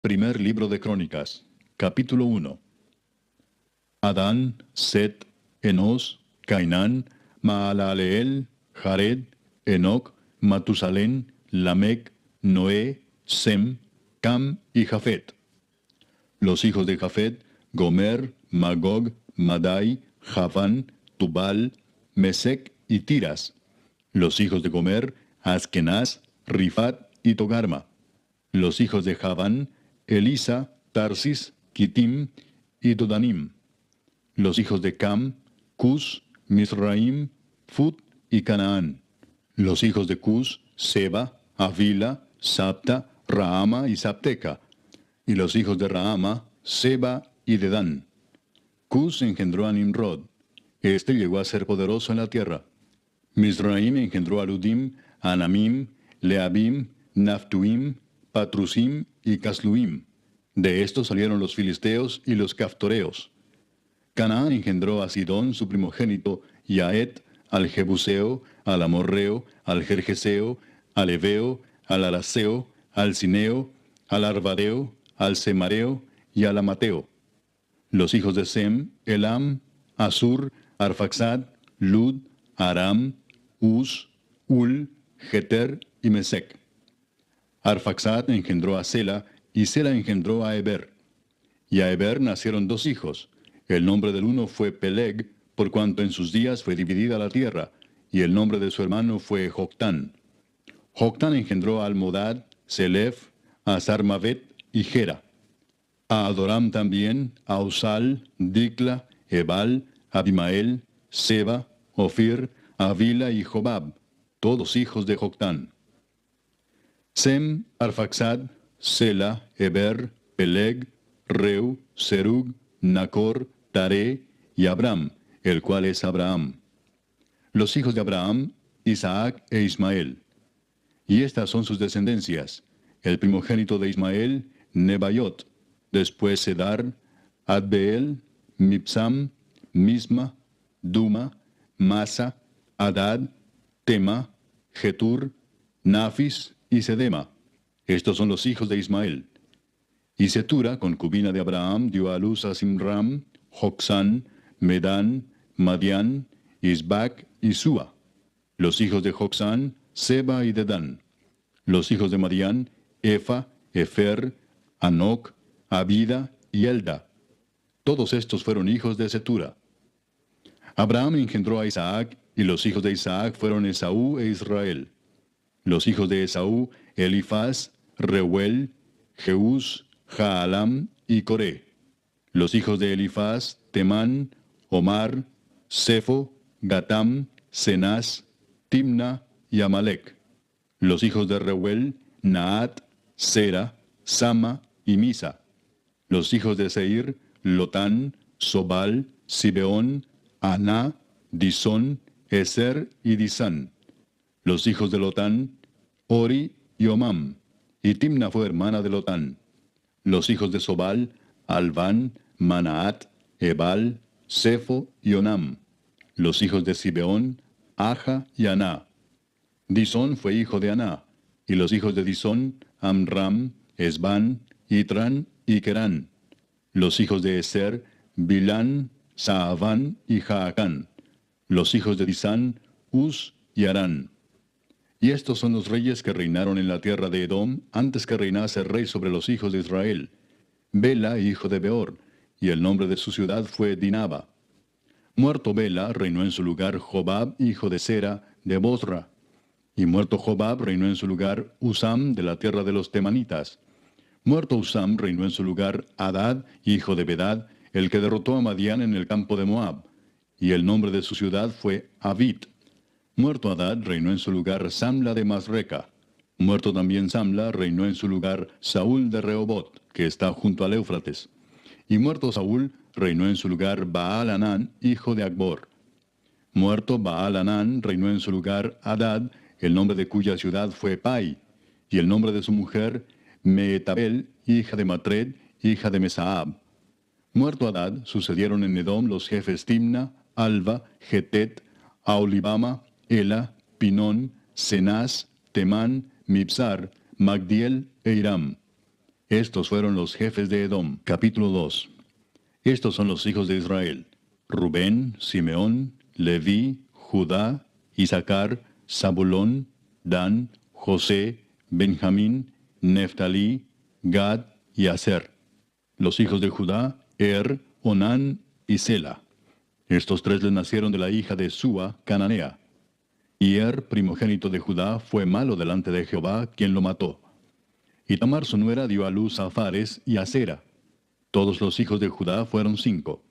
Primer libro de Crónicas, capítulo 1. Adán, Set, Enos, Cainán, Maalaleel, Jared, Enoc, Matusalén, Lamec, Noé, Sem, Cam y Jafet. Los hijos de Jafet: Gomer, Magog, Madai, Javán, Tubal, Mesec y Tiras. Los hijos de Gomer: Askenaz, Rifat y Togarma. Los hijos de Javán: Elisa, Tarsis, Kitim y Dodanim. Los hijos de Cam: Cus, Misraim, Fut y Canaán. Los hijos de Cus: Seba, Avila, Sapta, Raama y Sapteca. Y los hijos de Raama: Seba y Dedán. Cus engendró a Nimrod. Este llegó a ser poderoso en la tierra. Misraim engendró a Ludim, Anamim, Leabim, Naftuim, Patrusim y Casluim. De estos salieron los filisteos y los caftoreos. Canaán engendró a Sidón, su primogénito, y a Et, al Jebuseo, al Amorreo, al Jerjeseo, al Eveo, al Araseo, al Cineo, al Arvadeo, al Semareo y al Amateo. Los hijos de Sem: Elam, Asur, Arfaxad, Lud, Aram, Uz, Ul, Geter y Mesec. Arfaxad engendró a Sela, y Sela engendró a Eber. Y a Eber nacieron dos hijos. El nombre del uno fue Peleg, por cuanto en sus días fue dividida la tierra, y el nombre de su hermano fue Joctán. Joctán engendró a Almodad, Selef, a Sarmavet y Gera. A Adoram también, a Usal, Dicla, Ebal, Abimael, Seba, Ofir, Avila y Jobab, todos hijos de Joctán. Sem, Arfaxad, Sela, Eber, Peleg, Reu, Serug, Nacor, Taré y Abram, el cual es Abraham. Los hijos de Abraham: Isaac e Ismael. Y estas son sus descendencias: el primogénito de Ismael, Nebaiot; después Sedar, Adbeel, Mipsam, Misma, Duma, Masa, Adad, Tema, Getur, Nafis y Sedema. Estos son los hijos de Ismael. Y Setura, concubina de Abraham, dio a luz a Simram, Jocsán, Medán, Madián, Isbac y Sua. Los hijos de Jocsán: Seba y Dedán. Los hijos de Madián: Efa, Efer, Anoc, Abida y Elda. Todos estos fueron hijos de Setura. Abraham engendró a Isaac, y los hijos de Isaac fueron Esaú e Israel. Los hijos de Esaú: Elifaz, Reuel, Jeús, Jaalam y Coré. Los hijos de Elifaz: Temán, Omar, Sefo, Gatam, Cenaz, Timna y Amalec. Los hijos de Reuel: Naat, Sera, Sama y Misa. Los hijos de Seir: Lotán, Sobal, Sibeón, Aná, Disón, Eser y Disán. Los hijos de Lotán: Ori y Omam. Y Timna fue hermana de Lotán. Los hijos de Sobal: Alván, Manaat, Ebal, Sefo y Onam. Los hijos de Sibeón: Aja y Aná. Disón fue hijo de Aná. Y los hijos de Disón: Amram, Esbán, Itran y Kerán. Los hijos de Eser: Bilán, Saaván y Jaacán. Los hijos de Disán: Uz y Arán. Y estos son los reyes que reinaron en la tierra de Edom antes que reinase rey sobre los hijos de Israel: Bela, hijo de Beor, y el nombre de su ciudad fue Dinaba. Muerto Bela, reinó en su lugar Jobab, hijo de Sera, de Bosra. Y muerto Jobab, reinó en su lugar Usam, de la tierra de los Temanitas. Muerto Usam, reinó en su lugar Hadad, hijo de Bedad, el que derrotó a Madián en el campo de Moab. Y el nombre de su ciudad fue Avit. Muerto Hadad, reinó en su lugar Samla de Masreca. Muerto también Samla, reinó en su lugar Saúl de Rehobot, que está junto al Éufrates. Y muerto Saúl, reinó en su lugar Baal-Hanán, hijo de Acbor. Muerto Baal-Hanán, reinó en su lugar Hadad, el nombre de cuya ciudad fue Pai, y el nombre de su mujer Meetabel, hija de Matred, hija de Mesaab. Muerto Hadad, sucedieron en Edom los jefes Timna, Alva, Getet, Aolibama, Ela, Pinón, Cenaz, Temán, Mibsar, Magdiel e Iram. Estos fueron los jefes de Edom. Capítulo 2. Estos son los hijos de Israel: Rubén, Simeón, Leví, Judá, Isaacar, Zabulón, Dan, José, Benjamín, Neftalí, Gad y Aser. Los hijos de Judá: Onán y Sela. Estos tres les nacieron de la hija de Súa, cananea. Y primogénito de Judá, fue malo delante de Jehová, quien lo mató. Y Tamar su nuera dio a luz a Fares y a Zera. Todos los hijos de Judá fueron 5.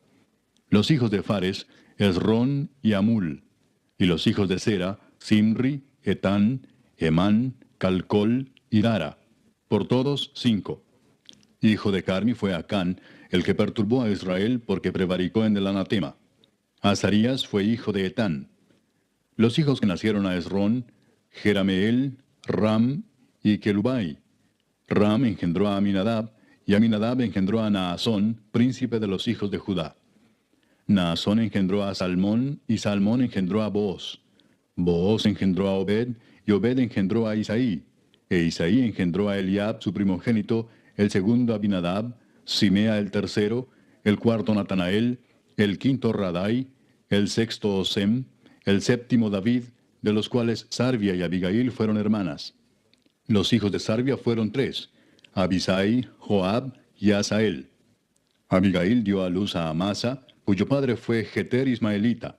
Los hijos de Fares: Esrón y Amul. Y los hijos de Zera: Simri, Etán, Emán, Calcol y Dara. Por todos 5. Hijo de Carmi fue Acán, el que perturbó a Israel porque prevaricó en el anatema. Azarías fue hijo de Etán. Los hijos que nacieron a Esrón: Jerameel, Ram y Kelubai. Ram engendró a Aminadab, y Aminadab engendró a Naasón, príncipe de los hijos de Judá. Naasón engendró a Salmón, y Salmón engendró a Booz. Booz engendró a Obed, y Obed engendró a Isaí. E Isaí engendró a Eliab, su primogénito, el segundo Abinadab, Simea el tercero, el cuarto Natanael, el quinto Radai, el sexto Osem, el séptimo David, de los cuales Sarvia y Abigail fueron hermanas. Los hijos de Sarvia fueron 3, Abisai, Joab y Asael. Abigail dio a luz a Amasa, cuyo padre fue Jeter ismaelita.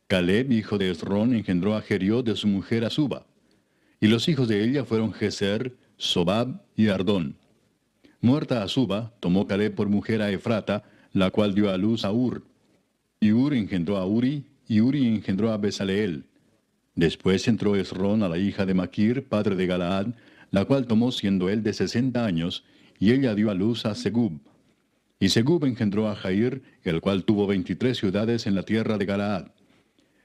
Caleb, hijo de Esrón, engendró a Jeriot de su mujer Azuba. Y los hijos de ella fueron Geser, Sobab y Ardón. Muerta Azuba, tomó Caleb por mujer a Efrata, la cual dio a luz a Ur. Y Ur engendró a Uri, y Uri engendró a Besaleel. Después entró Esrón a la hija de Maquir, padre de Galaad, la cual tomó siendo él de 60 años, y ella dio a luz a Segub. Y Segub engendró a Jair, el cual tuvo 23 ciudades en la tierra de Galaad.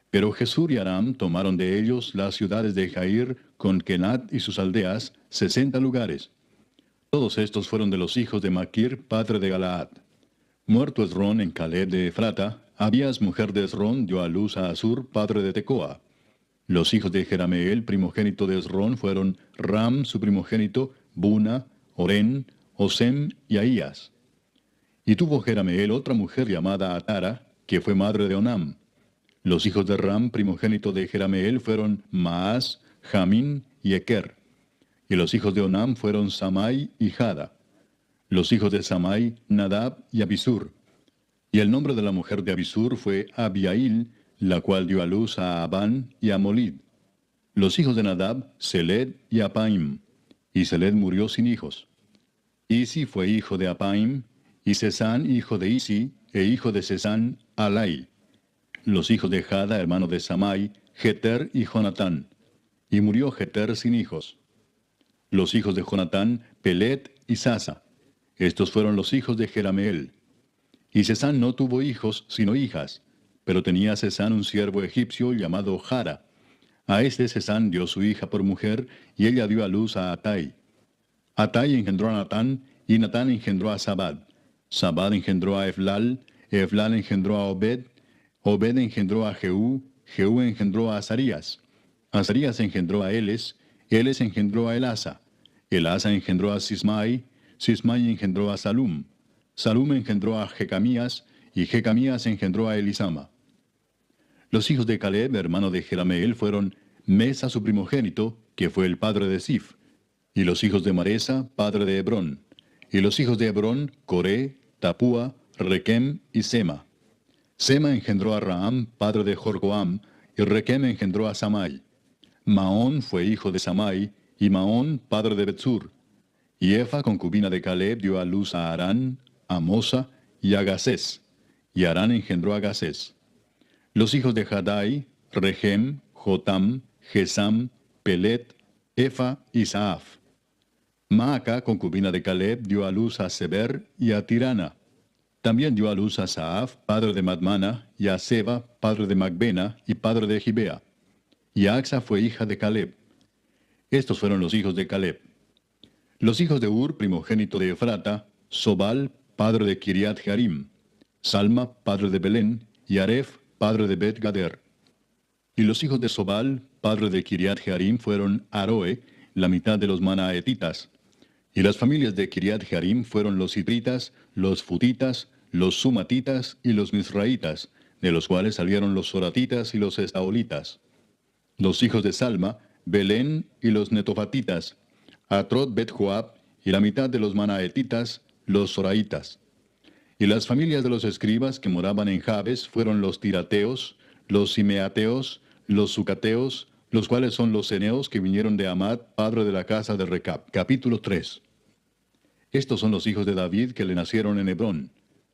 Pero Jesur y Aram tomaron de ellos las ciudades de Jair, con Kenat y sus aldeas, 60 lugares. Todos estos fueron de los hijos de Maquir, padre de Galaad. Muerto Esrón en Caleb de Efrata, Abías, mujer de Esrón, dio a luz a Asur, padre de Tecoa. Los hijos de Jerameel, primogénito de Esrón, fueron Ram, su primogénito, Buna, Orén, Osem y Ahías. Y tuvo Jerameel otra mujer llamada Atara, que fue madre de Onam. Los hijos de Ram, primogénito de Jerameel, fueron Maas, Jamín y Eker. Y los hijos de Onam fueron Samai y Jada. Los hijos de Samai, Nadab y Abisur. Y el nombre de la mujer de Abisur fue Abiail, la cual dio a luz a Abán y a Molid. Los hijos de Nadab, Seled y Apaim. Y Seled murió sin hijos. Isi fue hijo de Apaim, y Sesán hijo de Isi, e hijo de Sesán, Alai. Los hijos de Jada, hermano de Samai, Jeter y Jonatán. Y murió Jeter sin hijos. Los hijos de Jonatán, Pelet y Sasa. Estos fueron los hijos de Jerameel. Y Sesán no tuvo hijos, sino hijas, pero tenía Sesán un siervo egipcio llamado Jara. A este Sesán dio su hija por mujer, y ella dio a luz a Atai. Atai engendró a Natán, y Natán engendró a Sabad. Sabad engendró a Eflal engendró a Obed. Obed engendró a Jehú engendró a Azarías. Azarías engendró a Eles engendró a Elasa. Elasa engendró a Sismai engendró a Salum. Salum engendró a Jecamías, y Jecamías engendró a Elisama. Los hijos de Caleb, hermano de Jerameel, fueron Mesa su primogénito, que fue el padre de Sif, y los hijos de Maresa, padre de Hebrón. Y los hijos de Hebrón, Coré, Tapúa, Requem y Sema. Sema engendró a Raam, padre de Jorgoam, y Requem engendró a Samai. Maón fue hijo de Samai, y Maón, padre de Betsur. Y Efa, concubina de Caleb, dio a luz a Arán, a Mosa y a Gasés. Y Arán engendró a Gasés. Los hijos de Jadai, Regem, Jotam, Gesam, Pelet, Efa y Saaf. Maaca, concubina de Caleb, dio a luz a Seber y a Tirana. También dio a luz a Saaf, padre de Madmana, y a Seba, padre de Macbena y padre de Gibea. Y Axa fue hija de Caleb. Estos fueron los hijos de Caleb. Los hijos de Ur, primogénito de Efrata, Sobal, padre de Kiriat Jearim, Salma, padre de Belén, y Aref, padre de Bet Gader. Y los hijos de Sobal, padre de Kiriat Jearim, fueron Aroe, la mitad de los manaetitas. Y las familias de Kiriat Jearim fueron los hibritas, los futitas, los sumatitas y los misraitas, de los cuales salieron los soratitas y los estaolitas. Los hijos de Salma, Belén y los netofatitas, Atrot Bet Joab y la mitad de los manaetitas, los soraitas. Y las familias de los escribas que moraban en Jabes fueron los tirateos, los simeateos, los sucateos, los cuales son los ceneos que vinieron de Amad, padre de la casa de Recab. Capítulo 3. Estos son los hijos de David que le nacieron en Hebrón.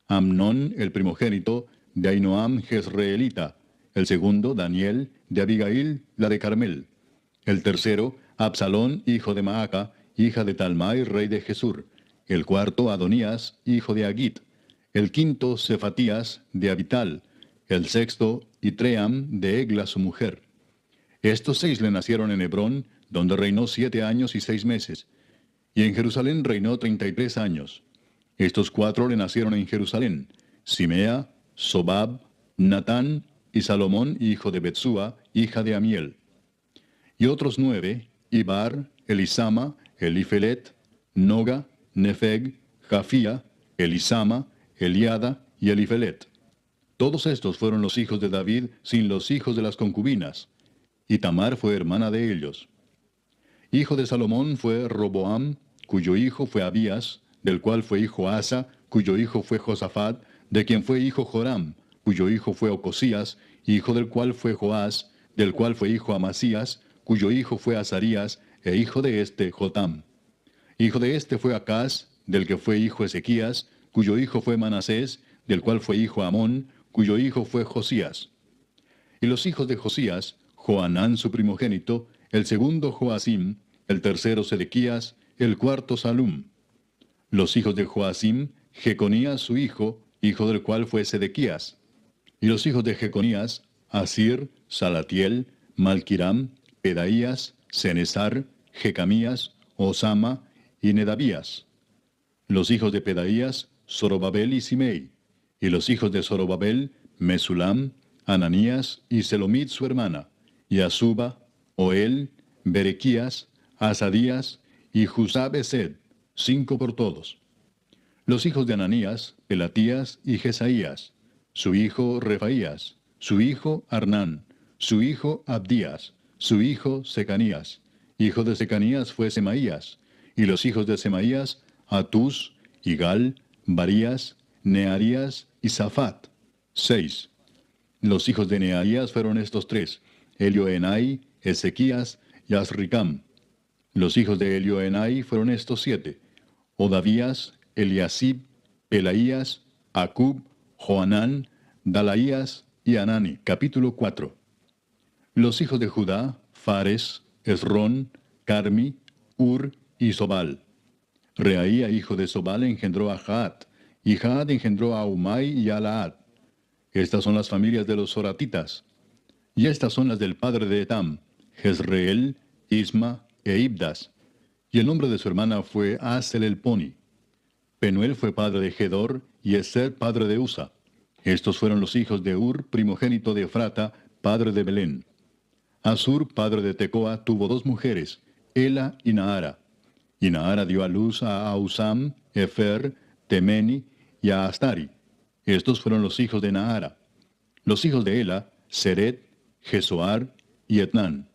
Amnón, el primogénito, de Ahinoam Jezreelita. El segundo, Daniel, de Abigail, la de Carmel. El tercero, Absalón, hijo de Maaca, hija de Talmai, rey de Jesur. El cuarto, Adonías, hijo de Agit. El quinto, Cefatías, de Abital. El sexto, Itream, de Egla, su mujer. Estos 6 le nacieron en Hebrón, donde reinó 7 años y 6 meses. Y en Jerusalén reinó 33 años. Estos 4 le nacieron en Jerusalén: Simea, Sobab, Natán y Salomón, hijo de Betsúa, hija de Amiel. Y otros 9, Ibar, Elisama, Elifelet, Noga, Nefeg, Jafía, Elisama, Eliada y Elifelet. Todos estos fueron los hijos de David sin los hijos de las concubinas. Y Tamar fue hermana de ellos. Hijo de Salomón fue Roboam, cuyo hijo fue Abías, del cual fue hijo Asa, cuyo hijo fue Josafat, de quien fue hijo Joram, cuyo hijo fue Ocosías, hijo del cual fue Joás, del cual fue hijo Amasías, cuyo hijo fue Azarías, e hijo de este Jotam. Hijo de este fue Acaz, del que fue hijo Ezequías, cuyo hijo fue Manasés, del cual fue hijo Amón, cuyo hijo fue Josías. Y los hijos de Josías, Joanán su primogénito, el segundo Joacim, el tercero Sedequías, el cuarto Salum. Los hijos de Joacim, Jeconías su hijo, hijo del cual fue Sedequías. Y los hijos de Jeconías, Asir, Salatiel, Malquiram, Pedaías, Cenesar, Jecamías, Osama y Nedabías. Los hijos de Pedaías, Zorobabel y Simei. Y los hijos de Zorobabel, Mesulam, Ananías y Selomit su hermana, y Asuba, Oel, Berequías, Asadías y Jusab-Esed, 5 por todos. Los hijos de Ananías, Pelatías y Jesaías, su hijo Refaías, su hijo Arnán, su hijo Abdías, su hijo Secanías. Hijo de Secanías fue Semaías, y los hijos de Semaías, Atús, Igal, Barías, Nearías y Safat, 6. Los hijos de Nearías fueron estos 3, Elioenai, Ezequías y Azricam. Los hijos de Elioenai fueron estos 7, Odavías, Eliasib, Pelaías, Acub, Joanán, Dalaías y Anani. Capítulo 4. Los hijos de Judá, Fares, Esrón, Carmi, Ur y Sobal. Reaía, hijo de Sobal, engendró a Jaat, y Jaat engendró a Umai y a Laad. Estas son las familias de los soratitas. Y estas son las del padre de Etam, Jezreel, Isma e Ibdas. Y el nombre de su hermana fue Asel-Elponi. Penuel fue padre de Gedor, y Eser padre de Usa. Estos fueron los hijos de Ur, primogénito de Efrata, padre de Belén. Asur, padre de Tecoa, tuvo 2 mujeres, Ela y Naara. Y Naara dio a luz a Ausam, Efer, Temeni y a Astari. Estos fueron los hijos de Naara. Los hijos de Ela, Seret, Jesoar y Etnán.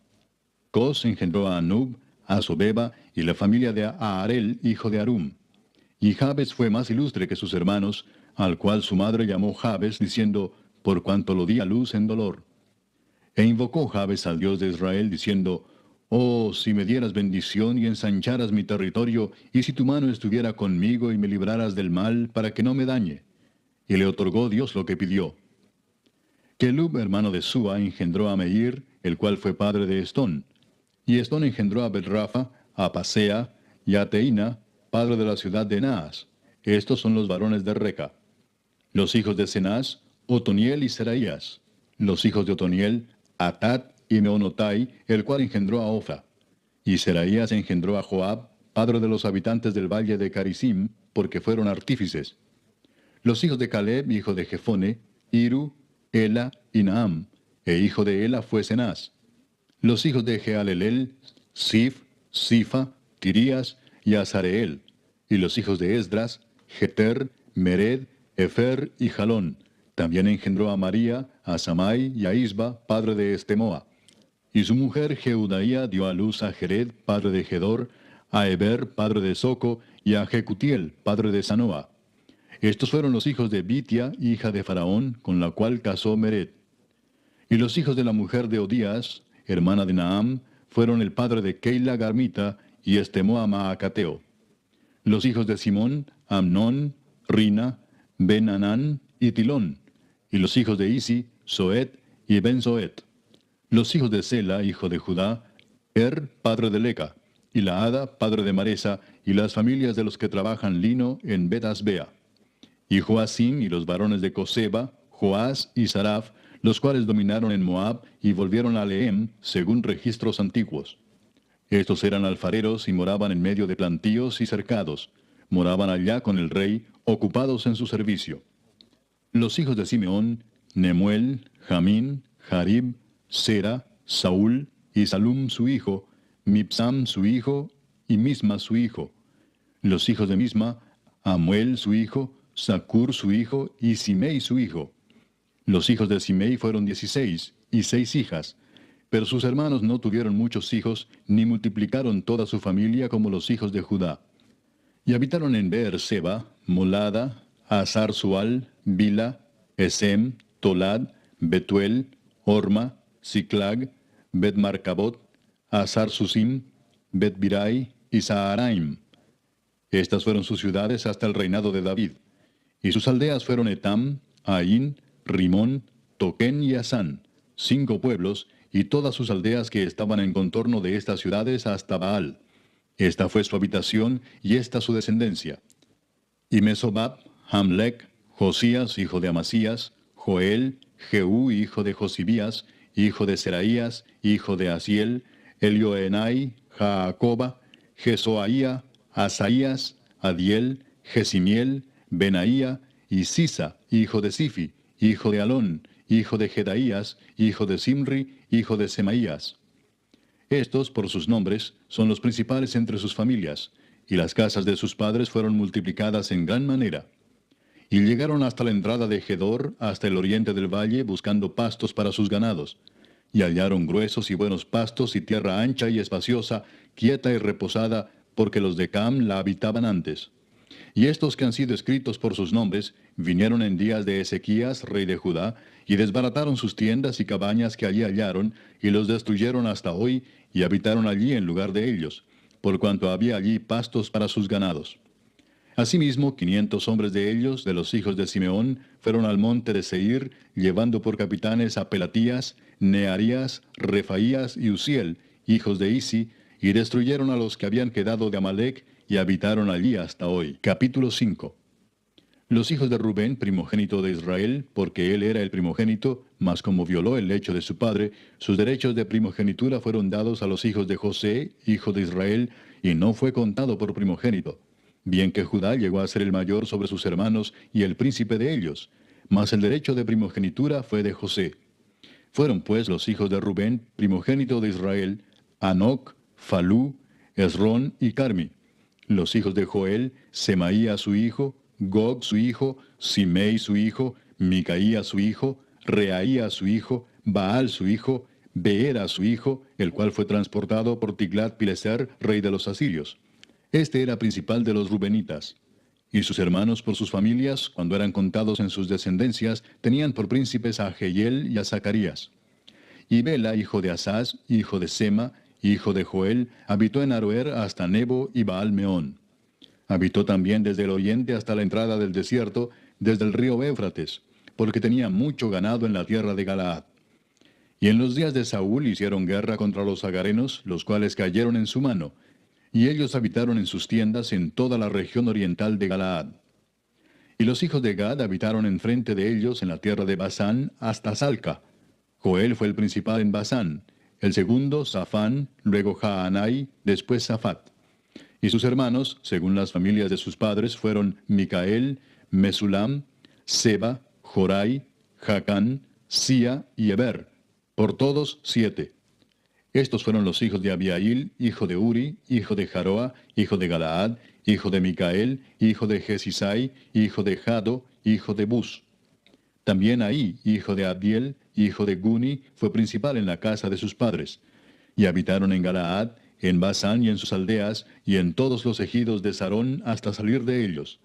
Cos engendró a Anub, a Sobeba y la familia de Aarel, hijo de Arum. Y Jabes fue más ilustre que sus hermanos, al cual su madre llamó Jabes, diciendo, por cuanto lo di a luz en dolor. E invocó Jabes al Dios de Israel, diciendo, oh, si me dieras bendición y ensancharas mi territorio, y si tu mano estuviera conmigo y me libraras del mal, para que no me dañe. Y le otorgó Dios lo que pidió. Kelub, hermano de Sua, engendró a Meir, el cual fue padre de Estón. Y Estón engendró a Betrafa, a Pasea y a Teina, padre de la ciudad de Naas. Estos son los varones de Reca. Los hijos de Cenaz, Otoniel y Seraías. Los hijos de Otoniel, Atat y Meonotai, el cual engendró a Ofra. Y Seraías engendró a Joab, padre de los habitantes del valle de Carisim, porque fueron artífices. Los hijos de Caleb, hijo de Jefone, Iru, Ela y Naam, e hijo de Ela fue Cenaz. Los hijos de Jealelel, Sif, Sifa, Tirías y Azareel. Y los hijos de Esdras, Jeter, Mered, Efer y Jalón. También engendró a María, a Samai y a Isba, padre de Estemoa. Y su mujer Jeudaía dio a luz a Jered, padre de Gedor, a Eber, padre de Soco, y a Jecutiel, padre de Sanoa. Estos fueron los hijos de Bitia, hija de Faraón, con la cual casó Mered. Y los hijos de la mujer de Odías, hermana de Naam, fueron el padre de Keila Garmita y Estemoa Maacateo. Los hijos de Simón, Amnón, Rina, Ben-Anán y Tilón. Y los hijos de Isi, Soet y Ben-Soet. Los hijos de Sela, hijo de Judá, padre de Leca, y Laada, padre de Maresa, y las familias de los que trabajan lino en Bet-Asbea. Y Joacim y los varones de Coseba, Joás y Saraf, los cuales dominaron en Moab y volvieron a Lehem, según registros antiguos. Estos eran alfareros y moraban en medio de plantíos y cercados. Moraban allá con el rey, ocupados en su servicio. Los hijos de Simeón, Nemuel, Jamín, Jarib, Sera, Saúl y Salum su hijo, Mipsam su hijo y Misma su hijo. Los hijos de Misma, Amuel su hijo, Zacur su hijo y Simei su hijo. Los hijos de Simei fueron 16 y 6 hijas, pero sus hermanos no tuvieron muchos hijos, ni multiplicaron toda su familia como los hijos de Judá. Y habitaron en Beer-seba, Molada, Hazar-Sual, Bila, Esem, Tolad, Betuel, Orma, Siclag, Bet-Marcabot, Hazar-Susim, Bet-Birai y Saharaim. Estas fueron sus ciudades hasta el reinado de David. Y sus aldeas fueron Etam, Ain, Rimón, Toquén y Asán, 5 pueblos, y todas sus aldeas que estaban en contorno de estas ciudades hasta Baal. Esta fue su habitación y esta su descendencia. Y Mesobab, Hamlec, Josías, hijo de Amasías, Joel, Jehú, hijo de Josibías, hijo de Seraías, hijo de Asiel, Elioenai, Jaacoba, Jesoaía, Asaías, Adiel, Jesimiel, Benaía, y Sisa, hijo de Sifi, hijo de Alón, hijo de Jedaías, hijo de Simri, hijo de Semaías. Estos, por sus nombres, son los principales entre sus familias, y las casas de sus padres fueron multiplicadas en gran manera. Y llegaron hasta la entrada de Gedor, hasta el oriente del valle, buscando pastos para sus ganados. Y hallaron gruesos y buenos pastos y tierra ancha y espaciosa, quieta y reposada, porque los de Cam la habitaban antes. Y estos que han sido escritos por sus nombres, vinieron en días de Ezequías, rey de Judá, y desbarataron sus tiendas y cabañas que allí hallaron, y los destruyeron hasta hoy, y habitaron allí en lugar de ellos, por cuanto había allí pastos para sus ganados. Asimismo, 500 hombres de ellos, de los hijos de Simeón, fueron al monte de Seir, llevando por capitanes a Pelatías, Nearías, Refaías y Uziel, hijos de Isi, y destruyeron a los que habían quedado de Amalec, y habitaron allí hasta hoy. Capítulo 5. Los hijos de Rubén, primogénito de Israel, porque él era el primogénito, mas como violó el lecho de su padre, sus derechos de primogenitura fueron dados a los hijos de José, hijo de Israel, y no fue contado por primogénito. Bien que Judá llegó a ser el mayor sobre sus hermanos y el príncipe de ellos, mas el derecho de primogenitura fue de José. Fueron pues los hijos de Rubén, primogénito de Israel, Anoc, Falú, Esrón y Carmi. Los hijos de Joel, Semaía su hijo, Gog su hijo, Simei su hijo, Micaía su hijo, Reaía su hijo, Baal su hijo, Beera su hijo, el cual fue transportado por Tiglat-Pileser, rey de los asirios. Este era principal de los rubenitas. Y sus hermanos por sus familias, cuando eran contados en sus descendencias, tenían por príncipes a Jehiel y a Zacarías. Y Bela, hijo de Asaz, hijo de Sema, hijo de Joel, habitó en Aroer hasta Nebo y Baal-Meón. Habitó también desde el oriente hasta la entrada del desierto, desde el río Éufrates, porque tenía mucho ganado en la tierra de Galaad. Y en los días de Saúl hicieron guerra contra los agarenos, los cuales cayeron en su mano, y ellos habitaron en sus tiendas en toda la región oriental de Galaad. Y los hijos de Gad habitaron enfrente de ellos en la tierra de Basán hasta Salca. Joel fue el principal en Basán, el segundo Safán, luego Jaanai, después Safat. Y sus hermanos, según las familias de sus padres, fueron Micael, Mesulam, Seba, Jorai, Jacán, Sia y Eber, por todos 7. Estos fueron los hijos de Abiail, hijo de Uri, hijo de Jaroa, hijo de Galaad, hijo de Micael, hijo de Jesisai, hijo de Jado, hijo de Bus. También Ahí, hijo de Abdiel, hijo de Guni, fue principal en la casa de sus padres. Y habitaron en Galaad, en Basán y en sus aldeas, y en todos los ejidos de Sarón hasta salir de ellos.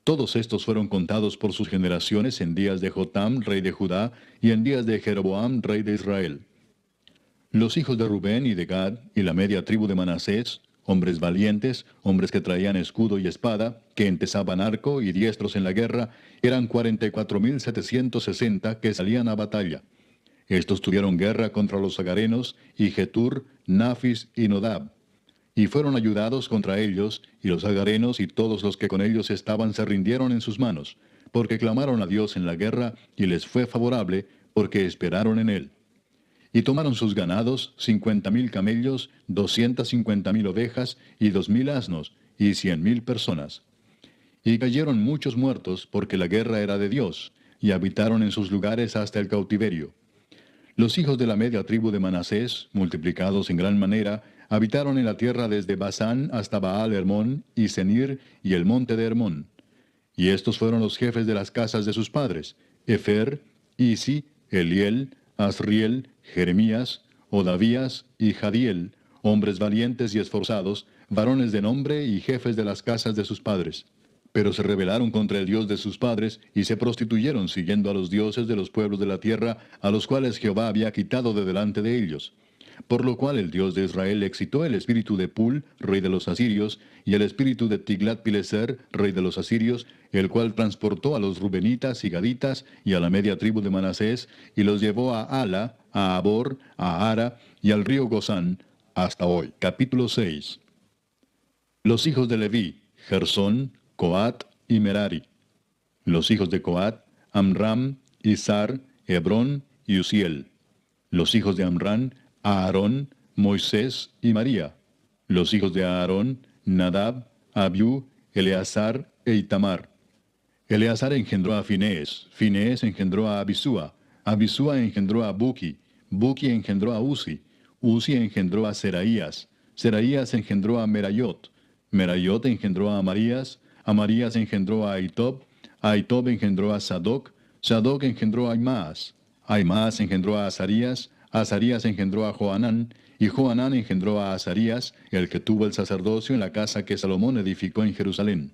Todos estos fueron contados por sus generaciones en días de Jotam, rey de Judá, y en días de Jeroboam, rey de Israel. Los hijos de Rubén y de Gad, y la media tribu de Manasés, hombres valientes, hombres que traían escudo y espada, que entesaban arco y diestros en la guerra, eran 44,760 que salían a batalla. Estos tuvieron guerra contra los agarenos, y Getur, Nafis y Nodab. Y fueron ayudados contra ellos, y los agarenos y todos los que con ellos estaban se rindieron en sus manos, porque clamaron a Dios en la guerra, y les fue favorable, porque esperaron en él. Y tomaron sus ganados, 50,000 camellos, 250,000 ovejas, y 2,000 asnos, y 100,000 personas. Y cayeron muchos muertos, porque la guerra era de Dios, y habitaron en sus lugares hasta el cautiverio. Los hijos de la media tribu de Manasés, multiplicados en gran manera, habitaron en la tierra desde Basán hasta Baal Hermón y Senir y el monte de Hermón. Y estos fueron los jefes de las casas de sus padres: Efer, Isi, Eliel, Asriel, Jeremías, Odavías y Jadiel, hombres valientes y esforzados, varones de nombre y jefes de las casas de sus padres. Pero se rebelaron contra el Dios de sus padres, y se prostituyeron siguiendo a los dioses de los pueblos de la tierra, a los cuales Jehová había quitado de delante de ellos. Por lo cual el Dios de Israel excitó el espíritu de Pul, rey de los asirios, y el espíritu de Tiglat-Pileser, rey de los asirios, el cual transportó a los rubenitas y gaditas y a la media tribu de Manasés, y los llevó a Ala, a Abor, a Ara y al río Gozán, hasta hoy. Capítulo 6. Los hijos de Leví: Gersón, Coat y Merari. Los hijos de Coat: Amram, Izar, Hebrón y Uziel. Los hijos de Amram: Aarón, Moisés y María. Los hijos de Aarón: Nadab, Abiú, Eleazar e Itamar. Eleazar engendró a Finés, Finés engendró a Abisúa, Abisúa engendró a Buki, Buki engendró a Uzi, Uzi engendró a Seraías, Seraías engendró a Merayot, Merayot engendró a Amarías, Amarías engendró a Ahitob, Ahitob engendró a Sadoc, Sadoc engendró a Aimaas, Aimaas engendró a Azarías, Azarías engendró a Johanán, y Johanán engendró a Azarías, el que tuvo el sacerdocio en la casa que Salomón edificó en Jerusalén.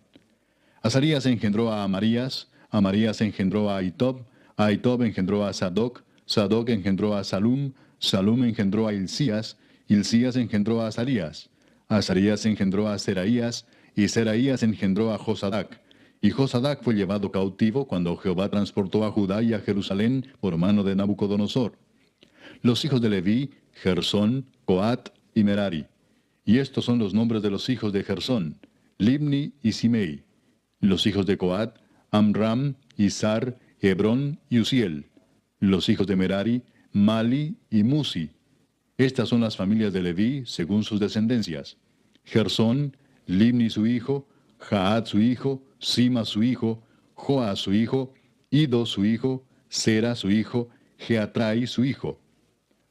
Azarías engendró a Amarías, Amarías engendró a Ahitob, Ahitob engendró a Sadoc, Sadoc engendró a Salum, Salum engendró a Hilcías, Hilcías engendró a Azarías, Azarías engendró a Seraías, y Seraías engendró a Josadac. Y Josadac fue llevado cautivo cuando Jehová transportó a Judá y a Jerusalén por mano de Nabucodonosor. Los hijos de Leví: Gersón, Coat y Merari. Y estos son los nombres de los hijos de Gersón: Libni y Simei. Los hijos de Coat: Amram, Izar, Hebrón y Uziel. Los hijos de Merari: Mali y Musi. Estas son las familias de Leví según sus descendencias: Gersón, Libni su hijo, Jaat su hijo, Sima su hijo, Joa su hijo, Ido su hijo, Sera su hijo, Geatrai su hijo.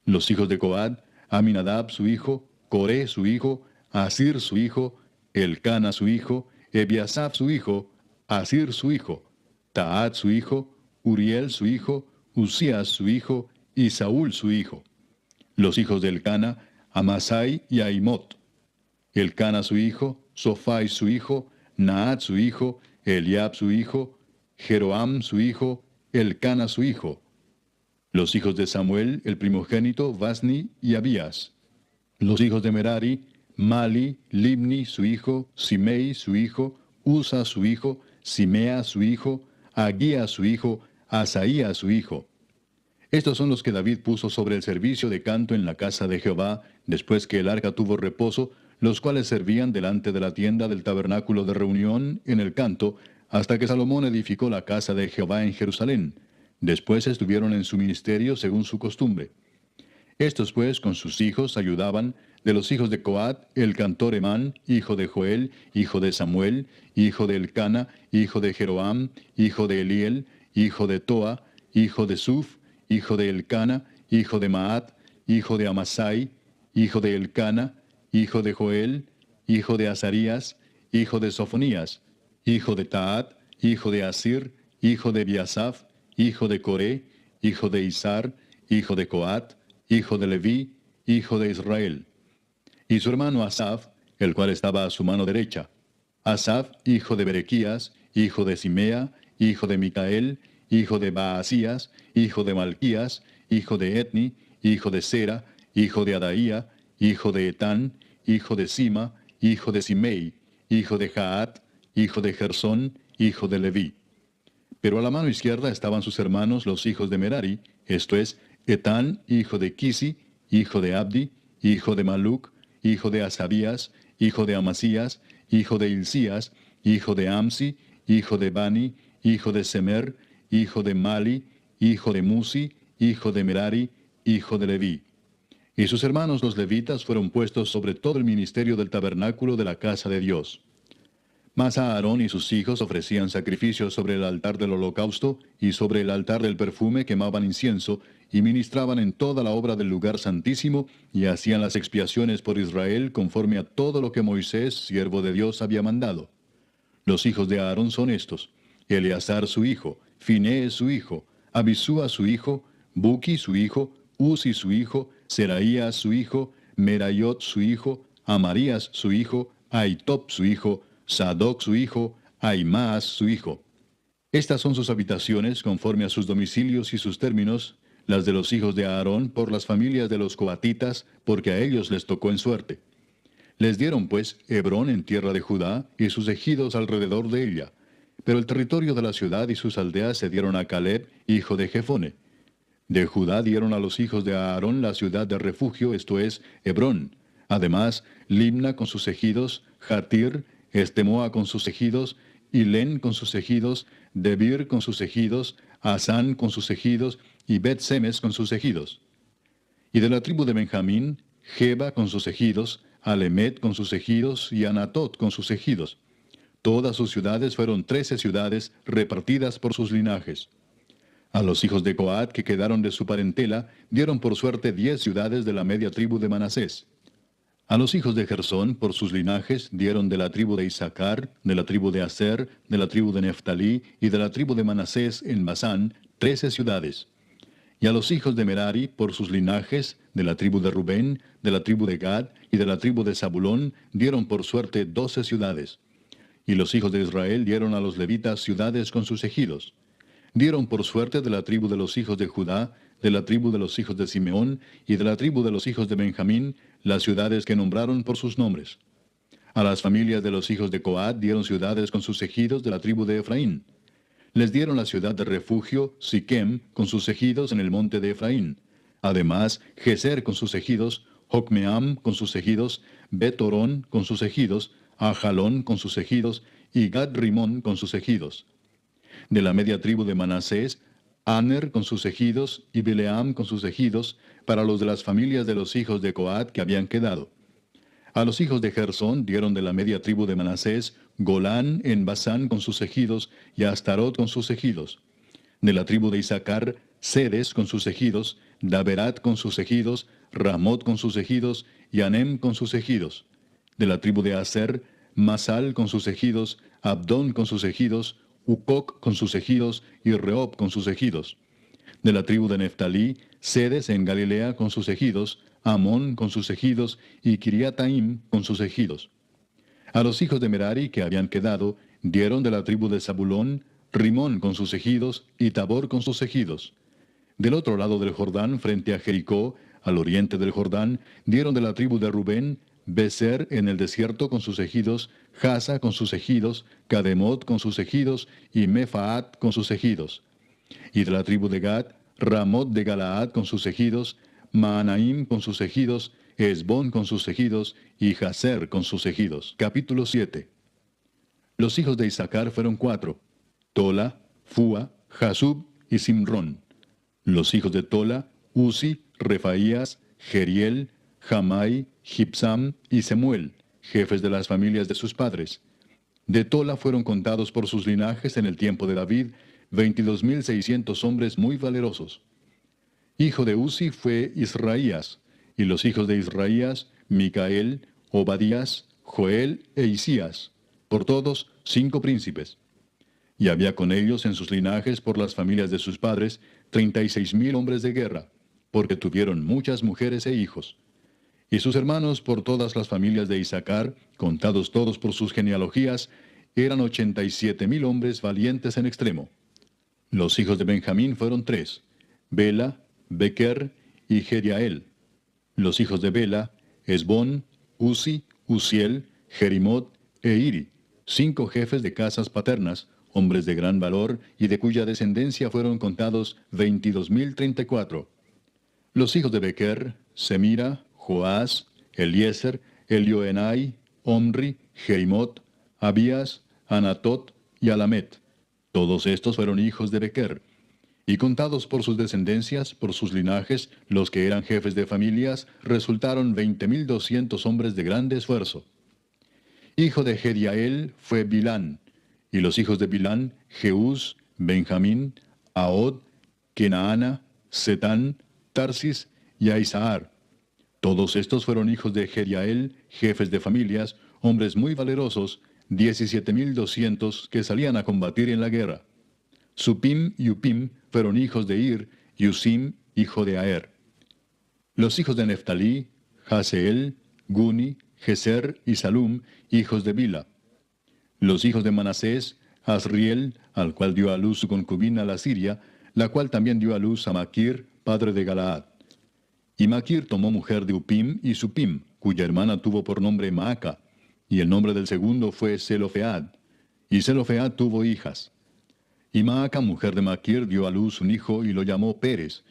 Los hijos de Coat: Aminadab su hijo, Coré su hijo, Asir su hijo, Elcana su hijo, Ebiasaf su hijo, Asir su hijo, Taat su hijo, Uriel su hijo, Usías su hijo, y Saúl su hijo. Los hijos de Elcana: Amasai y Aimot. Elcana su hijo, Sofai su hijo, Naat su hijo, Eliab su hijo, Jeroam su hijo, Elcana su hijo. Los hijos de Samuel, el primogénito, Vasni y Abías. Los hijos de Merari: Mali, Libni su hijo, Simei su hijo, Usa su hijo, Simea su hijo, Agía su hijo, Asaía su hijo. Estos son los que David puso sobre el servicio de canto en la casa de Jehová, después que el arca tuvo reposo, los cuales servían delante de la tienda del tabernáculo de reunión en el canto, hasta que Salomón edificó la casa de Jehová en Jerusalén. Después estuvieron en su ministerio según su costumbre. Estos pues con sus hijos ayudaban: de los hijos de Coat, el cantor Emán, hijo de Joel, hijo de Samuel, hijo de Elcana, hijo de Jeroam, hijo de Eliel, hijo de Toa, hijo de Suf, hijo de Elcana, hijo de Maat, hijo de Amasai, hijo de Elcana, hijo de Joel, hijo de Azarías, hijo de Sofonías, hijo de Taat, hijo de Asir, hijo de Biasaf, hijo de Coré, hijo de Izar, hijo de Coat, hijo de Leví, hijo de Israel. Y su hermano Asaf, el cual estaba a su mano derecha. Asaf, hijo de Berequías, hijo de Simea, hijo de Micael, hijo de Baasías, hijo de Malquías, hijo de Etni, hijo de Sera, hijo de Adaía, hijo de Etán, hijo de Sima, hijo de Simei, hijo de Jaat, hijo de Gersón, hijo de Leví. Pero a la mano izquierda estaban sus hermanos los hijos de Merari, esto es, Etán, hijo de Kisi, hijo de Abdi, hijo de Maluc, hijo de Asabías, hijo de Amasías, hijo de Hilcías, hijo de Amsi, hijo de Bani, hijo de Semer, hijo de Mali, hijo de Musi, hijo de Merari, hijo de Leví. Y sus hermanos los levitas fueron puestos sobre todo el ministerio del tabernáculo de la casa de Dios. Mas Aarón y sus hijos ofrecían sacrificios sobre el altar del holocausto y sobre el altar del perfume quemaban incienso y ministraban en toda la obra del lugar santísimo y hacían las expiaciones por Israel conforme a todo lo que Moisés, siervo de Dios, había mandado. Los hijos de Aarón son estos: Eleazar su hijo, Finés su hijo, Abisúa su hijo, Buki su hijo, Uzi su hijo, Seraías su hijo, Merayot su hijo, Amarías su hijo, Ahitob su hijo, Sadoc su hijo, Ahimaas su hijo. Estas son sus habitaciones conforme a sus domicilios y sus términos, las de los hijos de Aarón por las familias de los coatitas, porque a ellos les tocó en suerte. Les dieron pues Hebrón en tierra de Judá y sus ejidos alrededor de ella. Pero el territorio de la ciudad y sus aldeas se dieron a Caleb, hijo de Jefone. De Judá dieron a los hijos de Aarón la ciudad de refugio, esto es, Hebrón. Además, Limna con sus ejidos, Jatir, Estemoa con sus ejidos, Hilén con sus ejidos, Debir con sus ejidos, Asán con sus ejidos, y Bet-Semes con sus ejidos. Y de la tribu de Benjamín, Geba con sus ejidos, Alemet con sus ejidos, y Anatot con sus ejidos. Todas sus ciudades fueron 13 ciudades repartidas por sus linajes. A los hijos de Coat que quedaron de su parentela, dieron por suerte 10 ciudades de la media tribu de Manasés. A los hijos de Gersón, por sus linajes, dieron de la tribu de Isaacar, de la tribu de Aser, de la tribu de Neftalí y de la tribu de Manasés en Basán, 13 ciudades. Y a los hijos de Merari, por sus linajes, de la tribu de Rubén, de la tribu de Gad y de la tribu de Zabulón, dieron por suerte 12 ciudades. Y los hijos de Israel dieron a los levitas ciudades con sus ejidos. Dieron por suerte de la tribu de los hijos de Judá, de la tribu de los hijos de Simeón y de la tribu de los hijos de Benjamín, las ciudades que nombraron por sus nombres. A las familias de los hijos de Coat dieron ciudades con sus ejidos de la tribu de Efraín. Les dieron la ciudad de refugio, Siquem, con sus ejidos en el monte de Efraín. Además, Geser con sus ejidos, Jocmeam con sus ejidos, Bet-Orón con sus ejidos, Ajalón con sus ejidos, y Gad-Rimón con sus ejidos. De la media tribu de Manasés, Aner con sus ejidos, y Bileam con sus ejidos, para los de las familias de los hijos de Coat que habían quedado. A los hijos de Gersón dieron de la media tribu de Manasés, Golán en Basán con sus ejidos, y Astarot con sus ejidos. De la tribu de Isaacar, Sedes con sus ejidos, Daberat con sus ejidos, Ramot con sus ejidos, y Anem con sus ejidos. De la tribu de Aser, Masal con sus ejidos, Abdón con sus ejidos, Ucoc con sus ejidos, y Rehob con sus ejidos. De la tribu de Neftalí, Sedes en Galilea con sus ejidos, Amón con sus ejidos, y Kiriataim con sus ejidos. A los hijos de Merari que habían quedado, dieron de la tribu de Zabulón, Rimón con sus ejidos, y Tabor con sus ejidos. Del otro lado del Jordán, frente a Jericó, al oriente del Jordán, dieron de la tribu de Rubén, Beser en el desierto con sus ejidos, Jasa con sus ejidos, Cademot con sus ejidos, y Mefaat con sus ejidos. Y de la tribu de Gad, Ramot de Galaad con sus ejidos, Maanaim con sus ejidos, Esbón con sus ejidos, y Jaser con sus ejidos. Capítulo 7. Los hijos de Isaacar fueron 4, Tola, Fua, Jasub y Simrón. Los hijos de Tola, Uzi, Refaías, Jeriel, Jamai, Gibsam y Semuel, jefes de las familias de sus padres. De Tola fueron contados por sus linajes en el tiempo de David 22,600 hombres muy valerosos. Hijo de Uzi fue Israías, y los hijos de Israías, Micael, Obadías, Joel e Isías, por todos 5 príncipes. Y había con ellos en sus linajes por las familias de sus padres 36,000 hombres de guerra, porque tuvieron muchas mujeres e hijos. Y sus hermanos por todas las familias de Isaacar, contados todos por sus genealogías, eran 87,000 hombres valientes en extremo. Los hijos de Benjamín fueron 3, Bela, Bequer y Jediael. Los hijos de Bela, Esbón, Uzi, Uziel, Jerimot e Iri, 5 jefes de casas paternas, hombres de gran valor, y de cuya descendencia fueron contados 22,034. Los hijos de Bequer, Semira, Joás, Eliezer, Elioenai, Omri, Jerimot, Abías, Anatot y Alamet. Todos estos fueron hijos de Bequer. Y contados por sus descendencias, por sus linajes, los que eran jefes de familias, resultaron 20,200 hombres de grande esfuerzo. Hijo de Jediael fue Bilán, y los hijos de Bilán, Jeús, Benjamín, Ahod, Kenaana, Setán, Tarsis y Aizahar. Todos estos fueron hijos de Jediael, jefes de familias, hombres muy valerosos, 17,200 que salían a combatir en la guerra. Supim y Upim fueron hijos de Ir, y Usim, hijo de Aer. Los hijos de Neftalí, Jaseel, Guni, Geser y Salum, hijos de Bila. Los hijos de Manasés, Asriel, al cual dio a luz su concubina la Siria, la cual también dio a luz a Maquir, padre de Galaad. Y Maquir tomó mujer de Upim y Supim, cuya hermana tuvo por nombre Maaca, y el nombre del segundo fue Zelofead. Y Zelofead tuvo hijas. Y Maaca, mujer de Maquir, dio a luz un hijo y lo llamó Pérez,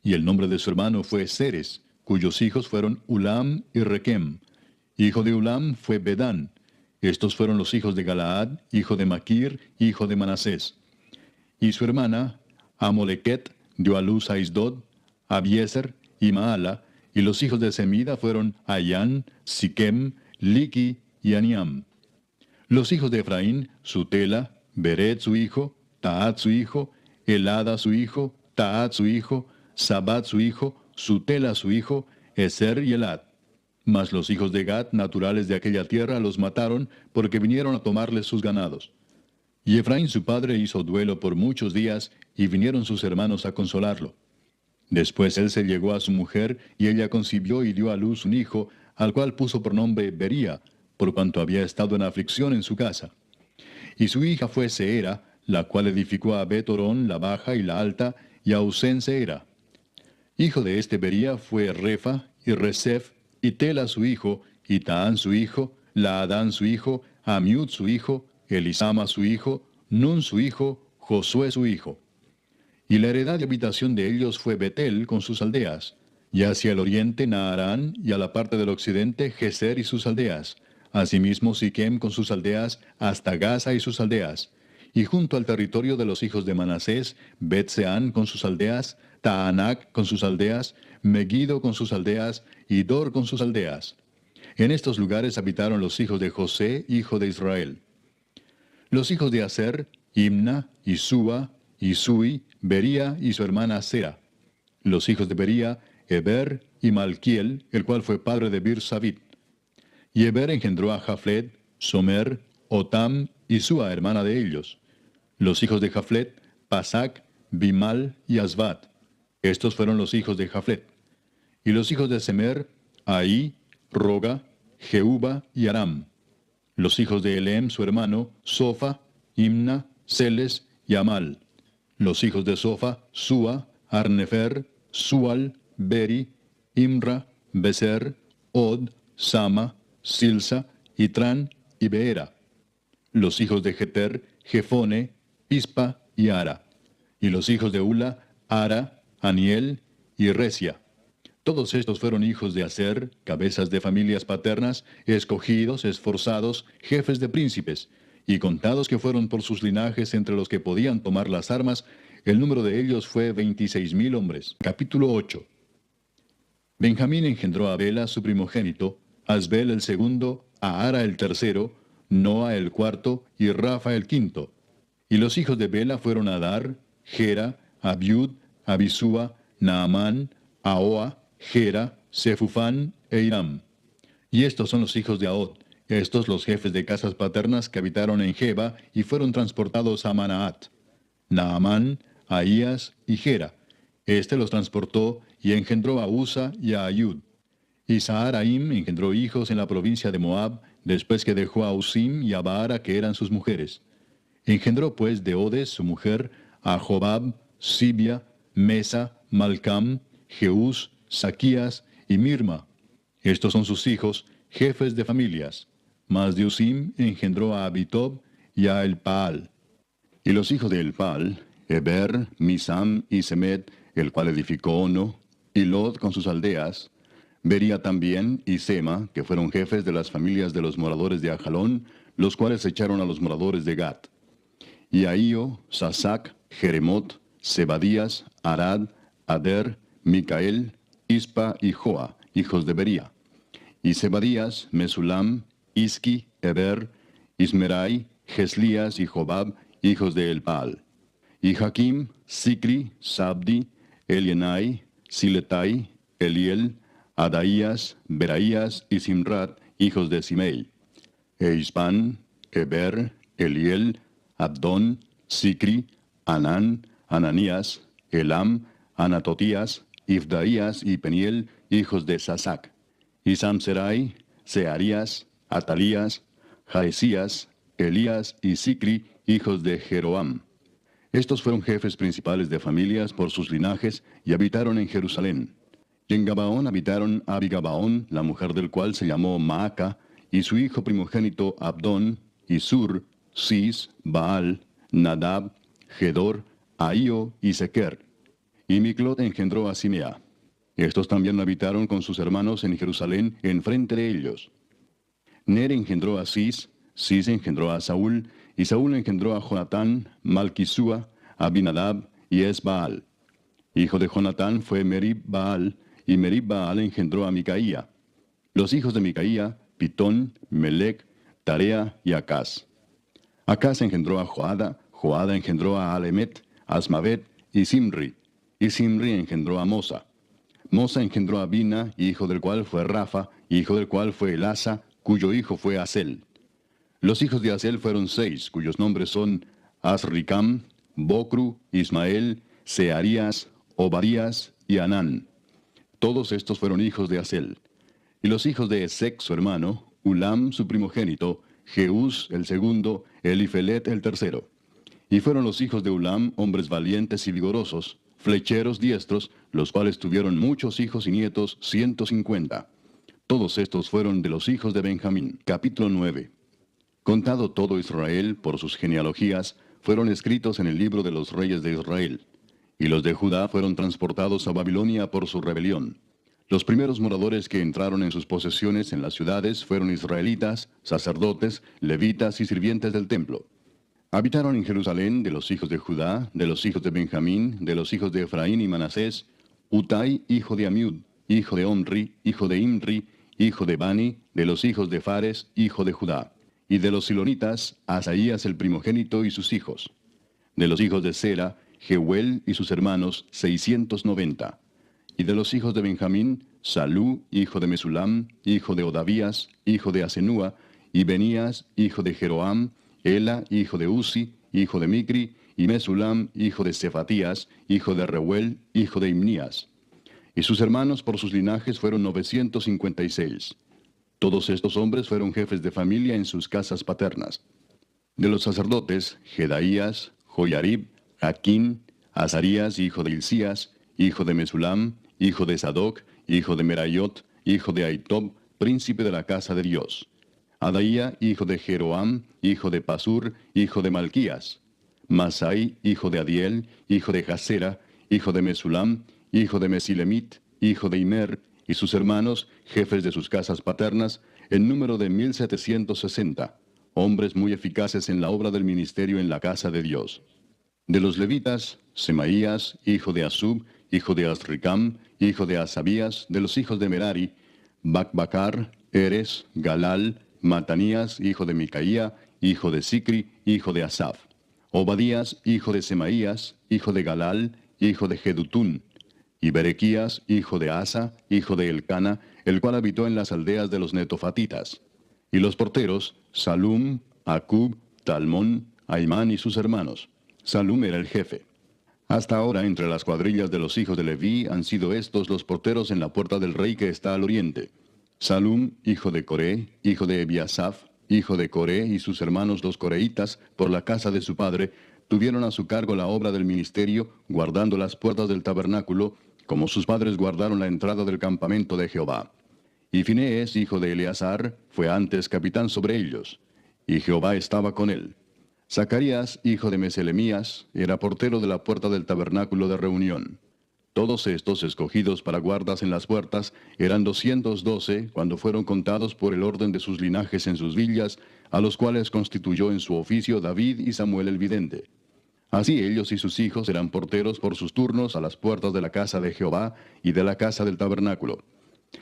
y el nombre de su hermano fue Seres, cuyos hijos fueron Ulam y Requem. Hijo de Ulam fue Bedán. Estos fueron los hijos de Galaad, hijo de Maquir, hijo de Manasés. Y su hermana, Amolequet, dio a luz a Isdod, Abiezer y Maala, y los hijos de Semida fueron Ayán, Siquem, Liqui y Aniam. Los hijos de Efraín, Sutela, Beret su hijo, Taat su hijo, Elada su hijo, Taat su hijo, Sabat su hijo, Sutela su hijo, Eser y Elad. Mas los hijos de Gad, naturales de aquella tierra, los mataron, porque vinieron a tomarles sus ganados. Y Efraín su padre hizo duelo por muchos días, y vinieron sus hermanos a consolarlo. Después él se llegó a su mujer, y ella concibió y dio a luz un hijo, al cual puso por nombre Bería, por cuanto había estado en aflicción en su casa. Y su hija fue Seera, la cual edificó a Bet-Orón, la baja y la alta, y a Usén Seera. Hijo de este Bería fue Refa, y Resef, y Tela su hijo, y Taán su hijo, Laadán su hijo, Amiud su hijo, Elisama su hijo, Nun su hijo, Josué su hijo. Y la heredad de habitación de ellos fue Betel con sus aldeas, y hacia el oriente Naarán, y a la parte del occidente Geser y sus aldeas, asimismo Siquem con sus aldeas, hasta Gaza y sus aldeas, y junto al territorio de los hijos de Manasés, Bet-Seán con sus aldeas, Taanac con sus aldeas, Megiddo con sus aldeas, y Dor con sus aldeas. En estos lugares habitaron los hijos de José, hijo de Israel. Los hijos de Aser, Imna, Isúa, Isui, Bería y su hermana Sera. Los hijos de Bería, Eber y Malquiel, el cual fue padre de Bir-Sabit. Y Eber engendró a Jaflet, Somer, Otam y Sua, hermana de ellos. Los hijos de Jaflet, Pasac, Bimal y Asbat. Estos fueron los hijos de Jaflet. Y los hijos de Semer, Ahí, Roga, Jehuba y Aram. Los hijos de Elem, su hermano, Sofa, Imna, Celes y Amal. Los hijos de Sofa, Sua, Arnefer, Sual, Beri, Imra, Beser, Od, Sama, Silsa, Itran y Beera. Los hijos de Jeter, Jefone, Pispa y Ara. Y los hijos de Ula, Ara, Aniel y Resia. Todos estos fueron hijos de Aser, cabezas de familias paternas, escogidos, esforzados, jefes de príncipes, y contados que fueron por sus linajes entre los que podían tomar las armas, el número de ellos fue 26,000 hombres. Capítulo 8. Benjamín engendró a Bela, su primogénito, Asbel el segundo, a Ara el tercero, Noa el cuarto y Rafa el quinto. Y los hijos de Bela fueron Adar, Gera, Abiud, Abisúa, Naamán, Ahoa, Gera, Sefufán e Hiram. Y estos son los hijos de Ahod, estos los jefes de casas paternas que habitaron en Geba y fueron transportados a Manaat. Naamán, Ahías y Gera. Este los transportó y engendró a Usa y a Ayud. Y Saharaim engendró hijos en la provincia de Moab, después que dejó a Usim y a Baara, que eran sus mujeres. Engendró pues de Odes, su mujer, a Jobab, Sibia, Mesa, Malcam, Jeús, Saquías y Mirma. Estos son sus hijos, jefes de familias. Mas de Usim engendró a Abitob y a Elpaal. Y los hijos de Elpaal, Eber, Misam y Semed, el cual edificó Ono, y Lod con sus aldeas, Bería también y Sema, que fueron jefes de las familias de los moradores de Ajalón, los cuales echaron a los moradores de Gat. Y Ahío, Sasac, Jeremot, Zebadías, Arad, Ader, Micael, Ispa y Joa, hijos de Bería. Y Zebadías, Mesulam, Isqui, Eber, Ismerai, Geslías y Jobab, hijos de Elpaal. Y Jaquim, Sicri, Sabdi, Elienai, Siletai, Eliel, Adaías, Beraías y Simrat, hijos de Simei. E Ispan, Eber, Eliel, Abdón, Sicri, Anán, Ananías, Elam, Anatotías, Ifdaías y Peniel, hijos de Sasac. Y Samserai, Searías, Atalías, Jaesías, Elías y Sicri, hijos de Jeroam. Estos fueron jefes principales de familias por sus linajes y habitaron en Jerusalén. Y en Gabaón habitaron Abigabaón, la mujer del cual se llamó Maaca, y su hijo primogénito Abdón, y Sur, Cis, Baal, Nadab, Gedor, Ahío y Sequer. Y Miclot engendró a Simea. Estos también habitaron con sus hermanos en Jerusalén, enfrente de ellos. Ner engendró a Cis, Cis engendró a Saúl, y Saúl engendró a Jonatán, Malquisúa, Abinadab y Esbaal. Hijo de Jonatán fue Merib Baal, y Merib Baal engendró a Micaía. Los hijos de Micaía, Pitón, Melec, Tarea y Acaz. Acaz engendró a Joada, Joada engendró a Alemet, Asmavet y Simri engendró a Mosa. Mosa engendró a Bina, hijo del cual fue Rafa, hijo del cual fue Elasa, cuyo hijo fue Asel. Los hijos de Asel fueron 6, cuyos nombres son Asricam, Bocru, Ismael, Searías, Obadías y Anán. Todos estos fueron hijos de Asel. Y los hijos de Esec, su hermano, Ulam, su primogénito, Jeús, el segundo, Elifelet, el tercero. Y fueron los hijos de Ulam hombres valientes y vigorosos, flecheros diestros, los cuales tuvieron muchos hijos y nietos, 150. Todos estos fueron de los hijos de Benjamín. Capítulo 9. Contado todo Israel por sus genealogías, fueron escritos en el libro de los reyes de Israel. Y los de Judá fueron transportados a Babilonia por su rebelión. Los primeros moradores que entraron en sus posesiones en las ciudades fueron israelitas, sacerdotes, levitas y sirvientes del templo. Habitaron en Jerusalén de los hijos de Judá, de los hijos de Benjamín, de los hijos de Efraín y Manasés, Utai, hijo de Amiud, hijo de Omri, hijo de Imri, hijo de Bani, de los hijos de Fares, hijo de Judá. Y de los silonitas, Asaías el primogénito y sus hijos. De los hijos de Sera, Jeuel y sus hermanos, 690. Y de los hijos de Benjamín, Salú, hijo de Mesulam, hijo de Odavías, hijo de Asenúa, y Benías, hijo de Jeroam, Ela, hijo de Uzi, hijo de Micri, y Mesulam, hijo de Cefatías, hijo de Reuel, hijo de Imnías. Y sus hermanos por sus linajes fueron 956. Todos estos hombres fueron jefes de familia en sus casas paternas. De los sacerdotes, Jedaías, Joyarib, Jaquín, Azarías, hijo de Hilcías, hijo de Mesulam, hijo de Sadoc, hijo de Merayot, hijo de Aitob, príncipe de la casa de Dios. Adaía, hijo de Jeroam, hijo de Pasur, hijo de Malquías. Masai, hijo de Adiel, hijo de Jasera, hijo de Mesulam, hijo de Mesilemit, hijo de Imer, y sus hermanos, jefes de sus casas paternas, en número de 1760, hombres muy eficaces en la obra del ministerio en la casa de Dios. De los levitas, Semaías, hijo de Asub, hijo de Asricam, hijo de Asabías, de los hijos de Merari, Bacbacar, Eres, Galal, Matanías, hijo de Micaía, hijo de Sicri, hijo de Asaf. Obadías, hijo de Semaías, hijo de Galal, hijo de Jedutún. y Berequías, hijo de Asa, hijo de Elcana, el cual habitó en las aldeas de los netofatitas. Y los porteros, Salum, Acub, Talmón, Aimán y sus hermanos. Salum era el jefe. Hasta ahora, entre las cuadrillas de los hijos de Leví, han sido estos los porteros en la puerta del rey que está al oriente. Salum, hijo de Coré, hijo de Ebiasaf, hijo de Coré y sus hermanos los coreitas, por la casa de su padre, tuvieron a su cargo la obra del ministerio, guardando las puertas del tabernáculo, como sus padres guardaron la entrada del campamento de Jehová. Y Finees, hijo de Eleazar, fue antes capitán sobre ellos, y Jehová estaba con él. Zacarías, hijo de Meselemías, era portero de la puerta del tabernáculo de reunión. Todos estos, escogidos para guardas en las puertas, eran 212 cuando fueron contados por el orden de sus linajes en sus villas, a los cuales constituyó en su oficio David y Samuel el vidente. Así ellos y sus hijos eran porteros por sus turnos a las puertas de la casa de Jehová y de la casa del tabernáculo.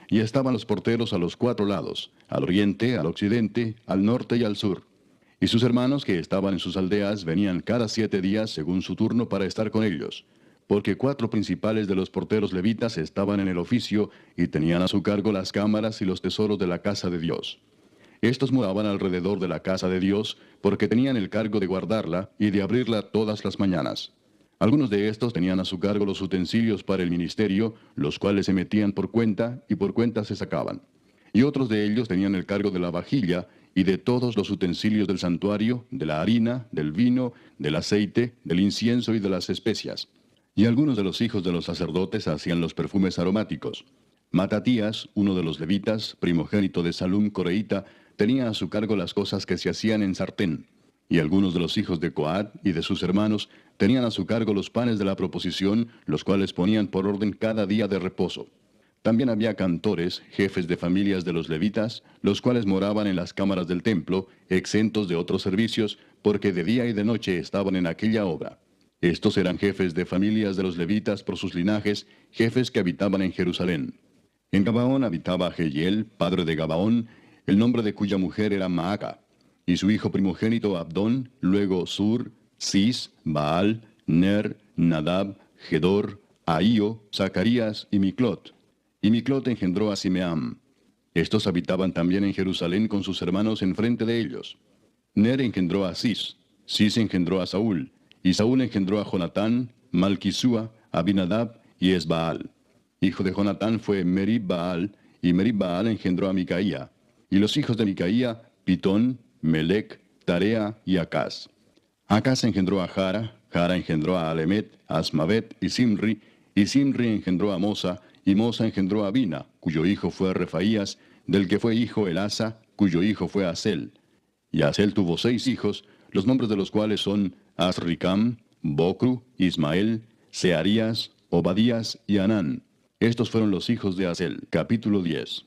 Y estaban los porteros a los 4 lados, al oriente, al occidente, al norte y al sur. Y sus hermanos que estaban en sus aldeas venían cada 7 días según su turno para estar con ellos, porque 4 principales de los porteros levitas estaban en el oficio y tenían a su cargo las cámaras y los tesoros de la casa de Dios. Estos moraban alrededor de la casa de Dios, porque tenían el cargo de guardarla y de abrirla todas las mañanas. Algunos de estos tenían a su cargo los utensilios para el ministerio, los cuales se metían por cuenta y por cuenta se sacaban. Y otros de ellos tenían el cargo de la vajilla y de todos los utensilios del santuario, de la harina, del vino, del aceite, del incienso y de las especias. Y algunos de los hijos de los sacerdotes hacían los perfumes aromáticos. Matatías, uno de los levitas, primogénito de Salum coreíta, tenía a su cargo las cosas que se hacían en sartén. Y algunos de los hijos de Coat y de sus hermanos tenían a su cargo los panes de la proposición, los cuales ponían por orden cada día de reposo. También había cantores, jefes de familias de los levitas, los cuales moraban en las cámaras del templo, exentos de otros servicios, porque de día y de noche estaban en aquella obra. Estos eran jefes de familias de los levitas por sus linajes, jefes que habitaban en Jerusalén. En Gabaón habitaba Jehiel, padre de Gabaón, el nombre de cuya mujer era Maaca, y su hijo primogénito Abdón, luego Sur, Cis, Baal, Ner, Nadab, Gedor, Ahío, Zacarías y Miclot. Y Miclot engendró a Simeam. Estos habitaban también en Jerusalén con sus hermanos enfrente de ellos. Ner engendró a Cis, Cis engendró a Saúl, y Saúl engendró a Jonatán, Malquisúa, Abinadab y Esbaal. Hijo de Jonatán fue Merib-Baal, y Merib-Baal engendró a Micaía. Y los hijos de Micaía, Pitón, Melec, Tarea y Acaz. Acaz engendró a Jara, Jara engendró a Alemet, Asmavet y Simri engendró a Mosa, y Mosa engendró a Bina, cuyo hijo fue Refaías, del que fue hijo Elasa, cuyo hijo fue Asel. Y Asel tuvo 6 hijos, los nombres de los cuales son Asricam, Bocru, Ismael, Searías, Obadías y Anán. Estos fueron los hijos de Asel. Capítulo 10.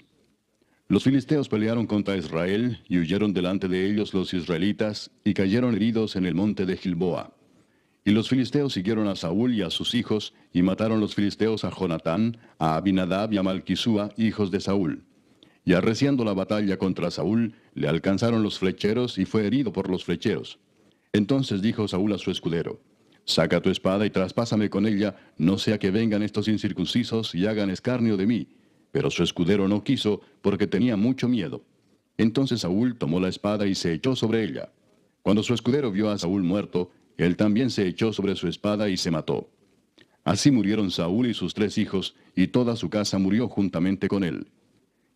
Los filisteos pelearon contra Israel, y huyeron delante de ellos los israelitas, y cayeron heridos en el monte de Gilboa. Y los filisteos siguieron a Saúl y a sus hijos, y mataron los filisteos a Jonatán, a Abinadab y a Malquisúa, hijos de Saúl. Y arreciando la batalla contra Saúl, le alcanzaron los flecheros, y fue herido por los flecheros. Entonces dijo Saúl a su escudero: Saca tu espada y traspásame con ella, no sea que vengan estos incircuncisos y hagan escarnio de mí. Pero su escudero no quiso, porque tenía mucho miedo. Entonces Saúl tomó la espada y se echó sobre ella. Cuando su escudero vio a Saúl muerto, él también se echó sobre su espada y se mató. Así murieron Saúl y sus 3 hijos, y toda su casa murió juntamente con él.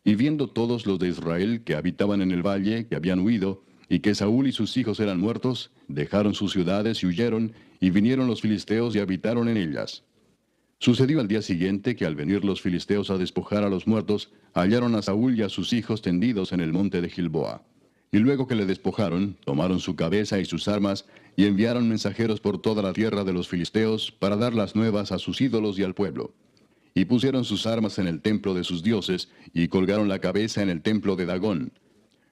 Y viendo todos los de Israel que habitaban en el valle, que habían huido, y que Saúl y sus hijos eran muertos, dejaron sus ciudades y huyeron, y vinieron los filisteos y habitaron en ellas. Sucedió al día siguiente que al venir los filisteos a despojar a los muertos, hallaron a Saúl y a sus hijos tendidos en el monte de Gilboa. Y luego que le despojaron, tomaron su cabeza y sus armas, y enviaron mensajeros por toda la tierra de los filisteos para dar las nuevas a sus ídolos y al pueblo. Y pusieron sus armas en el templo de sus dioses, y colgaron la cabeza en el templo de Dagón.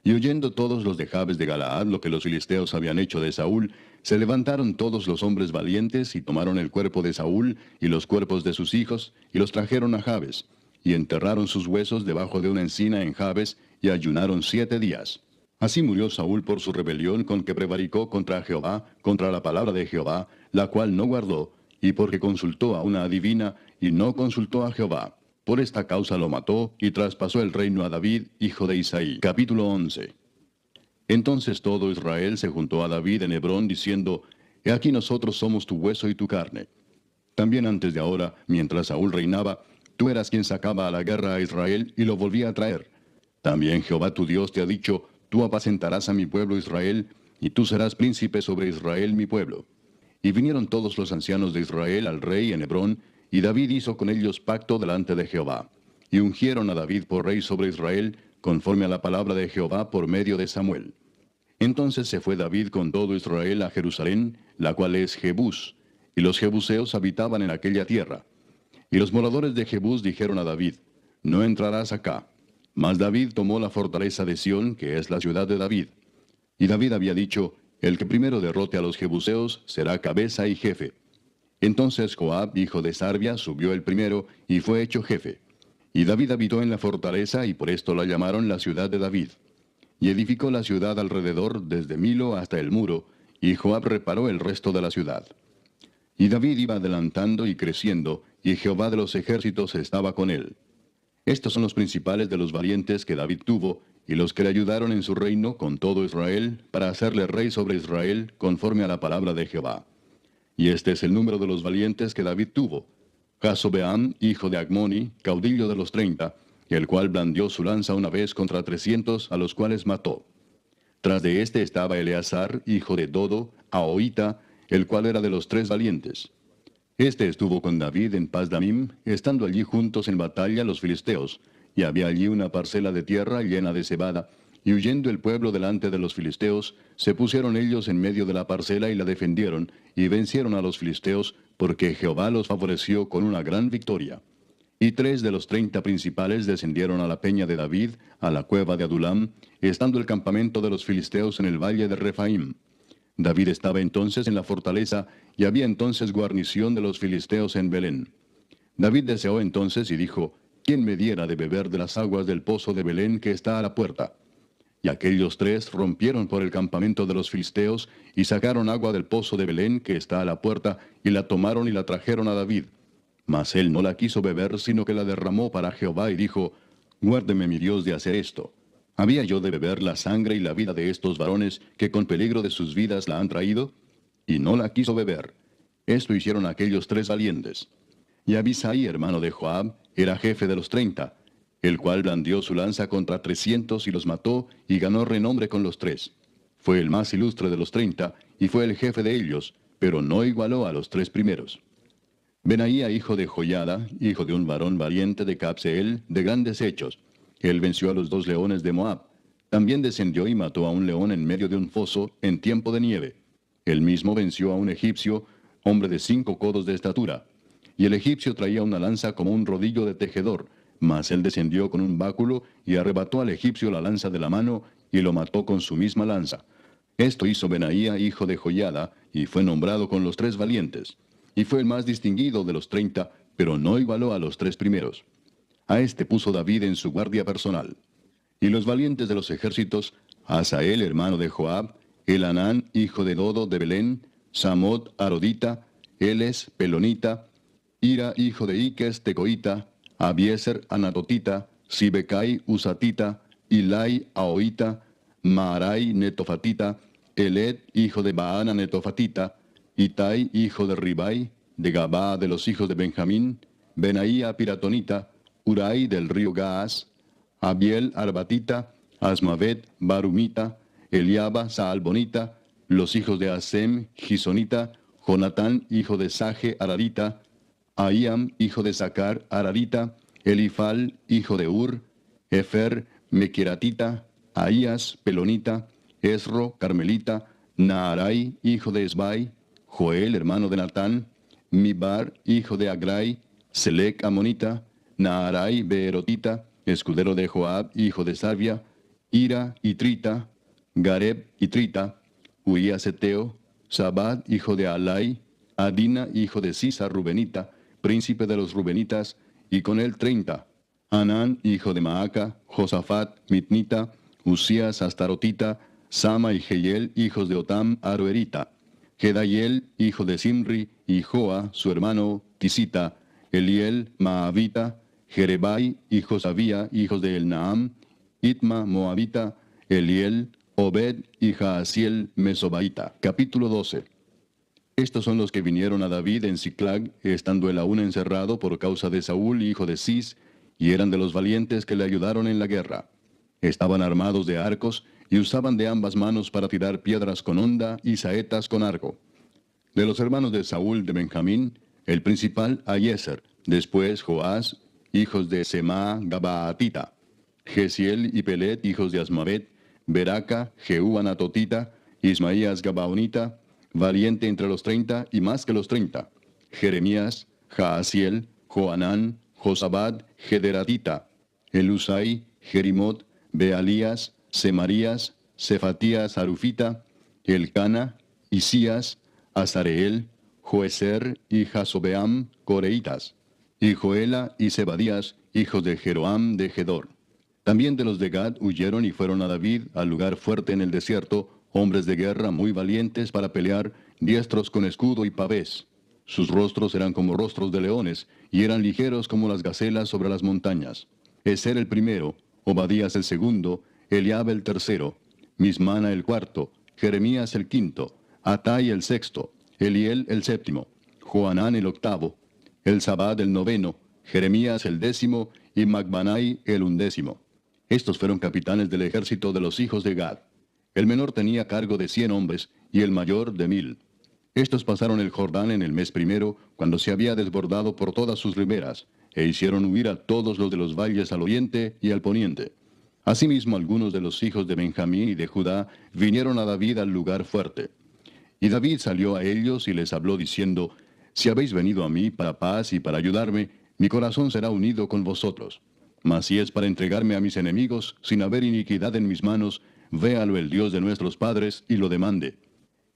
Y oyendo todos los de Jabes de Galaad lo que los filisteos habían hecho de Saúl, se levantaron todos los hombres valientes, y tomaron el cuerpo de Saúl y los cuerpos de sus hijos, y los trajeron a Jabes, y enterraron sus huesos debajo de una encina en Jabes, y ayunaron 7 días. Así murió Saúl por su rebelión con que prevaricó contra Jehová, contra la palabra de Jehová, la cual no guardó, y porque consultó a una adivina y no consultó a Jehová. Por esta causa lo mató y traspasó el reino a David, hijo de Isaí. Capítulo 11. Entonces todo Israel se juntó a David en Hebrón diciendo, He aquí nosotros somos tu hueso y tu carne. También antes de ahora, mientras Saúl reinaba, tú eras quien sacaba a la guerra a Israel y lo volvía a traer. También Jehová tu Dios te ha dicho, Tú apacentarás a mi pueblo Israel, y tú serás príncipe sobre Israel mi pueblo. Y vinieron todos los ancianos de Israel al rey en Hebrón, y David hizo con ellos pacto delante de Jehová. Y ungieron a David por rey sobre Israel, conforme a la palabra de Jehová por medio de Samuel. Entonces se fue David con todo Israel a Jerusalén, la cual es Jebús, y los jebuseos habitaban en aquella tierra. Y los moradores de Jebús dijeron a David, No entrarás acá. Mas David tomó la fortaleza de Sión, que es la ciudad de David. Y David había dicho, El que primero derrote a los jebuseos será cabeza y jefe. Entonces Joab, hijo de Sarvia, subió el primero, y fue hecho jefe. Y David habitó en la fortaleza, y por esto la llamaron la ciudad de David. Y edificó la ciudad alrededor, desde Milo hasta el muro, y Joab reparó el resto de la ciudad. Y David iba adelantando y creciendo, y Jehová de los ejércitos estaba con él. Estos son los principales de los valientes que David tuvo, y los que le ayudaron en su reino con todo Israel, para hacerle rey sobre Israel, conforme a la palabra de Jehová. Y este es el número de los valientes que David tuvo. Jasobeam, hijo de Agmoni, caudillo de los 30, el cual blandió su lanza una vez contra 300, a los cuales mató. Tras de este estaba Eleazar, hijo de Dodo, Ahoita, el cual era de los 3 valientes. Este estuvo con David en Pasdamim, estando allí juntos en batalla los filisteos, y había allí una parcela de tierra llena de cebada, y huyendo el pueblo delante de los filisteos, se pusieron ellos en medio de la parcela y la defendieron, y vencieron a los filisteos, porque Jehová los favoreció con una gran victoria. Y 3 de los 30 principales descendieron a la peña de David, a la cueva de Adulam, estando el campamento de los filisteos en el valle de Refaim. David estaba entonces en la fortaleza, y había entonces guarnición de los filisteos en Belén. David deseó entonces y dijo, ¿Quién me diera de beber de las aguas del pozo de Belén que está a la puerta? Y aquellos 3 rompieron por el campamento de los filisteos, y sacaron agua del pozo de Belén que está a la puerta, y la tomaron y la trajeron a David. Mas él no la quiso beber, sino que la derramó para Jehová, y dijo, Guárdeme mi Dios de hacer esto. ¿Había yo de beber la sangre y la vida de estos varones, que con peligro de sus vidas la han traído? Y no la quiso beber. Esto hicieron aquellos 3 valientes. Y Abisai, hermano de Joab, era jefe de los 30, el cual blandió su lanza contra 300 y los mató, y ganó renombre con los 3. Fue el más ilustre de los 30, y fue el jefe de ellos, pero no igualó a los 3 primeros. Benaía, hijo de Joiada, hijo de un varón valiente de Capseel, de grandes hechos. Él venció a los 2 leones de Moab. También descendió y mató a un león en medio de un foso, en tiempo de nieve. Él mismo venció a un egipcio, hombre de 5 codos de estatura. Y el egipcio traía una lanza como un rodillo de tejedor, mas él descendió con un báculo y arrebató al egipcio la lanza de la mano, y lo mató con su misma lanza. Esto hizo Benaía, hijo de Joiada, y fue nombrado con los 3 valientes. Y fue el más distinguido de los 30, pero no igualó a los 3 primeros. A este puso David en su guardia personal. Y los valientes de los ejércitos, Asael, hermano de Joab, Elanán, hijo de Dodo de Belén, Samot, Arodita, Eles, Pelonita, Ira, hijo de Iques, Tecoita, Abieser, Anatotita, Sibecai, Usatita, Ilai, Ahoita, Maarai, Netofatita, Eled, hijo de Baana, Netofatita, Itai, hijo de Ribai, de Gabá de los hijos de Benjamín, Benaía, Piratonita, Urai del río Gaas, Abiel, Arbatita, Asmavet, Barumita, Eliaba, Saalbonita, los hijos de Asem, Gisonita, Jonatán, hijo de Saje, Ararita, Ahiam, hijo de Sacar, Ararita, Elifal, hijo de Ur, Efer, Mequiratita, Ahías, Pelonita, Esro, Carmelita, Naarai, hijo de Esbai, Joel, hermano de Natán, Mibar, hijo de Agrai, Selec, Amonita, Naarai, Beerotita, escudero de Joab, hijo de Sarvia, Ira, Itrita, Gareb, Itrita, Uías Eteo, Sabad, hijo de Alai, Adina, hijo de Sisa, Rubenita, príncipe de los Rubenitas, y con él 30. Anán, hijo de Maaca, Josafat, Mitnita, Usías, Astarotita, Sama y Jehiel, hijos de Otam, Aroerita. Gedaiel, hijo de Simri, y Joa, su hermano, Tisita, Eliel, Maavita, Jerebai, y Josabía, hijos de Elnaam, Itma, Moabita, Eliel, Obed y Jaasiel, Mesobaita. Capítulo 12. Estos son los que vinieron a David en Siclag, estando él aún encerrado por causa de Saúl, hijo de Cis, y eran de los valientes que le ayudaron en la guerra. Estaban armados de arcos, y usaban de ambas manos para tirar piedras con honda y saetas con arco. De los hermanos de Saúl de Benjamín, el principal Ahiezer, después Joás, hijos de Semá Gabaatita, Gesiel y Pelet, hijos de Asmavet, Beraca, Jehú Anatotita, Ismaías Gabaonita, valiente entre los 30 y más que los 30, Jeremías, Jaasiel, Joanán, Josabad, Gederatita, Elusai, Jerimot, Bealías, Semarías, Cefatías Arufita, Elcana, Isías, Azareel, Joeser y Jasobeam, Coreitas, y Joela y Zebadías, hijos de Jeroam de Gedor. También de los de Gad huyeron y fueron a David al lugar fuerte en el desierto, hombres de guerra muy valientes para pelear, diestros con escudo y pavés. Sus rostros eran como rostros de leones, y eran ligeros como las gacelas sobre las montañas. Eser el primero, Obadías el segundo, Eliab el tercero, Mismana el cuarto, Jeremías el quinto, Atai el sexto, Eliel el séptimo, Joanán el octavo, Elzabad el noveno, Jeremías el décimo y Macbanai el undécimo. Estos fueron capitanes del ejército de los hijos de Gad. El menor tenía cargo de 100 hombres y el mayor de 1000. Estos pasaron el Jordán en el mes primero, cuando se había desbordado por todas sus riberas, e hicieron huir a todos los de los valles al oriente y al poniente. Asimismo, algunos de los hijos de Benjamín y de Judá vinieron a David al lugar fuerte. Y David salió a ellos y les habló diciendo: Si habéis venido a mí para paz y para ayudarme, mi corazón será unido con vosotros. Mas si es para entregarme a mis enemigos, sin haber iniquidad en mis manos, véalo el Dios de nuestros padres y lo demande.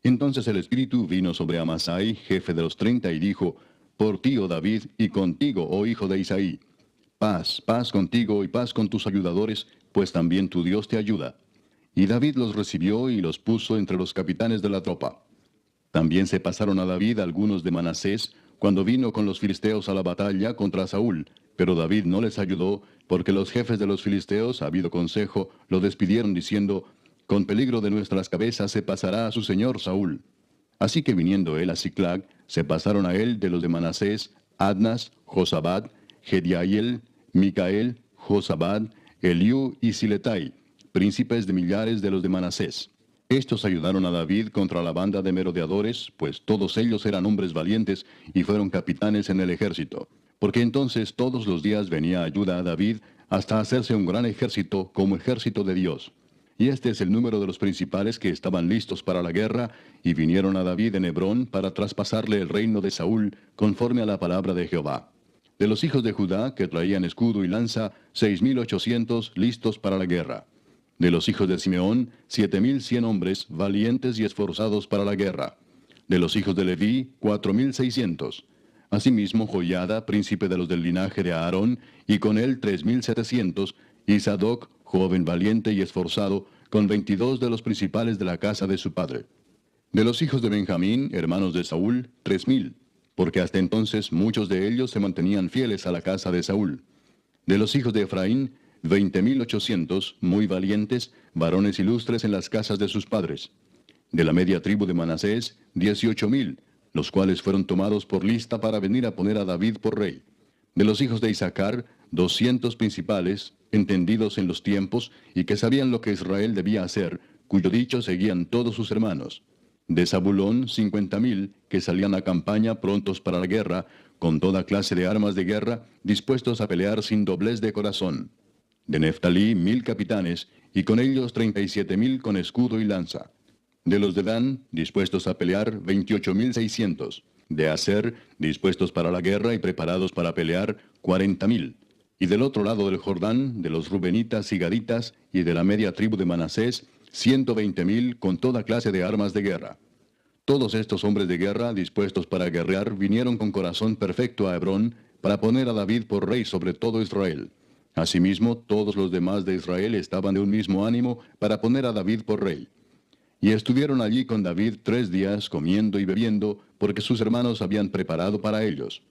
Entonces el Espíritu vino sobre Amasai, jefe de los 30, y dijo: Por ti, oh David, y contigo, oh hijo de Isaí. Paz, paz contigo y paz con tus ayudadores, pues también tu Dios te ayuda. Y David los recibió y los puso entre los capitanes de la tropa. También se pasaron a David algunos de Manasés, cuando vino con los filisteos a la batalla contra Saúl, pero David no les ayudó, porque los jefes de los filisteos, habido consejo, lo despidieron diciendo: Con peligro de nuestras cabezas se pasará a su señor Saúl. Así que viniendo él a Siclag, se pasaron a él de los de Manasés, Adnas, Josabad, Gediael, Micael, Josabad, Eliú y Siletai, príncipes de millares de los de Manasés. Estos ayudaron a David contra la banda de merodeadores, pues todos ellos eran hombres valientes y fueron capitanes en el ejército. Porque entonces todos los días venía ayuda a David hasta hacerse un gran ejército como ejército de Dios. Y este es el número de los principales que estaban listos para la guerra y vinieron a David en Hebrón para traspasarle el reino de Saúl conforme a la palabra de Jehová. De los hijos de Judá, que traían escudo y lanza, 6,800 listos para la guerra. De los hijos de Simeón, 7,100 hombres, valientes y esforzados para la guerra. De los hijos de Leví, 4,600. Asimismo, Joiada, príncipe de los del linaje de Aarón, y con él 3,700, y Sadoc, joven valiente y esforzado, con 22 de los principales de la casa de su padre. De los hijos de Benjamín, hermanos de Saúl, 3,000, porque hasta entonces muchos de ellos se mantenían fieles a la casa de Saúl. De los hijos de Efraín, 20,800, muy valientes, varones ilustres en las casas de sus padres. De la media tribu de Manasés, 18,000, los cuales fueron tomados por lista para venir a poner a David por rey. De los hijos de Isaacar, 200 principales, entendidos en los tiempos, y que sabían lo que Israel debía hacer, cuyo dicho seguían todos sus hermanos. De Zabulón, 50,000, que salían a campaña prontos para la guerra, con toda clase de armas de guerra, dispuestos a pelear sin doblez de corazón. De Neftalí, 1,000 capitanes, y con ellos 37,000 con escudo y lanza. De los de Dan, dispuestos a pelear, 28,600. De Aser, dispuestos para la guerra y preparados para pelear, 40,000. Y del otro lado del Jordán, de los Rubenitas y Gaditas, y de la media tribu de Manasés, 120,000 con toda clase de armas de guerra. Todos estos hombres de guerra, dispuestos para guerrear, vinieron con corazón perfecto a Hebrón, para poner a David por rey sobre todo Israel. Asimismo, todos los demás de Israel estaban de un mismo ánimo para poner a David por rey. Y estuvieron allí con David 3 días comiendo y bebiendo, porque sus hermanos habían preparado para ellos.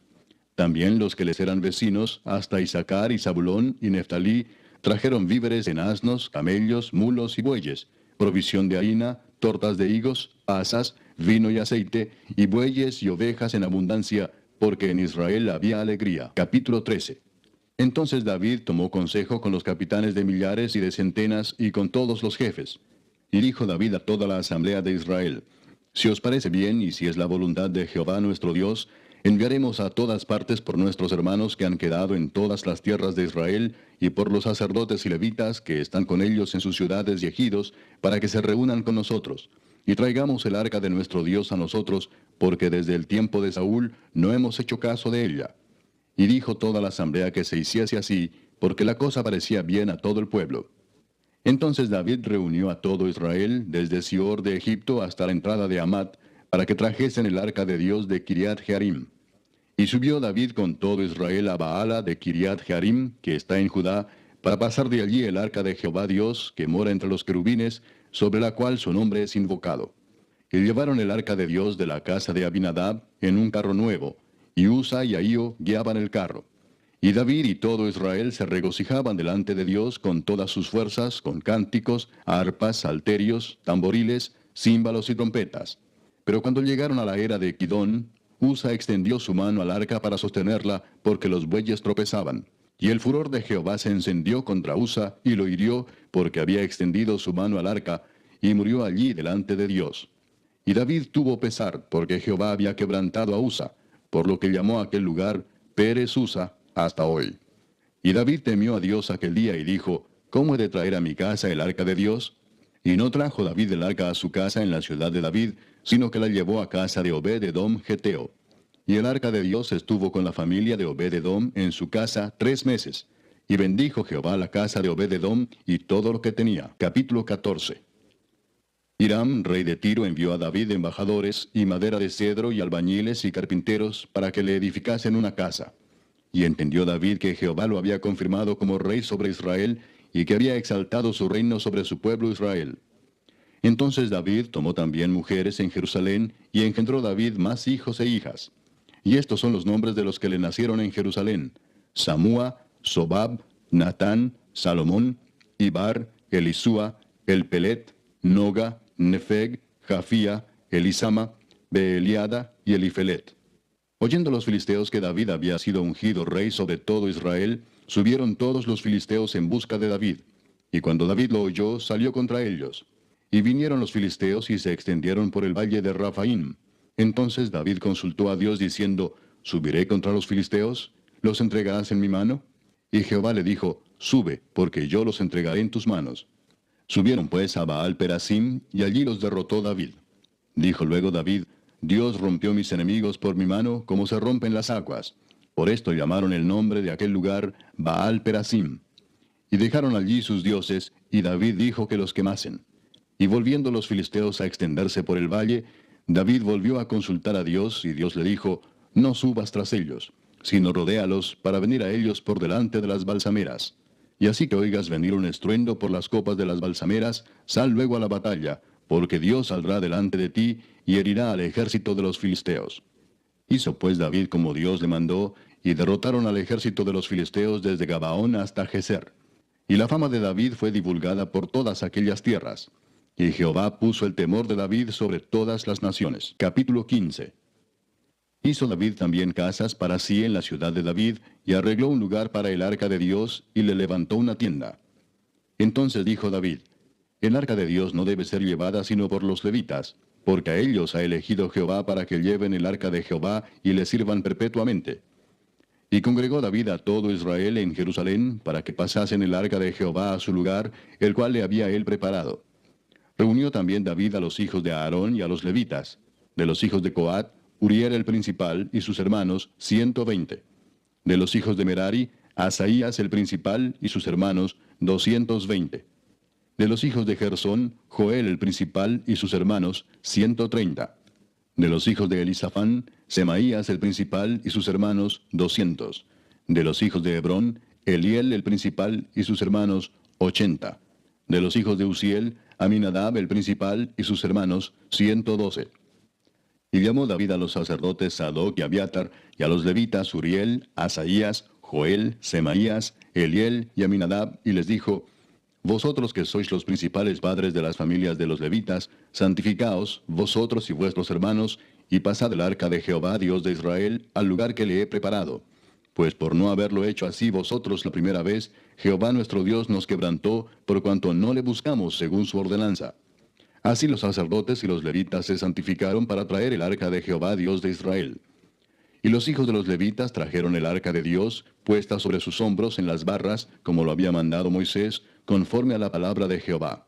También los que les eran vecinos, hasta Isaacar y Zabulón y Neftalí, trajeron víveres en asnos, camellos, mulos y bueyes, provisión de harina, tortas de higos, asas, vino y aceite, y bueyes y ovejas en abundancia, porque en Israel había alegría. Capítulo 13. Entonces David tomó consejo con los capitanes de millares y de centenas y con todos los jefes. Y dijo David a toda la asamblea de Israel: Si os parece bien y si es la voluntad de Jehová nuestro Dios, enviaremos a todas partes por nuestros hermanos que han quedado en todas las tierras de Israel, y por los sacerdotes y levitas que están con ellos en sus ciudades y ejidos, para que se reúnan con nosotros. Y traigamos el arca de nuestro Dios a nosotros, porque desde el tiempo de Saúl no hemos hecho caso de ella. Y dijo toda la asamblea que se hiciese así, porque la cosa parecía bien a todo el pueblo. Entonces David reunió a todo Israel, desde Sior de Egipto hasta la entrada de Hamat, para que trajesen el arca de Dios de Kiriat Jearim. Y subió David con todo Israel a Baala de Kiriat Jearim, que está en Judá, para pasar de allí el arca de Jehová Dios, que mora entre los querubines, sobre la cual su nombre es invocado. Y llevaron el arca de Dios de la casa de Abinadab en un carro nuevo, y Usa y Ahío guiaban el carro. Y David y todo Israel se regocijaban delante de Dios con todas sus fuerzas, con cánticos, arpas, salterios, tamboriles, címbalos y trompetas. Pero cuando llegaron a la era de Kidón, Usa extendió su mano al arca para sostenerla, porque los bueyes tropezaban. Y el furor de Jehová se encendió contra Usa, y lo hirió, porque había extendido su mano al arca, y murió allí delante de Dios. Y David tuvo pesar, porque Jehová había quebrantado a Usa, por lo que llamó a aquel lugar Pérez Usa hasta hoy. Y David temió a Dios aquel día y dijo: ¿Cómo he de traer a mi casa el arca de Dios? Y no trajo David el arca a su casa en la ciudad de David, sino que la llevó a casa de Obed-edom Geteo. Y el arca de Dios estuvo con la familia de Obed-edom en su casa 3 meses. Y bendijo Jehová la casa de Obed-edom y todo lo que tenía. Capítulo 14. Hiram, rey de Tiro, envió a David embajadores y madera de cedro y albañiles y carpinteros para que le edificasen una casa. Y entendió David que Jehová lo había confirmado como rey sobre Israel, y que había exaltado su reino sobre su pueblo Israel. Entonces David tomó también mujeres en Jerusalén, y engendró David más hijos e hijas. Y estos son los nombres de los que le nacieron en Jerusalén: Samúa, Sobab, Natán, Salomón, Ibar, Elisúa, Elpelet, Noga, Nefeg, Jafía, Elisama, Beeliada y Elifelet. Oyendo los filisteos que David había sido ungido rey sobre todo Israel, subieron todos los filisteos en busca de David. Y cuando David lo oyó, salió contra ellos. Y vinieron los filisteos y se extendieron por el valle de Rafaim. Entonces David consultó a Dios diciendo: ¿Subiré contra los filisteos? ¿Los entregarás en mi mano? Y Jehová le dijo: Sube, porque yo los entregaré en tus manos. Subieron pues a Baal Perasim, y allí los derrotó David. Dijo luego David: Dios rompió mis enemigos por mi mano, como se rompen las aguas. Por esto llamaron el nombre de aquel lugar Baal Perasim. Y dejaron allí sus dioses, y David dijo que los quemasen. Y volviendo los filisteos a extenderse por el valle, David volvió a consultar a Dios, y Dios le dijo: No subas tras ellos, sino rodéalos para venir a ellos por delante de las balsameras. Y así que oigas venir un estruendo por las copas de las balsameras, sal luego a la batalla, porque Dios saldrá delante de ti, y herirá al ejército de los filisteos. Hizo pues David como Dios le mandó, y derrotaron al ejército de los filisteos desde Gabaón hasta Geser. Y la fama de David fue divulgada por todas aquellas tierras. Y Jehová puso el temor de David sobre todas las naciones. Capítulo 15. Hizo David también casas para sí en la ciudad de David, y arregló un lugar para el arca de Dios, y le levantó una tienda. Entonces dijo David: El arca de Dios no debe ser llevada sino por los levitas, porque a ellos ha elegido Jehová para que lleven el arca de Jehová y le sirvan perpetuamente. Y congregó David a todo Israel en Jerusalén, para que pasasen el arca de Jehová a su lugar, el cual le había él preparado. Reunió también David a los hijos de Aarón y a los levitas. De los hijos de Coat, Uriel el principal y sus hermanos, 120. De los hijos de Merari, Asaías el principal y sus hermanos, 220. De los hijos de Gersón, Joel el principal y sus hermanos, 130. De los hijos de Elisafán, Semaías el principal y sus hermanos, 200. De los hijos de Hebrón, Eliel el principal y sus hermanos, 80. De los hijos de Uziel, Aminadab el principal y sus hermanos, 112. Y llamó David a los sacerdotes Sadoc y Abiatar, y a los levitas Uriel, Asaías, Joel, Semaías, Eliel y Aminadab, y les dijo: Vosotros que sois los principales padres de las familias de los levitas, santificaos, vosotros y vuestros hermanos, y pasad el arca de Jehová, Dios de Israel, al lugar que le he preparado. Pues por no haberlo hecho así vosotros la primera vez, Jehová nuestro Dios nos quebrantó, por cuanto no le buscamos según su ordenanza. Así los sacerdotes y los levitas se santificaron para traer el arca de Jehová, Dios de Israel. Y los hijos de los levitas trajeron el arca de Dios, puesta sobre sus hombros en las barras, como lo había mandado Moisés, conforme a la palabra de Jehová.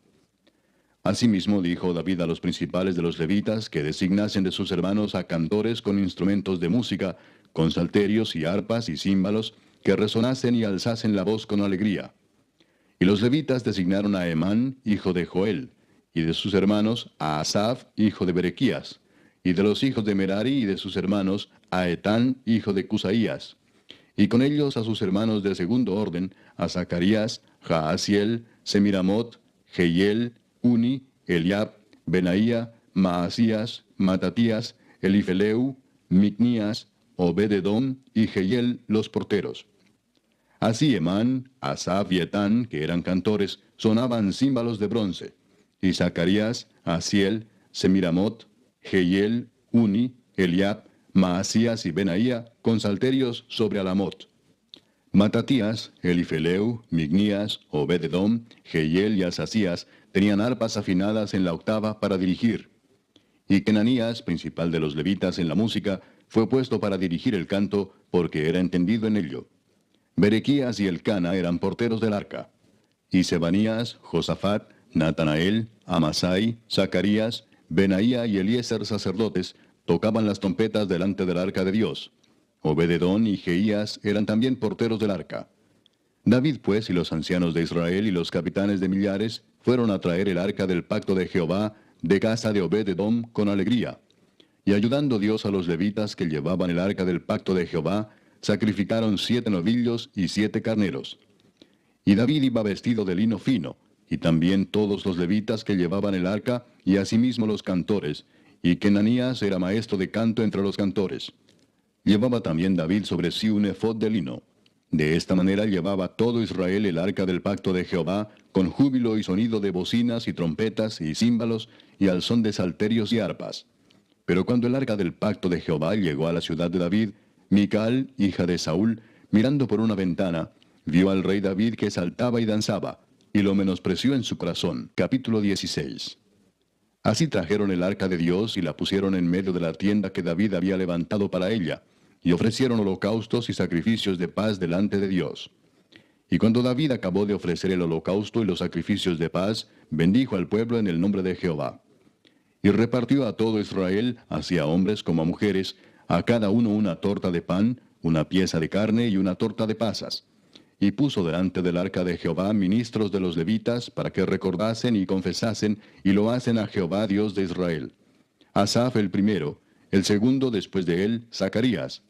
Asimismo dijo David a los principales de los levitas que designasen de sus hermanos a cantores con instrumentos de música, con salterios y arpas y címbalos, que resonasen y alzasen la voz con alegría. Y los levitas designaron a Emán, hijo de Joel, y de sus hermanos a Asaf, hijo de Berequías, y de los hijos de Merari y de sus hermanos a Etán, hijo de Cusaías, y con ellos a sus hermanos de segundo orden, a Zacarías, Jaasiel, Semiramot, Jehiel, Uni, Eliab, Benaía, Maasías, Matatías, Elifeleu, Micnías, Obed-edom y Jehiel los porteros. Así Emán, Asaf y Etán, que eran cantores, sonaban címbalos de bronce, y Zacarías, Asiel, Semiramot, Jehiel, Uni, Eliab, Maasías y Benaía con salterios sobre Alamot. Matatías, Elifeleu, Mignías, Obed-edom, Jehiel y Asasías tenían arpas afinadas en la octava para dirigir. Y Kenanías, principal de los levitas en la música, fue puesto para dirigir el canto, porque era entendido en ello. Berequías y Elcana eran porteros del arca. Y Sebanías, Josafat, Natanael, Amasai, Zacarías, Benaía y Eliezer sacerdotes tocaban las trompetas delante del arca de Dios. Obed-edom y Jeías eran también porteros del arca. David pues y los ancianos de Israel y los capitanes de millares fueron a traer el arca del pacto de Jehová de casa de Obed-edom con alegría. Y ayudando Dios a los levitas que llevaban el arca del pacto de Jehová, sacrificaron 7 novillos y 7 carneros. Y David iba vestido de lino fino, y también todos los levitas que llevaban el arca, y asimismo los cantores, y Kenanías era maestro de canto entre los cantores. Llevaba también David sobre sí un efod de lino. De esta manera llevaba todo Israel el arca del pacto de Jehová, con júbilo y sonido de bocinas y trompetas y címbalos, y al son de salterios y arpas. Pero cuando el arca del pacto de Jehová llegó a la ciudad de David, Mical, hija de Saúl, mirando por una ventana, vio al rey David que saltaba y danzaba, y lo menospreció en su corazón. Capítulo 16. Así trajeron el arca de Dios y la pusieron en medio de la tienda que David había levantado para ella, y ofrecieron holocaustos y sacrificios de paz delante de Dios. Y cuando David acabó de ofrecer el holocausto y los sacrificios de paz, bendijo al pueblo en el nombre de Jehová. Y repartió a todo Israel, así a hombres como a mujeres, a cada uno una torta de pan, una pieza de carne y una torta de pasas. Y puso delante del arca de Jehová ministros de los levitas, para que recordasen y confesasen, y lo hacen a Jehová Dios de Israel. Asaf el primero, el segundo después de él, Zacarías,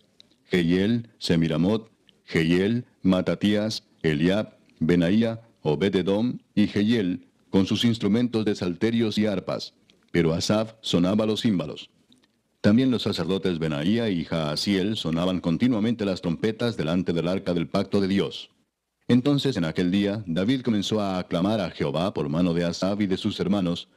Jehiel, Semiramot, Jehiel, Matatías, Eliab, Benaía, Obed-edom y Jehiel, con sus instrumentos de salterios y arpas, pero Asaf sonaba los címbalos. También los sacerdotes Benaía y Jaasiel sonaban continuamente las trompetas delante del arca del pacto de Dios. Entonces en aquel día David comenzó a aclamar a Jehová por mano de Asaf y de sus hermanos: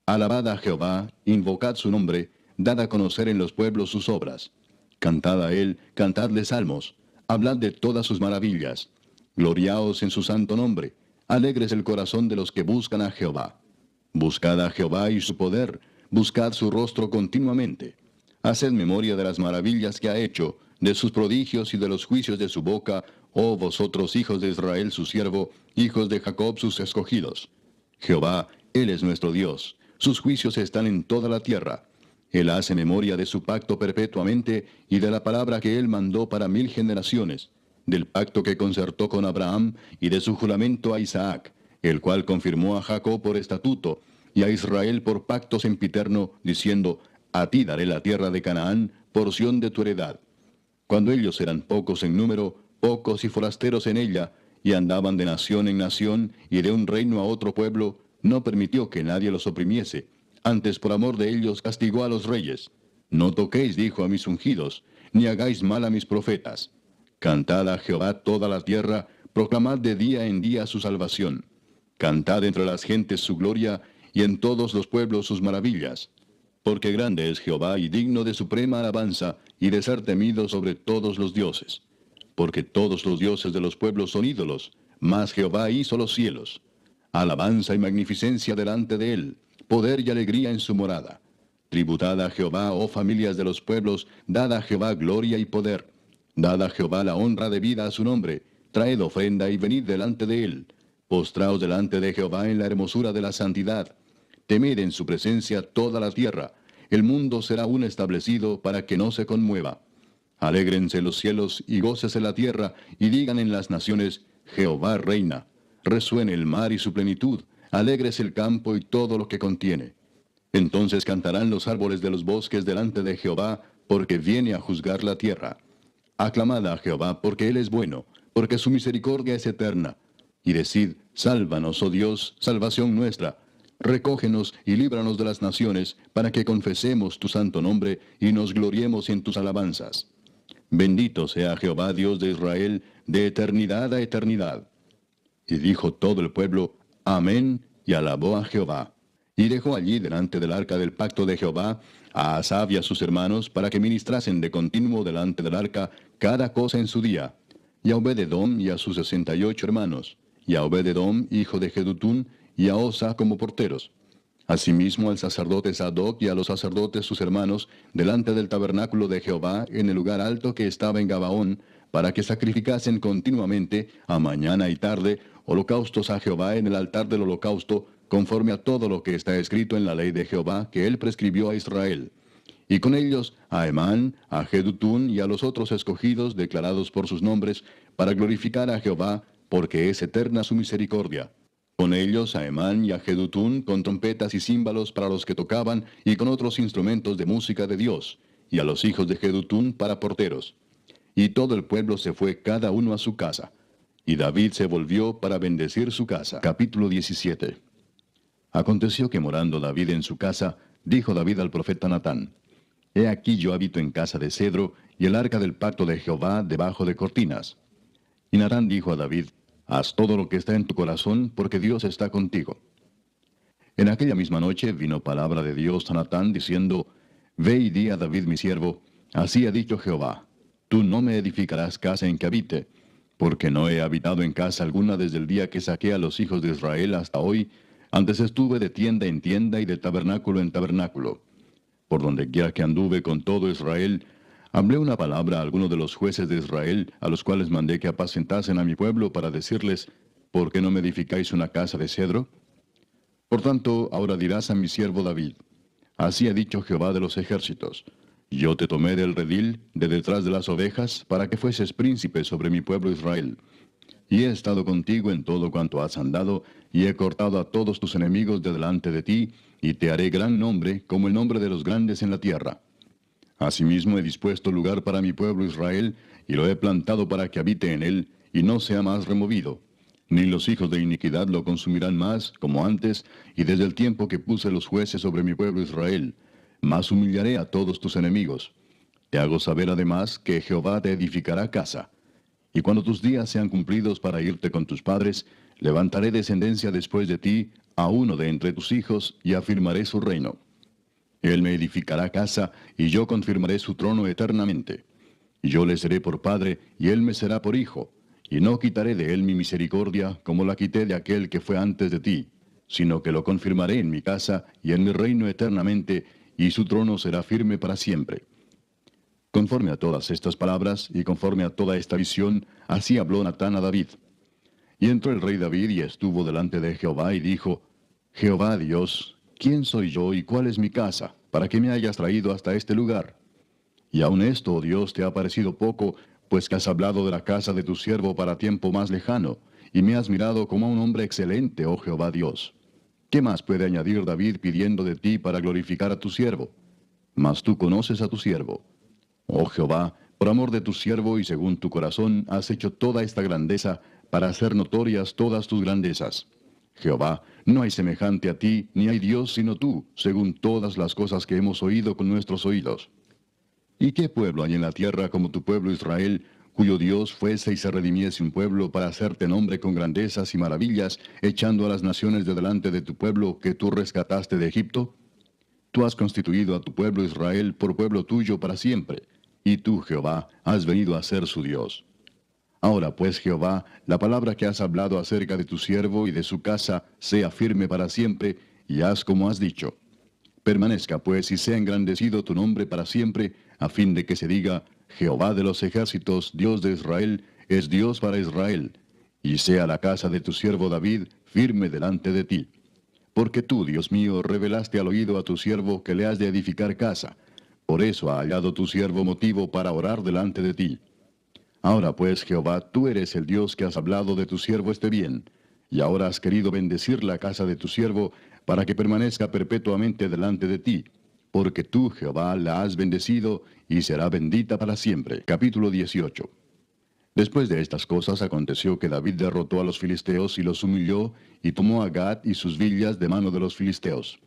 Alabad a Jehová, invocad su nombre, dad a conocer en los pueblos sus obras. Cantad a él, cantadle salmos, hablad de todas sus maravillas. Gloriaos en su santo nombre, alegres el corazón de los que buscan a Jehová. Buscad a Jehová y su poder, buscad su rostro continuamente. Haced memoria de las maravillas que ha hecho, de sus prodigios y de los juicios de su boca, oh vosotros hijos de Israel su siervo, hijos de Jacob sus escogidos. Jehová, Él es nuestro Dios, sus juicios están en toda la tierra. Él hace memoria de su pacto perpetuamente y de la palabra que Él mandó para 1000 generaciones, del pacto que concertó con Abraham y de su juramento a Isaac, el cual confirmó a Jacob por estatuto y a Israel por pacto sempiterno, diciendo: A ti daré la tierra de Canaán, porción de tu heredad. Cuando ellos eran pocos en número, pocos y forasteros en ella, y andaban de nación en nación y de un reino a otro pueblo, no permitió que nadie los oprimiese. Antes por amor de ellos castigó a los reyes. No toquéis, dijo, a mis ungidos, ni hagáis mal a mis profetas. Cantad a Jehová toda la tierra, proclamad de día en día su salvación. Cantad entre las gentes su gloria, y en todos los pueblos sus maravillas. Porque grande es Jehová y digno de suprema alabanza, y de ser temido sobre todos los dioses. Porque todos los dioses de los pueblos son ídolos, mas Jehová hizo los cielos. Alabanza y magnificencia delante de él, poder y alegría en su morada. Tributad a Jehová, oh familias de los pueblos, dad a Jehová gloria y poder. Dad a Jehová la honra debida a su nombre, traed ofrenda y venid delante de él. Postraos delante de Jehová en la hermosura de la santidad. Temed en su presencia toda la tierra. El mundo será aún establecido para que no se conmueva. Alégrense los cielos y gócese la tierra, y digan en las naciones, Jehová reina. Resuene el mar y su plenitud, alégrese el campo y todo lo que contiene. Entonces cantarán los árboles de los bosques delante de Jehová, porque viene a juzgar la tierra. Aclamad a Jehová, porque él es bueno, porque su misericordia es eterna. Y decid, sálvanos, oh Dios, salvación nuestra. Recógenos y líbranos de las naciones, para que confesemos tu santo nombre y nos gloriemos en tus alabanzas. Bendito sea Jehová, Dios de Israel, de eternidad a eternidad. Y dijo todo el pueblo, Amén, y alabó a Jehová. Y dejó allí delante del arca del pacto de Jehová a Asaf y a sus hermanos, para que ministrasen de continuo delante del arca cada cosa en su día. Y a Obed-edom y a sus 68 hermanos, y a Obed-edom, hijo de Jedutún, y a Osa como porteros. Asimismo al sacerdote Sadoc y a los sacerdotes sus hermanos, delante del tabernáculo de Jehová, en el lugar alto que estaba en Gabaón, para que sacrificasen continuamente, a mañana y tarde, holocaustos a Jehová en el altar del holocausto, conforme a todo lo que está escrito en la ley de Jehová que él prescribió a Israel. Y con ellos a Emán, a Jedutún y a los otros escogidos declarados por sus nombres, para glorificar a Jehová, porque es eterna su misericordia. Con ellos a Emán y a Jedutún, con trompetas y címbalos para los que tocaban, y con otros instrumentos de música de Dios, y a los hijos de Jedutún para porteros. Y todo el pueblo se fue cada uno a su casa. Y David se volvió para bendecir su casa. Capítulo 17. Aconteció que morando David en su casa, dijo David al profeta Natán, He aquí yo habito en casa de cedro, y el arca del pacto de Jehová debajo de cortinas. Y Natán dijo a David, Haz todo lo que está en tu corazón, porque Dios está contigo. En aquella misma noche vino palabra de Dios a Natán, diciendo, Ve y di a David mi siervo, así ha dicho Jehová, Tú no me edificarás casa en que habite, porque no he habitado en casa alguna desde el día que saqué a los hijos de Israel hasta hoy. Antes estuve de tienda en tienda y de tabernáculo en tabernáculo. Por donde quiera que anduve con todo Israel, hablé una palabra a algunos de los jueces de Israel, a los cuales mandé que apacentasen a mi pueblo para decirles, ¿por qué no me edificáis una casa de cedro? Por tanto, ahora dirás a mi siervo David, Así ha dicho Jehová de los ejércitos, Yo te tomé del redil, de detrás de las ovejas, para que fueses príncipe sobre mi pueblo Israel. Y he estado contigo en todo cuanto has andado, y he cortado a todos tus enemigos de delante de ti, y te haré gran nombre, como el nombre de los grandes en la tierra. Asimismo he dispuesto lugar para mi pueblo Israel, y lo he plantado para que habite en él, y no sea más removido. Ni los hijos de iniquidad lo consumirán más, como antes, y desde el tiempo que puse los jueces sobre mi pueblo Israel. Mas humillaré a todos tus enemigos. Te hago saber además que Jehová te edificará casa. Y cuando tus días sean cumplidos para irte con tus padres, levantaré descendencia después de ti, a uno de entre tus hijos, y afirmaré su reino. Él me edificará casa, y yo confirmaré su trono eternamente. Y yo le seré por padre, y él me será por hijo. Y no quitaré de él mi misericordia, como la quité de aquel que fue antes de ti, sino que lo confirmaré en mi casa y en mi reino eternamente, y su trono será firme para siempre. Conforme a todas estas palabras, y conforme a toda esta visión, así habló Natán a David. Y entró el rey David y estuvo delante de Jehová, y dijo, Jehová Dios, ¿quién soy yo y cuál es mi casa, para que me hayas traído hasta este lugar? Y aun esto, oh Dios, te ha parecido poco, pues que has hablado de la casa de tu siervo para tiempo más lejano, y me has mirado como a un hombre excelente, oh Jehová Dios. ¿Qué más puede añadir David pidiendo de ti para glorificar a tu siervo? Mas tú conoces a tu siervo. Oh Jehová, por amor de tu siervo y según tu corazón, has hecho toda esta grandeza para hacer notorias todas tus grandezas. Jehová, no hay semejante a ti, ni hay Dios sino tú, según todas las cosas que hemos oído con nuestros oídos. ¿Y qué pueblo hay en la tierra como tu pueblo Israel, cuyo Dios fuese y se redimiese un pueblo para hacerte nombre con grandezas y maravillas, echando a las naciones de delante de tu pueblo que tú rescataste de Egipto? Tú has constituido a tu pueblo Israel por pueblo tuyo para siempre, y tú, Jehová, has venido a ser su Dios. Ahora pues, Jehová, la palabra que has hablado acerca de tu siervo y de su casa sea firme para siempre, y haz como has dicho. Permanezca pues y sea engrandecido tu nombre para siempre, a fin de que se diga, Jehová de los ejércitos, Dios de Israel, es Dios para Israel, y sea la casa de tu siervo David firme delante de ti. Porque tú, Dios mío, revelaste al oído a tu siervo que le has de edificar casa. Por eso ha hallado tu siervo motivo para orar delante de ti. Ahora pues, Jehová, tú eres el Dios que has hablado de tu siervo este bien, y ahora has querido bendecir la casa de tu siervo, para que permanezca perpetuamente delante de ti, porque tú, Jehová, la has bendecido, y será bendita para siempre. Capítulo 18. Después de estas cosas aconteció que David derrotó a los filisteos y los humilló, y tomó a Gad y sus villas de mano de los filisteos.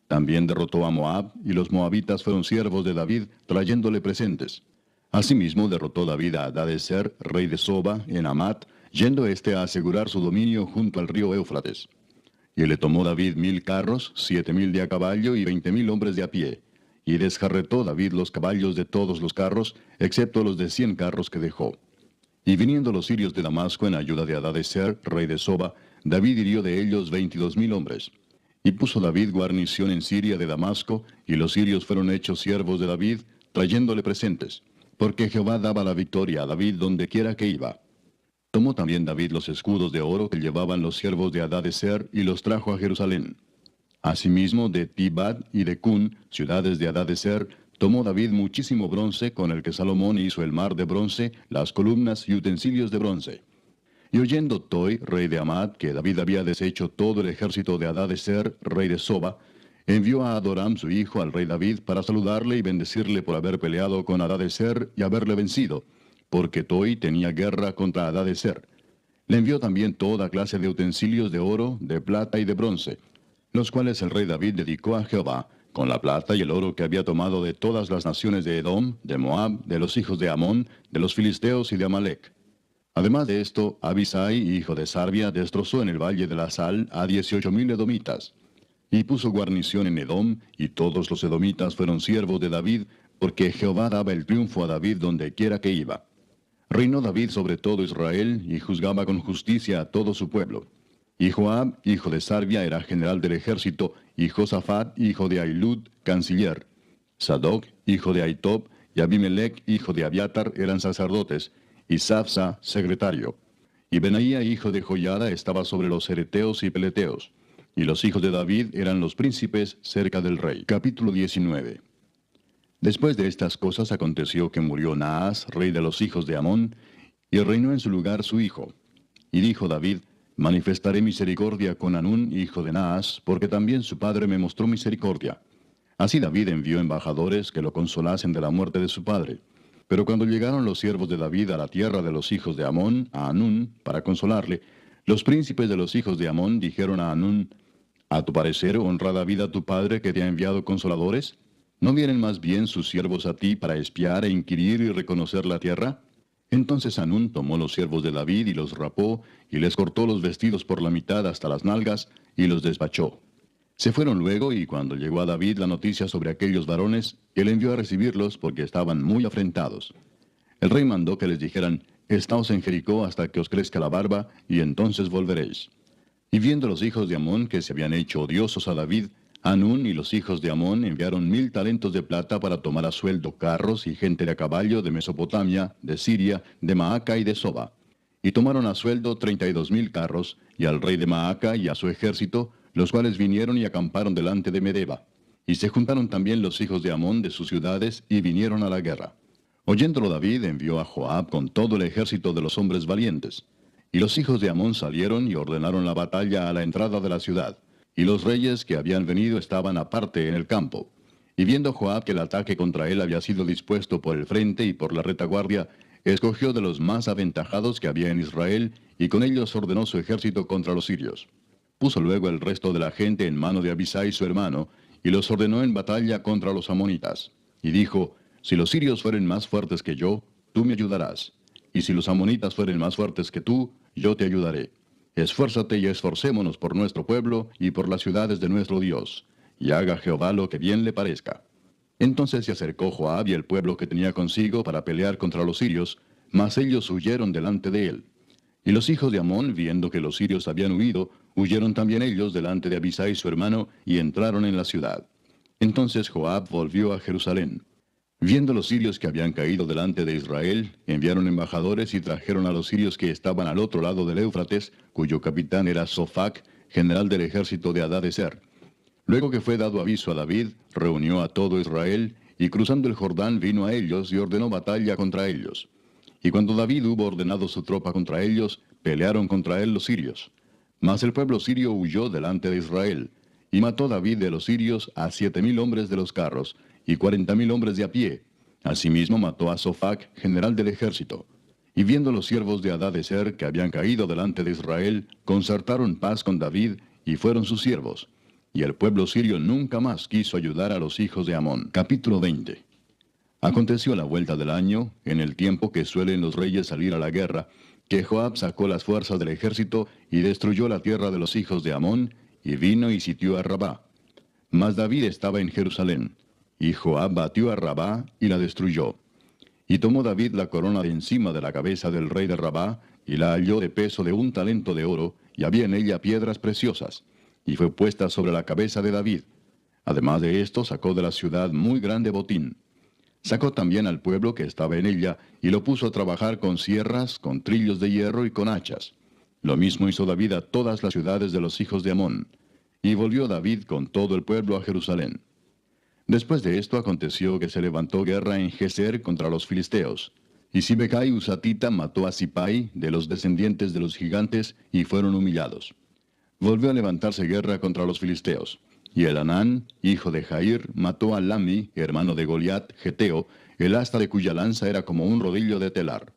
También derrotó a Moab, y los moabitas fueron siervos de David, trayéndole presentes. Asimismo derrotó David a Hadadezer, rey de Soba, en Amat, yendo éste a asegurar su dominio junto al río Éufrates. Y le tomó David 1000 carros, 7000 de a caballo y 20,000 hombres de a pie. Y desjarretó David los caballos de todos los carros, excepto los de 100 carros que dejó. Y viniendo los sirios de Damasco en ayuda de Hadadezer, rey de Soba, David hirió de ellos 22,000 hombres. Y puso David guarnición en Siria de Damasco, y los sirios fueron hechos siervos de David, trayéndole presentes, porque Jehová daba la victoria a David donde quiera que iba. Tomó también David los escudos de oro que llevaban los siervos de Hadadezer, y los trajo a Jerusalén. Asimismo de Tibad y de Cun, ciudades de Hadadezer, tomó David muchísimo bronce, con el que Salomón hizo el mar de bronce, las columnas y utensilios de bronce. Y oyendo Toi, rey de Amad, que David había deshecho todo el ejército de Hadadezer, rey de Soba, envió a Adoram su hijo al rey David para saludarle y bendecirle por haber peleado con Hadadezer y haberle vencido, porque Toi tenía guerra contra Hadadezer. Le envió también toda clase de utensilios de oro, de plata y de bronce, los cuales el rey David dedicó a Jehová, con la plata y el oro que había tomado de todas las naciones de Edom, de Moab, de los hijos de Amón, de los filisteos y de Amalec. Además de esto, Abisai, hijo de Sarbia, destrozó en el valle de la Sal a 18,000 edomitas. Y puso guarnición en Edom, y todos los edomitas fueron siervos de David, porque Jehová daba el triunfo a David donde quiera que iba. Reinó David sobre todo Israel, y juzgaba con justicia a todo su pueblo. Y Joab, hijo de Sarbia, era general del ejército, y Josafat, hijo de Ahilud, canciller. Sadoc, hijo de Ahitob, y Abimelech, hijo de Abiatar, eran sacerdotes, y Safsa, secretario. Y Benaía, hijo de Joiada, estaba sobre los cereteos y peleteos. Y los hijos de David eran los príncipes cerca del rey. Capítulo 19. Después de estas cosas aconteció que murió Naas, rey de los hijos de Amón, y reinó en su lugar su hijo. Y dijo David, manifestaré misericordia con Hanún, hijo de Naas, porque también su padre me mostró misericordia. Así David envió embajadores que lo consolasen de la muerte de su padre. Pero cuando llegaron los siervos de David a la tierra de los hijos de Amón, a Hanún, para consolarle, los príncipes de los hijos de Amón dijeron a Hanún, ¿a tu parecer honra David a tu padre que te ha enviado consoladores? ¿No vienen más bien sus siervos a ti para espiar e inquirir y reconocer la tierra? Entonces Hanún tomó los siervos de David y los rapó, y les cortó los vestidos por la mitad hasta las nalgas, y los despachó. Se fueron luego, y cuando llegó a David la noticia sobre aquellos varones, él envió a recibirlos porque estaban muy afrentados. El rey mandó que les dijeran, estaos en Jericó hasta que os crezca la barba, y entonces volveréis. Y viendo los hijos de Amón que se habían hecho odiosos a David, Hanún y los hijos de Amón enviaron 1000 talentos de plata para tomar a sueldo carros y gente de a caballo de Mesopotamia, de Siria, de Maaca y de Soba. Y tomaron a sueldo 32,000 carros, y al rey de Maaca y a su ejército, los cuales vinieron y acamparon delante de Medeba. Y se juntaron también los hijos de Amón de sus ciudades, y vinieron a la guerra. Oyéndolo David envió a Joab con todo el ejército de los hombres valientes. Y los hijos de Amón salieron y ordenaron la batalla a la entrada de la ciudad. Y los reyes que habían venido estaban aparte en el campo. Y viendo Joab que el ataque contra él había sido dispuesto por el frente y por la retaguardia, escogió de los más aventajados que había en Israel, y con ellos ordenó su ejército contra los sirios. Puso luego el resto de la gente en mano de Abisai su hermano, y los ordenó en batalla contra los amonitas. Y dijo, si los sirios fueren más fuertes que yo, tú me ayudarás. Y si los amonitas fueren más fuertes que tú, yo te ayudaré. Esfuérzate y esforcémonos por nuestro pueblo y por las ciudades de nuestro Dios. Y haga Jehová lo que bien le parezca. Entonces se acercó Joab y el pueblo que tenía consigo para pelear contra los sirios, mas ellos huyeron delante de él. Y los hijos de Amón, viendo que los sirios habían huido, huyeron también ellos delante de Abisai su hermano, y entraron en la ciudad. Entonces Joab volvió a Jerusalén. Viendo los sirios que habían caído delante de Israel, enviaron embajadores y trajeron a los sirios que estaban al otro lado del Éufrates, cuyo capitán era Sofac, general del ejército de Hadadezer. Luego que fue dado aviso a David, reunió a todo Israel, y cruzando el Jordán vino a ellos y ordenó batalla contra ellos. Y cuando David hubo ordenado su tropa contra ellos, pelearon contra él los sirios. Mas el pueblo sirio huyó delante de Israel, y mató David de los sirios a 7,000 hombres de los carros, y 40,000 hombres de a pie. Asimismo mató a Sofac, general del ejército. Y viendo los siervos de Hadadezer que habían caído delante de Israel, concertaron paz con David, y fueron sus siervos. Y el pueblo sirio nunca más quiso ayudar a los hijos de Amón. Capítulo 20. Aconteció a la vuelta del año, en el tiempo que suelen los reyes salir a la guerra, que Joab sacó las fuerzas del ejército y destruyó la tierra de los hijos de Amón, y vino y sitió a Rabá. Mas David estaba en Jerusalén, y Joab batió a Rabá y la destruyó. Y tomó David la corona de encima de la cabeza del rey de Rabá, y la halló de peso de 1 talento de oro, y había en ella piedras preciosas, y fue puesta sobre la cabeza de David. Además de esto, sacó de la ciudad muy grande botín. Sacó también al pueblo que estaba en ella, y lo puso a trabajar con sierras, con trillos de hierro y con hachas. Lo mismo hizo David a todas las ciudades de los hijos de Amón. Y volvió David con todo el pueblo a Jerusalén. Después de esto aconteció que se levantó guerra en Geser contra los filisteos. Y Sibecai Husatita mató a Sipai, de los descendientes de los gigantes, y fueron humillados. Volvió a levantarse guerra contra los filisteos. Y Elanán, hijo de Jair, mató a Lami, hermano de Goliat, geteo, el asta de cuya lanza era como un rodillo de telar.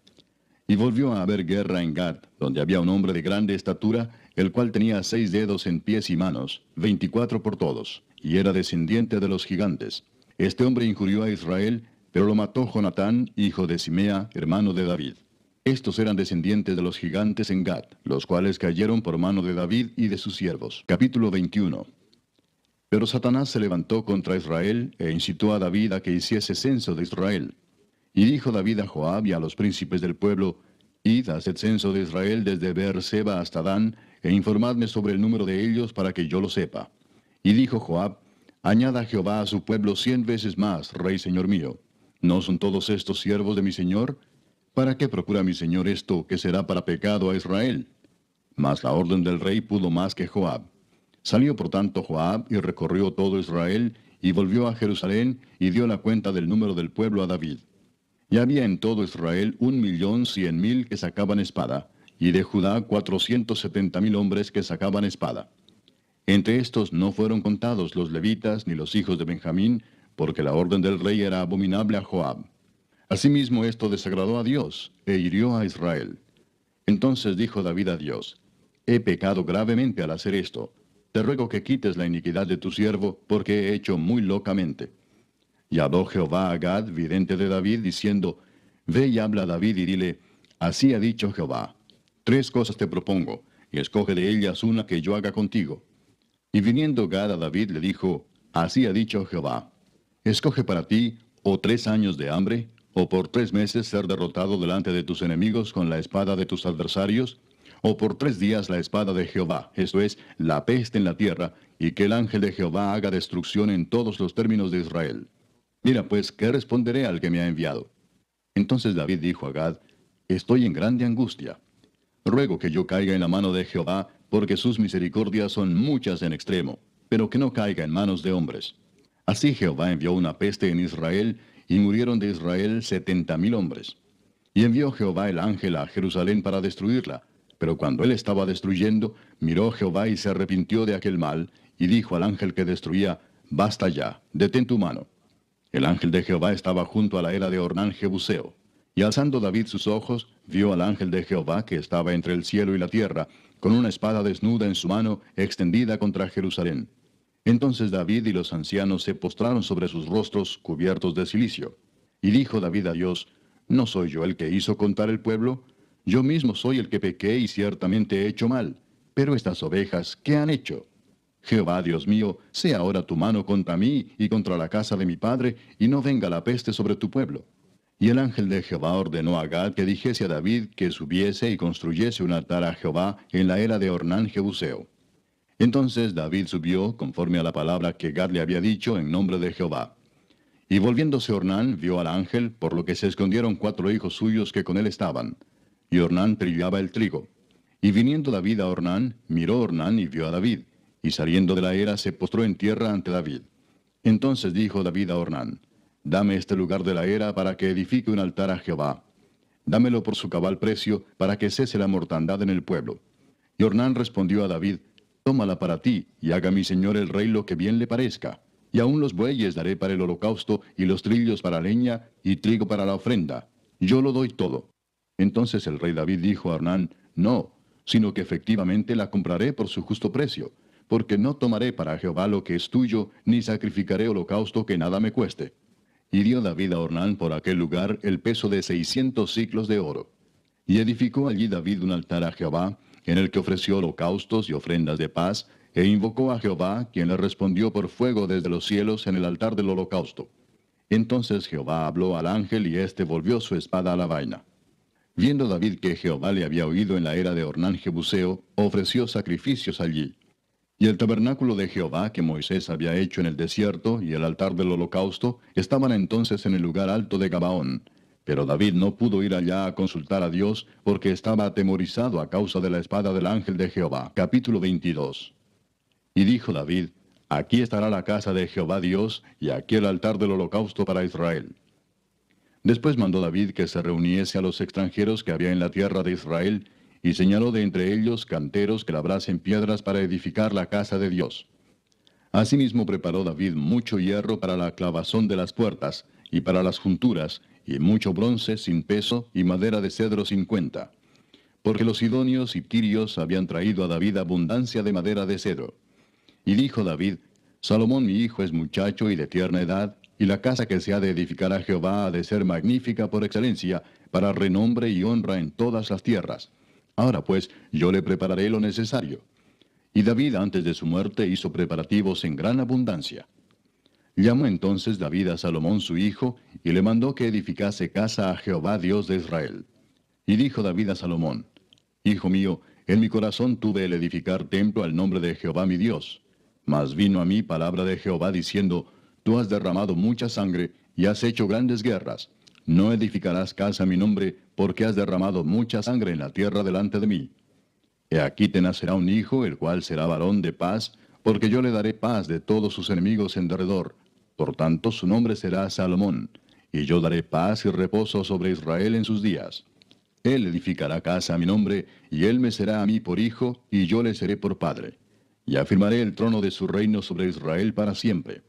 Y volvió a haber guerra en Gad, donde había un hombre de grande estatura, el cual tenía 6 dedos en pies y manos, 24 por todos, y era descendiente de los gigantes. Este hombre injurió a Israel, pero lo mató Jonatán, hijo de Simea, hermano de David. Estos eran descendientes de los gigantes en Gad, los cuales cayeron por mano de David y de sus siervos. Capítulo 21. Pero Satanás se levantó contra Israel, e incitó a David a que hiciese censo de Israel. Y dijo David a Joab y a los príncipes del pueblo, id, haced censo de Israel desde Beerseba hasta Dan, e informadme sobre el número de ellos para que yo lo sepa. Y dijo Joab, añada Jehová a su pueblo 100 veces más, rey señor mío. ¿No son todos estos siervos de mi señor? ¿Para qué procura mi señor esto, que será para pecado a Israel? Mas la orden del rey pudo más que Joab. Salió por tanto Joab y recorrió todo Israel, y volvió a Jerusalén, y dio la cuenta del número del pueblo a David. Y había en todo Israel 1,100,000 que sacaban espada, y de Judá 470,000 hombres que sacaban espada. Entre estos no fueron contados los levitas ni los hijos de Benjamín, porque la orden del rey era abominable a Joab. Asimismo esto desagradó a Dios, e hirió a Israel. Entonces dijo David a Dios, he pecado gravemente al hacer esto. Te ruego que quites la iniquidad de tu siervo, porque he hecho muy locamente. Y habló Jehová a Gad, vidente de David, diciendo, ve y habla a David y dile, así ha dicho Jehová, 3 cosas te propongo, y escoge de ellas una que yo haga contigo. Y viniendo Gad a David le dijo, así ha dicho Jehová, escoge para ti, o 3 años de hambre, o por 3 meses ser derrotado delante de tus enemigos con la espada de tus adversarios, o por 3 días la espada de Jehová, esto es, la peste en la tierra, y que el ángel de Jehová haga destrucción en todos los términos de Israel. Mira pues, ¿qué responderé al que me ha enviado? Entonces David dijo a Gad, estoy en grande angustia. Ruego que yo caiga en la mano de Jehová, porque sus misericordias son muchas en extremo, pero que no caiga en manos de hombres. Así Jehová envió una peste en Israel, y murieron de Israel 70,000 hombres. Y envió Jehová el ángel a Jerusalén para destruirla. Pero cuando él estaba destruyendo, miró Jehová y se arrepintió de aquel mal, y dijo al ángel que destruía, basta ya, detén tu mano. El ángel de Jehová estaba junto a la era de Ornán Jebuseo. Y alzando David sus ojos, vio al ángel de Jehová que estaba entre el cielo y la tierra, con una espada desnuda en su mano, extendida contra Jerusalén. Entonces David y los ancianos se postraron sobre sus rostros cubiertos de cilicio. Y dijo David a Dios, ¿no soy yo el que hizo contar el pueblo? Yo mismo soy el que pequé y ciertamente he hecho mal. Pero estas ovejas, ¿qué han hecho? Jehová, Dios mío, sea ahora tu mano contra mí y contra la casa de mi padre, y no venga la peste sobre tu pueblo. Y el ángel de Jehová ordenó a Gad que dijese a David que subiese y construyese un altar a Jehová en la era de Ornán Jebuseo. Entonces David subió, conforme a la palabra que Gad le había dicho, en nombre de Jehová. Y volviéndose Ornán, vio al ángel, por lo que se escondieron 4 hijos suyos que con él estaban. Y Ornán trillaba el trigo. Y viniendo David a Ornán, miró Ornán y vio a David. Y saliendo de la era, se postró en tierra ante David. Entonces dijo David a Ornán, dame este lugar de la era para que edifique un altar a Jehová. Dámelo por su cabal precio, para que cese la mortandad en el pueblo. Y Ornán respondió a David, tómala para ti, y haga mi señor el rey lo que bien le parezca. Y aun los bueyes daré para el holocausto, y los trillos para leña, y trigo para la ofrenda. Yo lo doy todo. Entonces el rey David dijo a Ornán, no, sino que efectivamente la compraré por su justo precio, porque no tomaré para Jehová lo que es tuyo, ni sacrificaré holocausto que nada me cueste. Y dio David a Ornán por aquel lugar el peso de 600 siclos de oro. Y edificó allí David un altar a Jehová, en el que ofreció holocaustos y ofrendas de paz, e invocó a Jehová, quien le respondió por fuego desde los cielos en el altar del holocausto. Entonces Jehová habló al ángel, y éste volvió su espada a la vaina. Viendo David que Jehová le había oído en la era de Ornán Jebuseo, ofreció sacrificios allí. Y el tabernáculo de Jehová que Moisés había hecho en el desierto y el altar del holocausto estaban entonces en el lugar alto de Gabaón. Pero David no pudo ir allá a consultar a Dios porque estaba atemorizado a causa de la espada del ángel de Jehová. Capítulo 22. Y dijo David, aquí estará la casa de Jehová Dios y aquí el altar del holocausto para Israel. Después mandó David que se reuniese a los extranjeros que había en la tierra de Israel, y señaló de entre ellos canteros que labrasen piedras para edificar la casa de Dios. Asimismo preparó David mucho hierro para la clavazón de las puertas, y para las junturas, y mucho bronce sin peso, y madera de cedro sin cuenta. Porque los sidonios y tirios habían traído a David abundancia de madera de cedro. Y dijo David, Salomón mi hijo es muchacho y de tierna edad, y la casa que se ha de edificar a Jehová ha de ser magnífica por excelencia, para renombre y honra en todas las tierras. Ahora pues, yo le prepararé lo necesario. Y David antes de su muerte hizo preparativos en gran abundancia. Llamó entonces David a Salomón su hijo, y le mandó que edificase casa a Jehová Dios de Israel. Y dijo David a Salomón, Hijo mío, en mi corazón tuve el edificar templo al nombre de Jehová mi Dios. Mas vino a mí palabra de Jehová diciendo, Tú has derramado mucha sangre, y has hecho grandes guerras. No edificarás casa a mi nombre, porque has derramado mucha sangre en la tierra delante de mí. He aquí te nacerá un hijo, el cual será varón de paz, porque yo le daré paz de todos sus enemigos en derredor. Por tanto su nombre será Salomón, y yo daré paz y reposo sobre Israel en sus días. Él edificará casa a mi nombre, y él me será a mí por hijo, y yo le seré por padre. Y afirmaré el trono de su reino sobre Israel para siempre.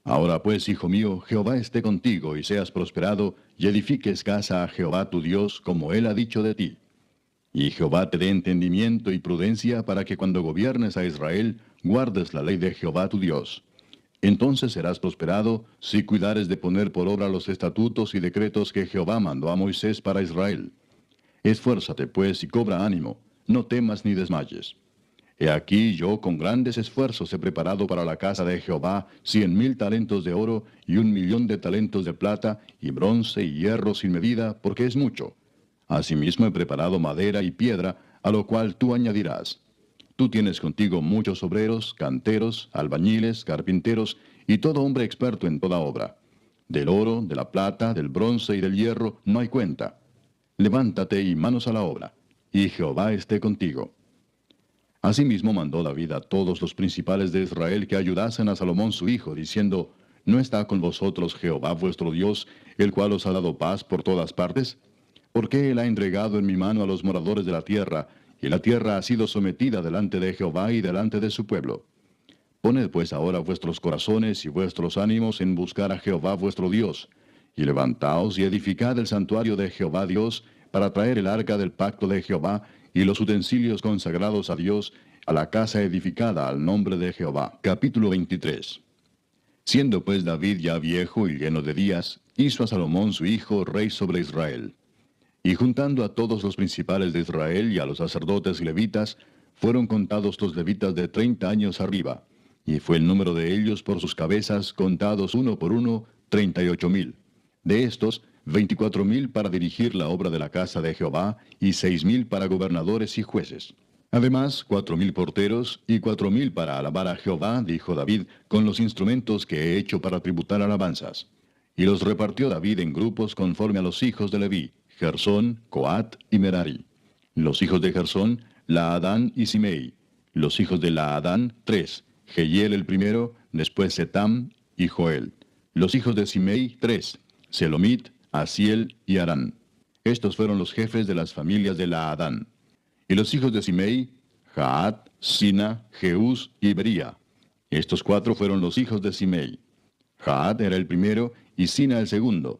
Ahora pues, hijo mío, Jehová esté contigo, y seas prosperado, y edifiques casa a Jehová tu Dios, como él ha dicho de ti. Y Jehová te dé entendimiento y prudencia para que cuando gobiernes a Israel, guardes la ley de Jehová tu Dios. Entonces serás prosperado si cuidares de poner por obra los estatutos y decretos que Jehová mandó a Moisés para Israel. Esfuérzate pues y cobra ánimo, no temas ni desmayes. He aquí yo con grandes esfuerzos he preparado para la casa de Jehová 100,000 talentos de oro y 1,000,000 de talentos de plata, y bronce y hierro sin medida, porque es mucho. Asimismo he preparado madera y piedra, a lo cual tú añadirás. Tú tienes contigo muchos obreros, canteros, albañiles, carpinteros, y todo hombre experto en toda obra. Del oro, de la plata, del bronce y del hierro no hay cuenta. Levántate y manos a la obra, y Jehová esté contigo. Asimismo mandó David a todos los principales de Israel que ayudasen a Salomón su hijo, diciendo, ¿No está con vosotros Jehová vuestro Dios, el cual os ha dado paz por todas partes? Porque él ha entregado en mi mano a los moradores de la tierra, y la tierra ha sido sometida delante de Jehová y delante de su pueblo. Poned pues ahora vuestros corazones y vuestros ánimos en buscar a Jehová vuestro Dios, y levantaos y edificad el santuario de Jehová Dios, para traer el arca del pacto de Jehová, y los utensilios consagrados a Dios, a la casa edificada al nombre de Jehová. Capítulo 23. Siendo pues David ya viejo y lleno de días, hizo a Salomón su hijo rey sobre Israel. Y juntando a todos los principales de Israel y a los sacerdotes y levitas, fueron contados los levitas de 30 años arriba, y fue el número de ellos por sus cabezas, contados uno por uno, 38,000. De estos, 24,000 para dirigir la obra de la casa de Jehová, y 6,000 para gobernadores y jueces. Además, 4,000 porteros, y 4,000 para alabar a Jehová, dijo David, con los instrumentos que he hecho para tributar alabanzas. Y los repartió David en grupos conforme a los hijos de Leví, Gersón, Coat y Merari. Los hijos de Gersón, Laadán y Simei. Los hijos de Laadán, 3, Jehiel el primero, después Setam y Joel. Los hijos de Simei, 3, Selomit, Asiel y Arán. Estos fueron los jefes de las familias de Laadán. Y los hijos de Simei, Jaat, Sina, Jeús y Bería. Estos 4 fueron los hijos de Simei. Jaat era el primero y Sina el segundo.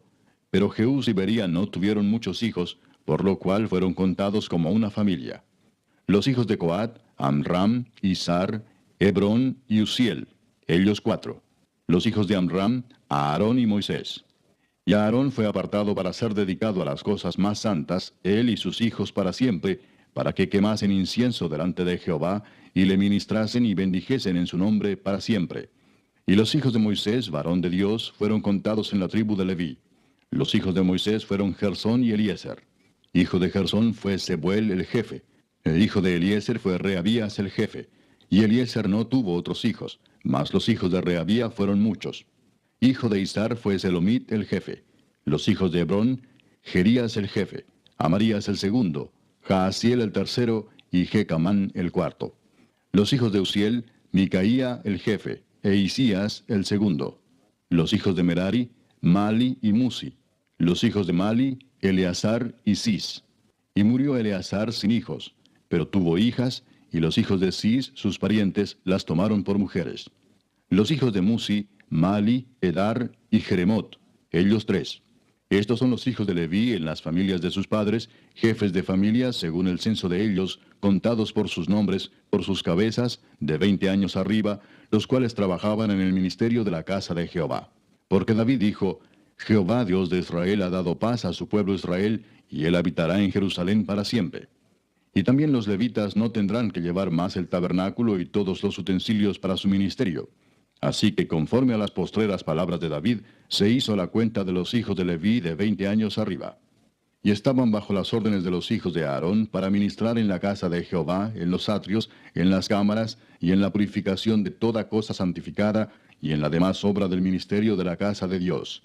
Pero Jeús y Bería no tuvieron muchos hijos, por lo cual fueron contados como una familia. Los hijos de Coat, Amram, Izar, Hebrón y Uziel, ellos 4. Los hijos de Amram, Aarón y Moisés. Y Aarón fue apartado para ser dedicado a las cosas más santas, él y sus hijos para siempre, para que quemasen incienso delante de Jehová, y le ministrasen y bendijesen en su nombre para siempre. Y los hijos de Moisés, varón de Dios, fueron contados en la tribu de Leví. Los hijos de Moisés fueron Gersón y Eliezer. Hijo de Gersón fue Sebuel el jefe. El hijo de Eliezer fue Rehabías el jefe. Y Eliezer no tuvo otros hijos, mas los hijos de Rehabía fueron muchos. Hijo de Izar fue Selomit el jefe. Los hijos de Hebrón, Jerías el jefe, Amarías el segundo, Jaasiel el tercero y Jecamán el cuarto. Los hijos de Uziel, Micaía el jefe, e Isías el segundo. Los hijos de Merari, Mali y Musi. Los hijos de Mali, Eleazar y Cis. Y murió Eleazar sin hijos, pero tuvo hijas, y los hijos de Cis, sus parientes, las tomaron por mujeres. Los hijos de Musi, Mali, Edar y Jeremot, ellos 3. Estos son los hijos de Leví en las familias de sus padres, jefes de familias según el censo de ellos, contados por sus nombres, por sus cabezas, de 20 años arriba, los cuales trabajaban en el ministerio de la casa de Jehová. Porque David dijo, Jehová Dios de Israel ha dado paz a su pueblo Israel, y él habitará en Jerusalén para siempre. Y también los levitas no tendrán que llevar más el tabernáculo y todos los utensilios para su ministerio. Así que conforme a las postreras palabras de David, se hizo la cuenta de los hijos de Leví de 20 años arriba. Y estaban bajo las órdenes de los hijos de Aarón para ministrar en la casa de Jehová, en los atrios, en las cámaras, y en la purificación de toda cosa santificada, y en la demás obra del ministerio de la casa de Dios.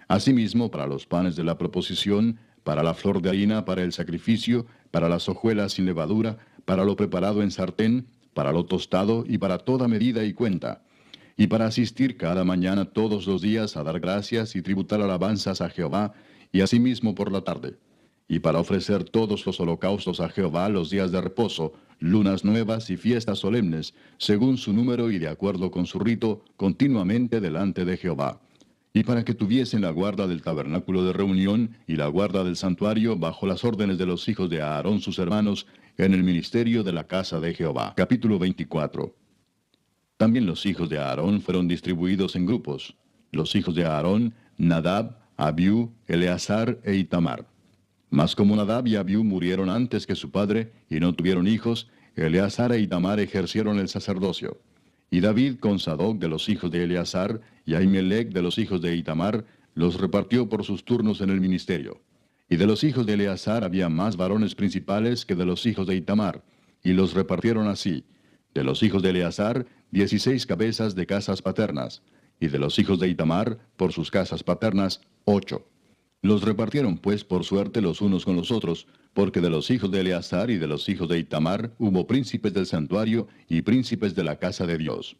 Asimismo, para los panes de la proposición, para la flor de harina, para el sacrificio, para las hojuelas sin levadura, para lo preparado en sartén, para lo tostado y para toda medida y cuenta, y para asistir cada mañana todos los días a dar gracias y tributar alabanzas a Jehová, y asimismo por la tarde, y para ofrecer todos los holocaustos a Jehová los días de reposo, lunas nuevas y fiestas solemnes, según su número y de acuerdo con su rito, continuamente delante de Jehová. Y para que tuviesen la guarda del tabernáculo de reunión y la guarda del santuario bajo las órdenes de los hijos de Aarón sus hermanos, en el ministerio de la casa de Jehová. Capítulo 24. También los hijos de Aarón fueron distribuidos en grupos. Los hijos de Aarón, Nadab, Abiú, Eleazar e Itamar. Mas como Nadab y Abiú murieron antes que su padre y no tuvieron hijos, Eleazar e Itamar ejercieron el sacerdocio. Y David con Sadoc de los hijos de Eleazar y Ahimelech de los hijos de Itamar los repartió por sus turnos en el ministerio. Y de los hijos de Eleazar había más varones principales que de los hijos de Itamar, y los repartieron así: de los hijos de Eleazar, 16 cabezas de casas paternas, y de los hijos de Itamar, por sus casas paternas, 8. Los repartieron pues por suerte los unos con los otros, porque de los hijos de Eleazar y de los hijos de Itamar hubo príncipes del santuario y príncipes de la casa de Dios.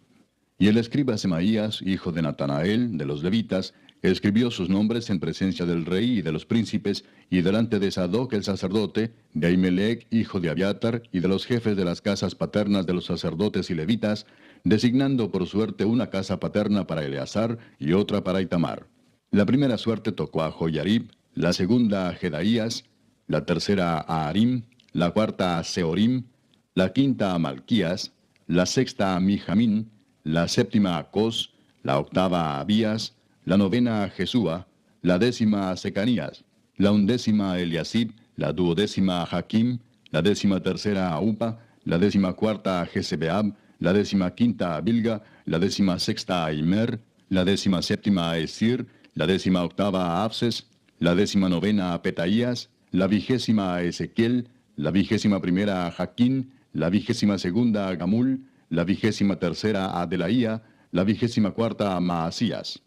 Y el escriba Semaías, hijo de Natanael, de los levitas, escribió sus nombres en presencia del rey y de los príncipes, y delante de Sadoc el sacerdote, de Ahimelech, hijo de Abiatar, y de los jefes de las casas paternas de los sacerdotes y levitas, designando por suerte una casa paterna para Eleazar y otra para Itamar. La primera suerte tocó a Joyarib, la segunda a Jedaías, la tercera a Harim, la cuarta a Seorim, la quinta a Malquías, la sexta a Mijamín, la séptima a Cos, la octava a Abías, la novena a Jesúa, la décima a Secanías, la undécima a Eliasib, la duodécima a Jaquim, la décima tercera a Upa, la décima cuarta a Jesebeab, la décima quinta a Bilga, la décima sexta a Imer, la décima séptima a Esir, la décima octava a Abses, la décima novena a Petaías, la vigésima a Ezequiel, la vigésima primera a Jaquín, la vigésima segunda a Gamul, la vigésima tercera a Delaía, la vigésima cuarta a Maasías.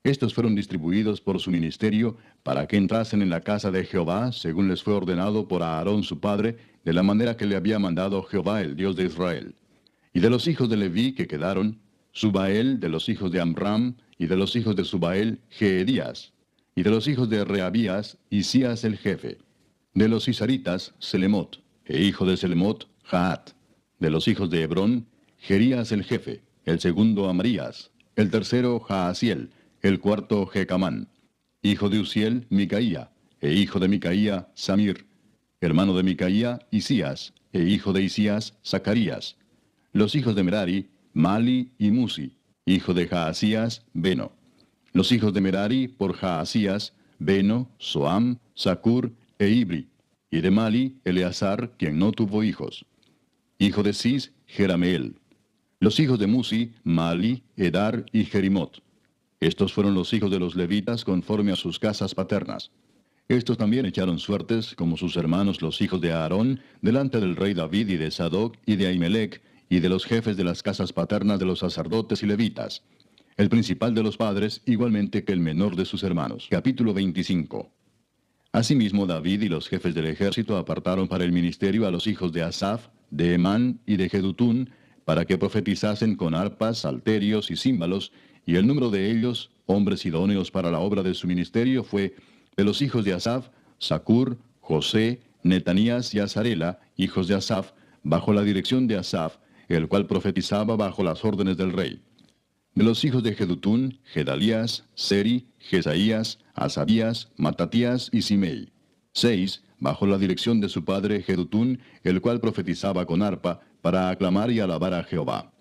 Estos fueron distribuidos por su ministerio para que entrasen en la casa de Jehová, según les fue ordenado por Aarón su padre, de la manera que le había mandado Jehová, el Dios de Israel. Y de los hijos de Leví que quedaron, Subael de los hijos de Amram, y de los hijos de Subael, Jeedías. Y de los hijos de Reabías, Isías el jefe. De los Isaritas, Selemot, e hijo de Selemot, Jaat. De los hijos de Hebrón, Jerías el jefe, el segundo Amarías, el tercero Jaasiel, el cuarto Jecamán. Hijo de Uziel, Micaía, e hijo de Micaía, Samir. Hermano de Micaía, Isías, e hijo de Isías, Zacarías. Los hijos de Merari, Mali y Musi, hijo de Jaasías, Beno. Los hijos de Merari por Jaasías, Beno, Soam, Zacur e Ibri. Y de Mali, Eleazar, quien no tuvo hijos. Hijo de Cis, Jerameel. Los hijos de Musi, Mali, Edar y Jerimot. Estos fueron los hijos de los levitas conforme a sus casas paternas. Estos también echaron suertes, como sus hermanos los hijos de Aarón, delante del rey David y de Sadoc y de Ahimelech, y de los jefes de las casas paternas de los sacerdotes y levitas. El principal de los padres, igualmente que el menor de sus hermanos. Capítulo 25. Asimismo David y los jefes del ejército apartaron para el ministerio a los hijos de Asaf, de Emán y de Jedutún, para que profetizasen con arpas, salterios y címbalos, y el número de ellos, hombres idóneos para la obra de su ministerio, fue de los hijos de Asaf, Zacur, José, Netanías y Azarela, hijos de Asaf, bajo la dirección de Asaf, el cual profetizaba bajo las órdenes del rey. De los hijos de Jedutún, Gedalías, Seri, Jesaías, Asabías, Matatías y Simei. 6, bajo la dirección de su padre Jedutún, el cual profetizaba con arpa, para aclamar y alabar a Jehová.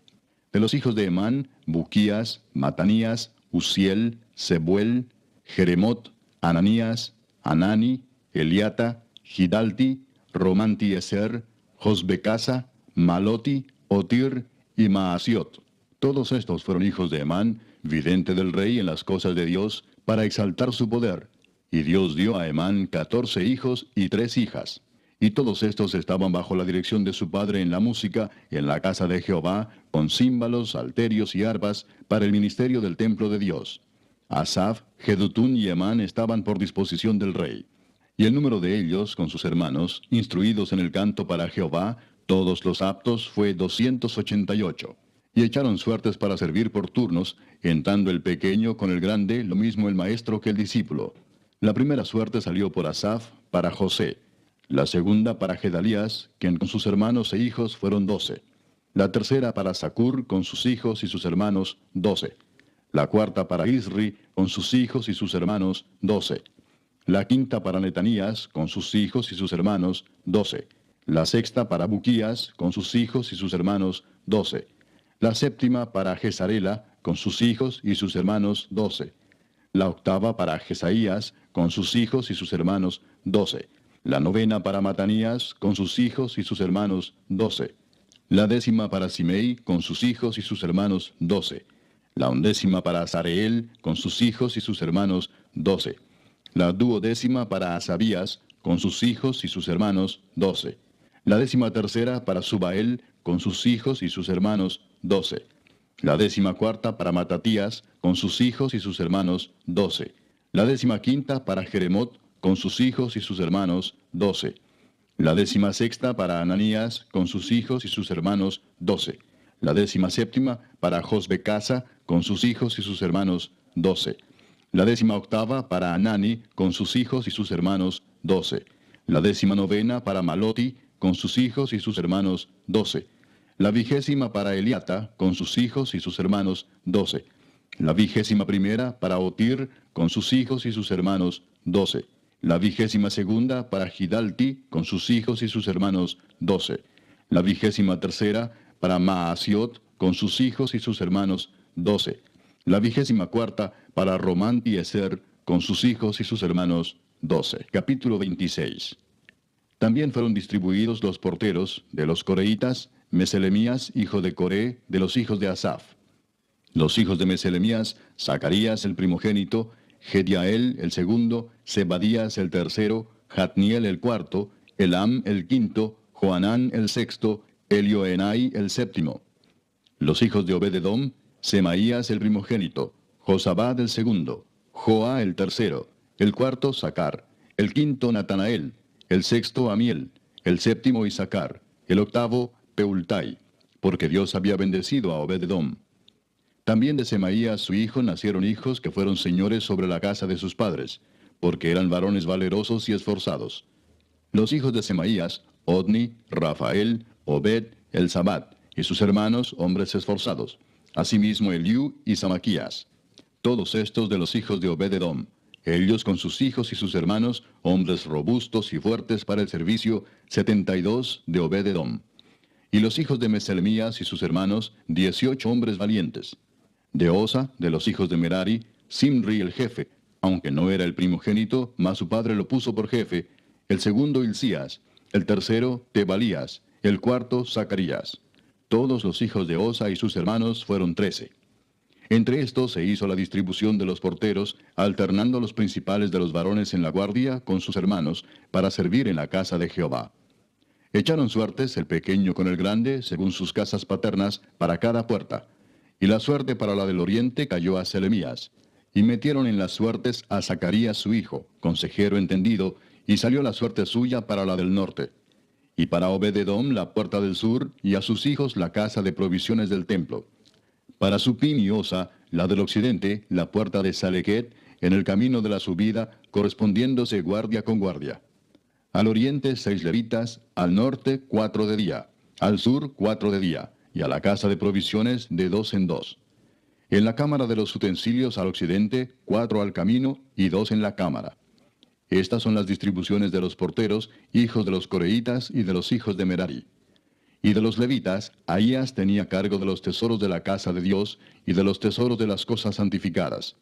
De los hijos de Emán, Buquías, Matanías, Uziel, Sebuel, Jeremot, Ananías, Anani, Eliata, Gidalti, Romanti-Eser, Josbecasa, Maloti, Otir y Maasiot. Todos estos fueron hijos de Emán, vidente del rey en las cosas de Dios, para exaltar su poder. Y Dios dio a Emán 14 hijos y 3 hijas. Y todos estos estaban bajo la dirección de su padre en la música, en la casa de Jehová, con címbalos, salterios y arpas, para el ministerio del templo de Dios. Asaf, Jedutún y Emán estaban por disposición del rey. Y el número de ellos, con sus hermanos, instruidos en el canto para Jehová, todos los aptos, fue 288. Y echaron suertes para servir por turnos, entrando el pequeño con el grande, lo mismo el maestro que el discípulo. La primera suerte salió por Asaf, para José. La segunda para Gedalías, quien con sus hermanos e hijos fueron 12. La tercera para Zacur, con sus hijos y sus hermanos, 12. La cuarta para Isri, con sus hijos y sus hermanos, 12. La quinta para Netanías, con sus hijos y sus hermanos, 12. La sexta para Buquías, con sus hijos y sus hermanos, 12. La séptima para Jezarela, con sus hijos y sus hermanos, 12. La octava para Jesaías, con sus hijos y sus hermanos, 12. La novena para Matanías, con sus hijos y sus hermanos, 12. La décima para Simei, con sus hijos y sus hermanos, 12. La undécima para Azareel, con sus hijos y sus hermanos, 12. La duodécima para Asabías, con sus hijos y sus hermanos, 12. La 13ª para Subael, con sus hijos y sus hermanos, 12. La 14ª para Matatías, con sus hijos y sus hermanos, 12. La 15ª para Jeremot, con sus hijos y sus hermanos, 12. La 16ª para Ananías, con sus hijos y sus hermanos, 12. La 17ª para Josbecasa, con sus hijos y sus hermanos, 12. La 18ª para Anani, con sus hijos y sus hermanos, 12. La 19ª para Maloti, con sus hijos y sus hermanos, 12. La 20ª para Eliata, con sus hijos y sus hermanos, 12. La 21ª para Otir, con sus hijos y sus hermanos, 12. La 22ª para Gidalti, con sus hijos y sus hermanos, 12. La 23ª para Maasiot, con sus hijos y sus hermanos, 12. La 24ª para Romanti Eser, con sus hijos y sus hermanos, 12. Capítulo 26. También fueron distribuidos los porteros de los coreitas, Meselemías, hijo de Coré, de los hijos de Asaf. Los hijos de Meselemías, Zacarías el primogénito, Gediael el segundo, Zebadías el tercero, Jatniel el cuarto, Elam el quinto, Joanán el sexto, Elioenai el séptimo. Los hijos de Obed-edom, Semaías el primogénito, Josabad el segundo, Joa el tercero, el cuarto Sacar, el quinto Natanael, el sexto Amiel, el séptimo Isacar, el octavo Peultai, porque Dios había bendecido a Obed-edom. También de Semaías su hijo nacieron hijos que fueron señores sobre la casa de sus padres, porque eran varones valerosos y esforzados. Los hijos de Semaías, Odni, Rafael, Obed, Elzabat, y sus hermanos, hombres esforzados. Asimismo Eliú y Samaquías. Todos estos de los hijos de Obed-edom, ellos con sus hijos y sus hermanos, hombres robustos y fuertes para el servicio, 72 de Obed-edom. Y los hijos de Meselemías y sus hermanos, 18 hombres valientes. De Osa, de los hijos de Merari, Simri el jefe, aunque no era el primogénito, mas su padre lo puso por jefe, el segundo Hilcías, el tercero Tebalías, el cuarto Zacarías. Todos los hijos de Osa y sus hermanos fueron 13. Entre estos se hizo la distribución de los porteros, alternando los principales de los varones en la guardia con sus hermanos, para servir en la casa de Jehová. Echaron suertes el pequeño con el grande, según sus casas paternas, para cada puerta. Y la suerte para la del oriente cayó a Selemías. Y metieron en las suertes a Zacarías su hijo, consejero entendido, y salió la suerte suya para la del norte. Y para Obed-edom la puerta del sur, y a sus hijos la casa de provisiones del templo. Para Supim y Osa, la del occidente, la puerta de Salequet, en el camino de la subida, correspondiéndose guardia con guardia. Al oriente 6 levitas, al norte 4 de día, al sur 4 de día, y a la casa de provisiones de 2 en 2. En la cámara de los utensilios al occidente, 4 al camino y 2 en la cámara. Estas son las distribuciones de los porteros, hijos de los coreitas y de los hijos de Merari. Y de los levitas, Ahías tenía cargo de los tesoros de la casa de Dios y de los tesoros de las cosas santificadas.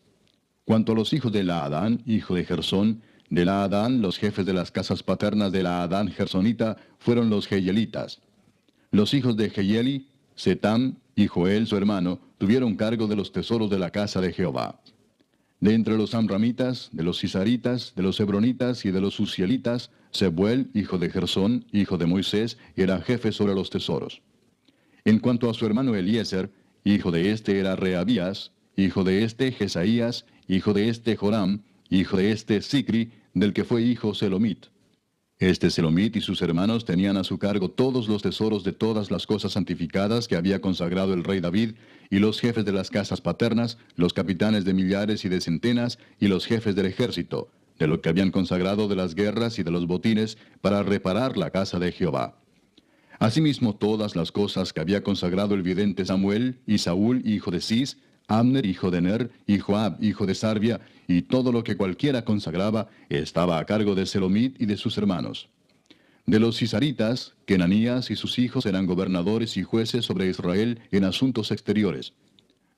Cuanto a los hijos de Laadán, hijo de Gersón, de Laadán los jefes de las casas paternas de Laadán Gersonita fueron los Jeyelitas. Los hijos de Jeyeli, Setam y Joel su hermano, tuvieron cargo de los tesoros de la casa de Jehová. De entre los amramitas, de los cisaritas, de los hebronitas y de los uzielitas, Sebuel, hijo de Gersón, hijo de Moisés, era jefe sobre los tesoros. En cuanto a su hermano Eliezer, hijo de este era Reabías, hijo de este Jesaías, hijo de este Joram, hijo de este Sicri, del que fue hijo Selomit. Este Selomit y sus hermanos tenían a su cargo todos los tesoros de todas las cosas santificadas que había consagrado el rey David, y los jefes de las casas paternas, los capitanes de millares y de centenas, y los jefes del ejército, de lo que habían consagrado de las guerras y de los botines, para reparar la casa de Jehová. Asimismo todas las cosas que había consagrado el vidente Samuel, y Saúl hijo de Cis, Abner hijo de Ner, y Joab hijo de Sarvia, y todo lo que cualquiera consagraba, estaba a cargo de Selomit y de sus hermanos. De los cisaritas, Kenanías y sus hijos eran gobernadores y jueces sobre Israel en asuntos exteriores.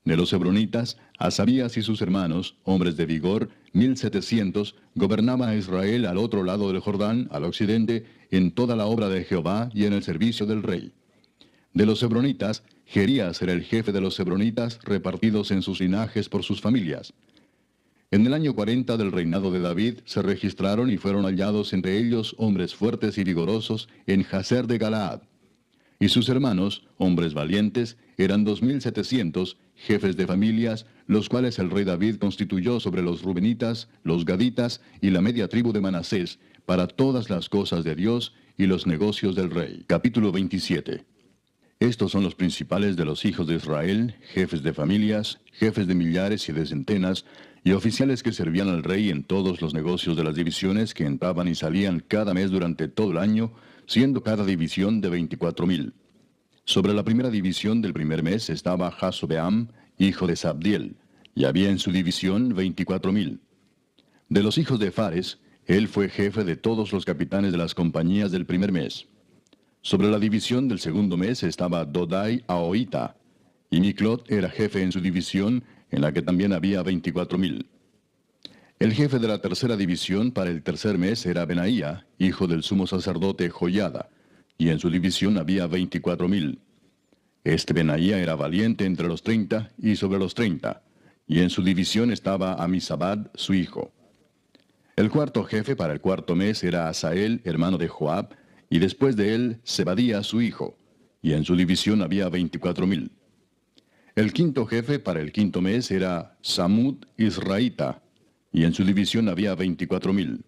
De los hebronitas, Asabías y sus hermanos, hombres de vigor, 1700, gobernaban a Israel al otro lado del Jordán, al occidente, en toda la obra de Jehová y en el servicio del rey. De los hebronitas, Jerías era el jefe de los hebronitas, repartidos en sus linajes por sus familias. En el año 40 del reinado de David se registraron y fueron hallados entre ellos hombres fuertes y vigorosos en Jazer de Galaad. Y sus hermanos, hombres valientes, eran 2700, jefes de familias, los cuales el rey David constituyó sobre los rubenitas, los gaditas y la media tribu de Manasés, para todas las cosas de Dios y los negocios del rey. Capítulo 27. Estos son los principales de los hijos de Israel, jefes de familias, jefes de millares y de centenas, y oficiales que servían al rey en todos los negocios de las divisiones que entraban y salían cada mes durante todo el año, siendo cada división de 24,000. Sobre la primera división del primer mes estaba Jasobeam, hijo de Sabdiel, y había en su división 24,000. De los hijos de Fares, él fue jefe de todos los capitanes de las compañías del primer mes. Sobre la división del segundo mes estaba Dodai Ahoita, y Miclot era jefe en su división, en la que también había 24,000. El jefe de la tercera división para el tercer mes era Benaía, hijo del sumo sacerdote Joiada, y en su división había 24,000. Este Benaía era valiente entre los 30 y sobre los 30, y en su división estaba Amisabad, su hijo. El cuarto jefe para el cuarto mes era Asael, hermano de Joab, y después de él Zebadía, su hijo, y en su división había 24,000. El quinto jefe para el quinto mes era Samud Israelita, y en su división había 24,000.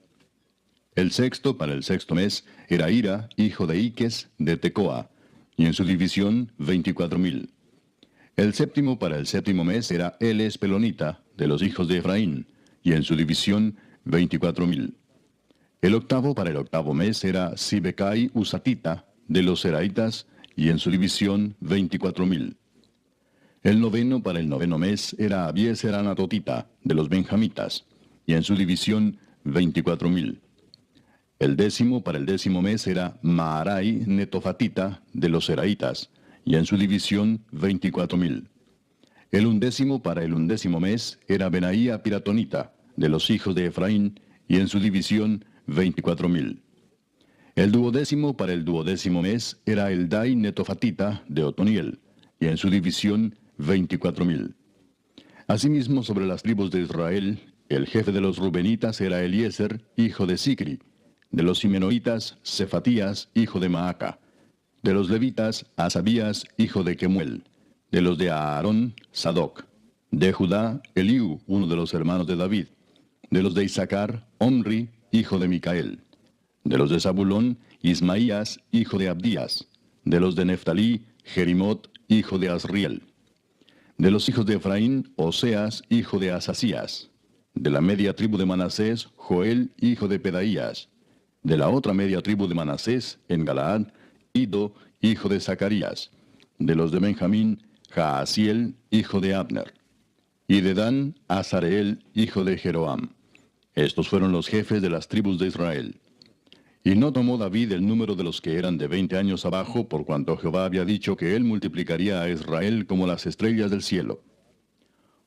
El sexto para el sexto mes era Ira, hijo de Iques, de Tecoa, y en su división 24,000. El séptimo para el séptimo mes era Eles Pelonita, de los hijos de Efraín, y en su división 24,000. El octavo para el octavo mes era Sibecai Usatita, de los Seraitas, y en su división 24,000. El noveno para el noveno mes era Abieser Anatotita, de los Benjamitas, y en su división 24,000. El décimo para el décimo mes era Maarai Netofatita, de los Seraitas, y en su división 24,000. El undécimo para el undécimo mes era Benaía Piratonita, de los hijos de Efraín, y en su división 24,000. El duodécimo para el duodécimo mes era Eldai Netofatita, de Otoniel, y en su división 24,000. Asimismo, sobre las tribus de Israel, el jefe de los Rubenitas era Eliezer, hijo de Sicri; de los Simenoitas, Cefatías, hijo de Maaca; de los Levitas, Asabías, hijo de Kemuel; de los de Aarón, Sadoc; de Judá, Eliú, uno de los hermanos de David; de los de Isaacar, Omri, hijo de Micael; de los de Zabulón, Ismaías, hijo de Abdías; de los de Neftalí, Jerimot, hijo de Asriel; de los hijos de Efraín, Oseas, hijo de Asasías; de la media tribu de Manasés, Joel, hijo de Pedaías; de la otra media tribu de Manasés, en Galaad, Ido, hijo de Zacarías; de los de Benjamín, Jaasiel, hijo de Abner; y de Dan, Azareel, hijo de Jeroam. Estos fueron los jefes de las tribus de Israel. Y no tomó David el número de los que eran de 20 años abajo, por cuanto Jehová había dicho que él multiplicaría a Israel como las estrellas del cielo.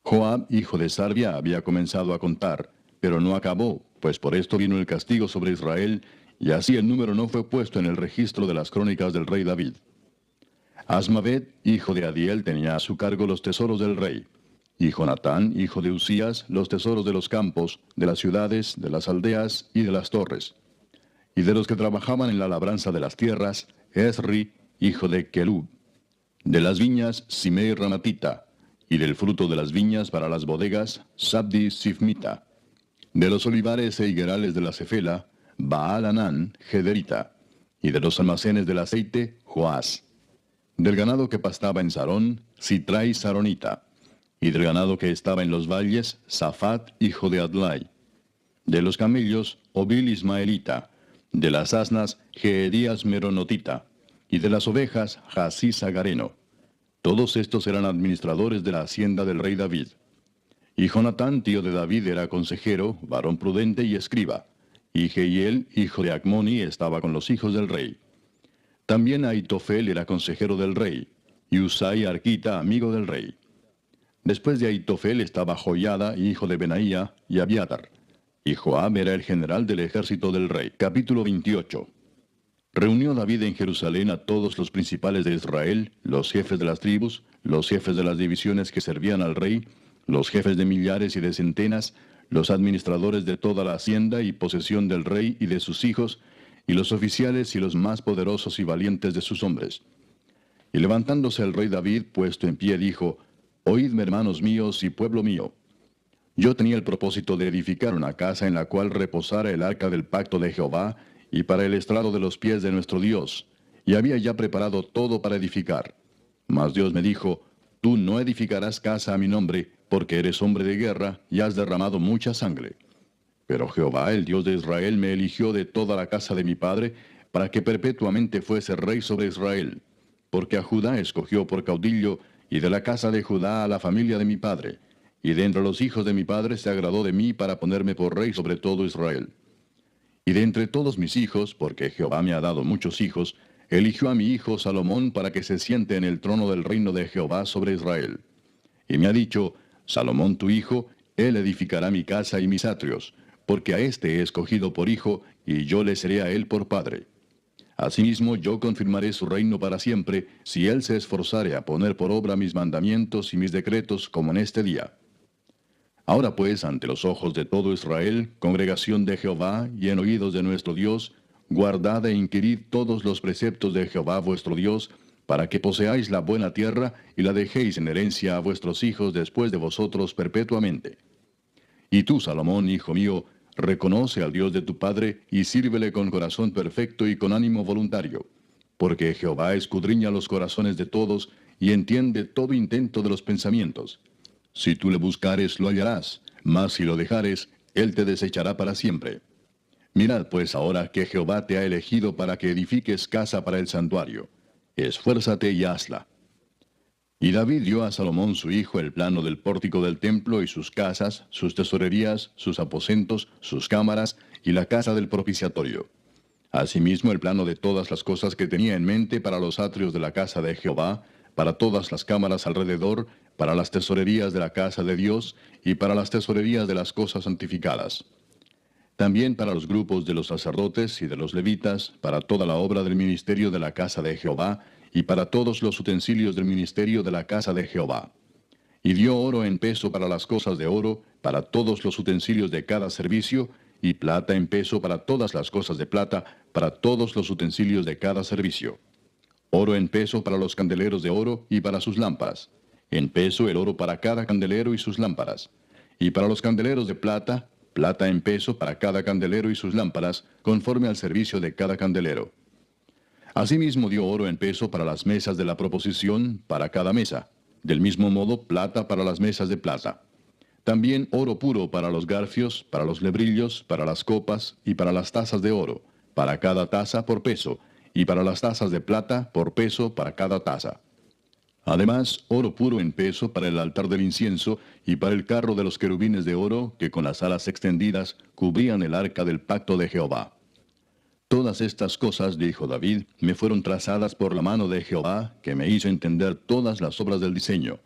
Joab, hijo de Sarvia, había comenzado a contar, pero no acabó, pues por esto vino el castigo sobre Israel, y así el número no fue puesto en el registro de las crónicas del rey David. Asmavet, hijo de Adiel, tenía a su cargo los tesoros del rey, y Jonatán, hijo de Usías, los tesoros de los campos, de las ciudades, de las aldeas y de las torres. Y de los que trabajaban en la labranza de las tierras, Esri, hijo de Kelub; de las viñas, Simei Ramatita; y del fruto de las viñas para las bodegas, Sabdi Sifmita; de los olivares e higuerales de la Cefela, Baal Anán, Gederita; y de los almacenes del aceite, Joás; del ganado que pastaba en Sarón, Sitrai Saronita; y del ganado que estaba en los valles, Safat, hijo de Adlai; de los camellos, Obil Ismaelita; de las asnas, Geedías Meronotita; y de las ovejas, Jasís Agareno. Todos estos eran administradores de la hacienda del rey David. Y Jonatán, tío de David, era consejero, varón prudente y escriba. Y Jehiel, hijo de Acmoni, estaba con los hijos del rey. También Aitofel era consejero del rey, y Usai Arquita, amigo del rey. Después de Aitofel estaba Joiada, hijo de Benaía, y Abiatar. Y Joab era el general del ejército del rey. Capítulo 28. Reunió David en Jerusalén a todos los principales de Israel, los jefes de las tribus, los jefes de las divisiones que servían al rey, los jefes de millares y de centenas, los administradores de toda la hacienda y posesión del rey y de sus hijos, y los oficiales y los más poderosos y valientes de sus hombres. Y levantándose el rey David, puesto en pie, dijo: Oídme, hermanos míos y pueblo mío. Yo tenía el propósito de edificar una casa en la cual reposara el arca del pacto de Jehová, y para el estrado de los pies de nuestro Dios, y había ya preparado todo para edificar. Mas Dios me dijo: Tú no edificarás casa a mi nombre, porque eres hombre de guerra, y has derramado mucha sangre. Pero Jehová, el Dios de Israel, me eligió de toda la casa de mi padre, para que perpetuamente fuese rey sobre Israel. Porque a Judá escogió por caudillo, y de la casa de Judá a la familia de mi padre. y de entre los hijos de mi padre se agradó de mí para ponerme por rey sobre todo Israel. Y de entre todos mis hijos, porque Jehová me ha dado muchos hijos, eligió a mi hijo Salomón para que se siente en el trono del reino de Jehová sobre Israel. Y me ha dicho, Salomón tu hijo, él edificará mi casa y mis atrios, porque a éste he escogido por hijo, y yo le seré a él por padre. Asimismo yo confirmaré su reino para siempre, si él se esforzare a poner por obra mis mandamientos y mis decretos como en este día. Ahora pues, ante los ojos de todo Israel, congregación de Jehová, y en oídos de nuestro Dios, guardad e inquirid todos los preceptos de Jehová vuestro Dios, para que poseáis la buena tierra, y la dejéis en herencia a vuestros hijos después de vosotros perpetuamente. Y tú, Salomón, hijo mío, reconoce al Dios de tu padre, y sírvele con corazón perfecto y con ánimo voluntario, porque Jehová escudriña los corazones de todos, y entiende todo intento de los pensamientos. Si tú le buscares, lo hallarás, mas si lo dejares, él te desechará para siempre. Mirad pues ahora que Jehová te ha elegido para que edifiques casa para el santuario. Esfuérzate y hazla. Y David dio a Salomón su hijo el plano del pórtico del templo y sus casas, sus tesorerías, sus aposentos, sus cámaras y la casa del propiciatorio. Asimismo el plano de todas las cosas que tenía en mente para los atrios de la casa de Jehová, para todas las cámaras alrededor, para las tesorerías de la casa de Dios y para las tesorerías de las cosas santificadas. También para los grupos de los sacerdotes y de los levitas, para toda la obra del ministerio de la casa de Jehová, y para todos los utensilios del ministerio de la casa de Jehová. Y dio oro en peso para las cosas de oro, para todos los utensilios de cada servicio, y plata en peso para todas las cosas de plata, para todos los utensilios de cada servicio. Oro en peso para los candeleros de oro y para sus lámparas. En peso el oro para cada candelero y sus lámparas. Y para los candeleros de plata, plata en peso para cada candelero y sus lámparas, conforme al servicio de cada candelero. Asimismo dio oro en peso para las mesas de la proposición, para cada mesa. Del mismo modo, plata para las mesas de plata. También oro puro para los garfios, para los lebrillos, para las copas y para las tazas de oro, para cada taza por peso, y para las tazas de plata por peso para cada taza. Además, oro puro en peso para el altar del incienso y para el carro de los querubines de oro que con las alas extendidas cubrían el arca del pacto de Jehová. Todas estas cosas, dijo David, me fueron trazadas por la mano de Jehová, que me hizo entender todas las obras del diseño.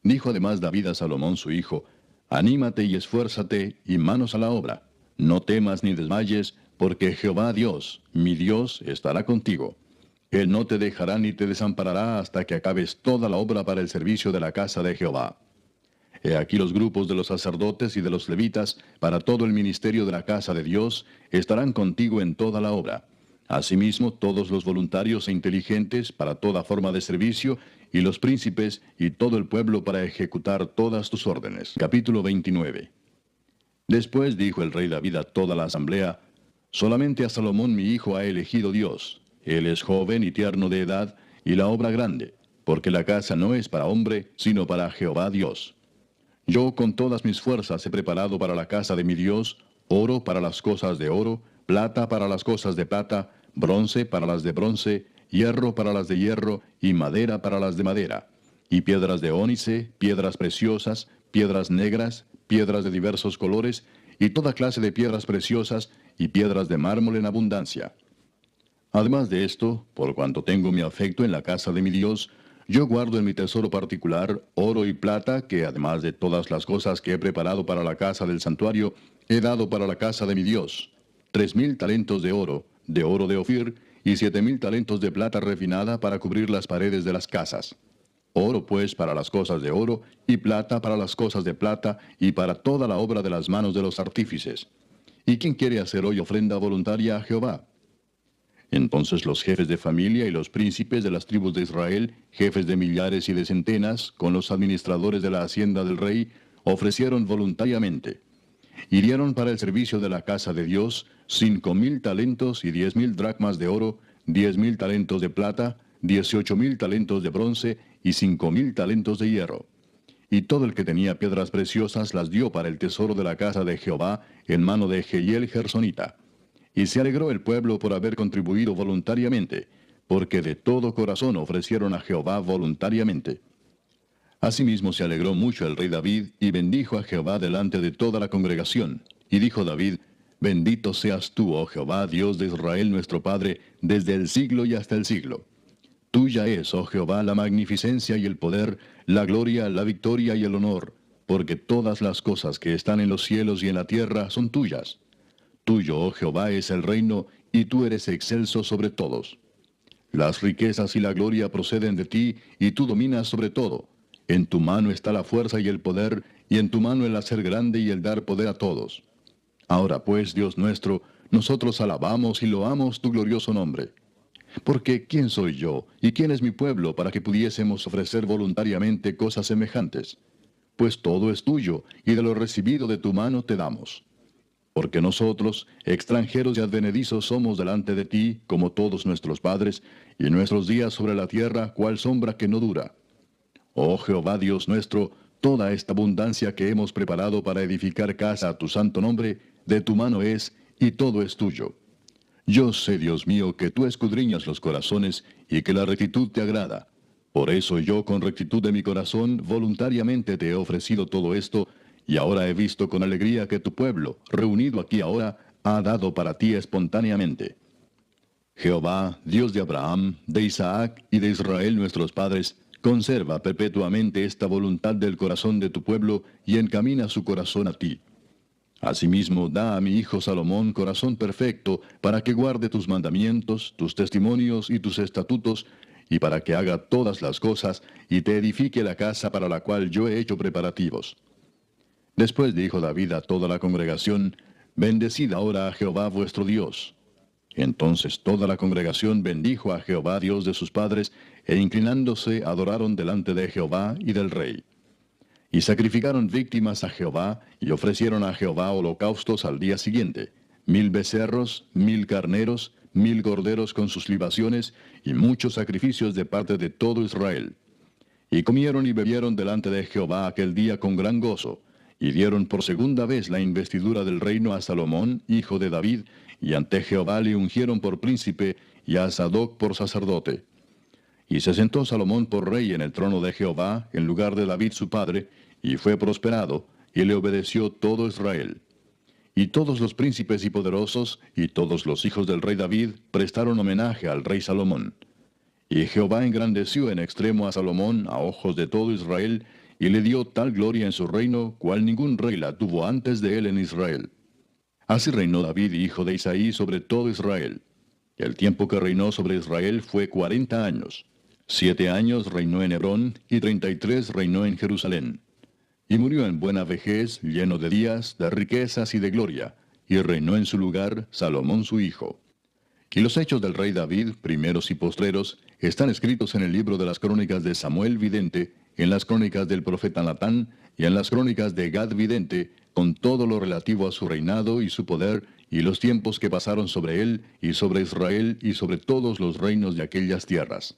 Dijo además David a Salomón su hijo, anímate y esfuérzate, y manos a la obra. No temas ni desmayes, porque Jehová Dios, mi Dios, estará contigo. Él no te dejará ni te desamparará hasta que acabes toda la obra para el servicio de la casa de Jehová. He aquí los grupos de los sacerdotes y de los levitas, para todo el ministerio de la casa de Dios, estarán contigo en toda la obra. Asimismo, todos los voluntarios e inteligentes para toda forma de servicio, y los príncipes y todo el pueblo para ejecutar todas tus órdenes. Capítulo 29. Después dijo el rey David a toda la asamblea, solamente a Salomón mi hijo ha elegido Dios. Él es joven y tierno de edad, y la obra grande, porque la casa no es para hombre, sino para Jehová Dios. Yo con todas mis fuerzas he preparado para la casa de mi Dios, oro para las cosas de oro, plata para las cosas de plata, bronce para las de bronce, hierro para las de hierro, y madera para las de madera, y piedras de ónice, piedras preciosas, piedras negras, piedras de diversos colores, y toda clase de piedras preciosas, y piedras de mármol en abundancia. Además de esto, por cuanto tengo mi afecto en la casa de mi Dios, yo guardo en mi tesoro particular oro y plata, que además de todas las cosas que he preparado para la casa del santuario, he dado para la casa de mi Dios, 3,000 talentos de oro de Ofir, y 7,000 talentos de plata refinada para cubrir las paredes de las casas. Oro pues para las cosas de oro, y plata para las cosas de plata, y para toda la obra de las manos de los artífices. ¿Y quién quiere hacer hoy ofrenda voluntaria a Jehová? Entonces los jefes de familia y los príncipes de las tribus de Israel, jefes de millares y de centenas, con los administradores de la hacienda del rey, ofrecieron voluntariamente. Y dieron para el servicio de la casa de Dios 5,000 talentos y 10,000 dracmas de oro, 10,000 talentos de plata, 18,000 talentos de bronce y 5,000 talentos de hierro. Y todo el que tenía piedras preciosas las dio para el tesoro de la casa de Jehová en mano de Jehiel Gersonita. Y se alegró el pueblo por haber contribuido voluntariamente, porque de todo corazón ofrecieron a Jehová voluntariamente. Asimismo se alegró mucho el rey David, y bendijo a Jehová delante de toda la congregación. Y dijo David: Bendito seas tú, oh Jehová, Dios de Israel nuestro Padre, desde el siglo y hasta el siglo. Tuya es, oh Jehová, la magnificencia y el poder, la gloria, la victoria y el honor, porque todas las cosas que están en los cielos y en la tierra son tuyas. Tuyo, oh Jehová, es el reino, y tú eres excelso sobre todos. Las riquezas y la gloria proceden de ti, y tú dominas sobre todo. En tu mano está la fuerza y el poder, y en tu mano el hacer grande y el dar poder a todos. Ahora pues, Dios nuestro, nosotros alabamos y loamos tu glorioso nombre. Porque ¿quién soy yo, y quién es mi pueblo, para que pudiésemos ofrecer voluntariamente cosas semejantes? Pues todo es tuyo, y de lo recibido de tu mano te damos. Porque nosotros, extranjeros y advenedizos, somos delante de ti, como todos nuestros padres, y nuestros días sobre la tierra, cual sombra que no dura. Oh Jehová Dios nuestro, toda esta abundancia que hemos preparado para edificar casa a tu santo nombre, de tu mano es, y todo es tuyo. Yo sé, Dios mío, que tú escudriñas los corazones, y que la rectitud te agrada. Por eso yo, con rectitud de mi corazón, voluntariamente te he ofrecido todo esto, y ahora he visto con alegría que tu pueblo, reunido aquí ahora, ha dado para ti espontáneamente. Jehová, Dios de Abraham, de Isaac y de Israel nuestros padres, conserva perpetuamente esta voluntad del corazón de tu pueblo, y encamina su corazón a ti. Asimismo, da a mi hijo Salomón corazón perfecto, para que guarde tus mandamientos, tus testimonios y tus estatutos, y para que haga todas las cosas, y te edifique la casa para la cual yo he hecho preparativos. Después dijo David a toda la congregación: Bendecid ahora a Jehová vuestro Dios. Entonces toda la congregación bendijo a Jehová Dios de sus padres, e inclinándose adoraron delante de Jehová y del rey. Y sacrificaron víctimas a Jehová, y ofrecieron a Jehová holocaustos al día siguiente: 1000 becerros, 1000 carneros, 1000 corderos con sus libaciones, y muchos sacrificios de parte de todo Israel. Y comieron y bebieron delante de Jehová aquel día con gran gozo, y dieron por segunda vez la investidura del reino a Salomón, hijo de David, y ante Jehová le ungieron por príncipe, y a Sadoc por sacerdote. Y se sentó Salomón por rey en el trono de Jehová, en lugar de David su padre, y fue prosperado, y le obedeció todo Israel. Y todos los príncipes y poderosos, y todos los hijos del rey David, prestaron homenaje al rey Salomón. Y Jehová engrandeció en extremo a Salomón a ojos de todo Israel, y le dio tal gloria en su reino, cual ningún rey la tuvo antes de él en Israel. Así reinó David, hijo de Isaí, sobre todo Israel. El tiempo que reinó sobre Israel fue 40 años. 7 años reinó en Hebrón, y 33 reinó en Jerusalén. Y murió en buena vejez, lleno de días, de riquezas y de gloria, y reinó en su lugar Salomón su hijo. Y los hechos del rey David, primeros y postreros, están escritos en el libro de las crónicas de Samuel vidente, en las crónicas del profeta Natán, y en las crónicas de Gad vidente, con todo lo relativo a su reinado y su poder, y los tiempos que pasaron sobre él, y sobre Israel, y sobre todos los reinos de aquellas tierras.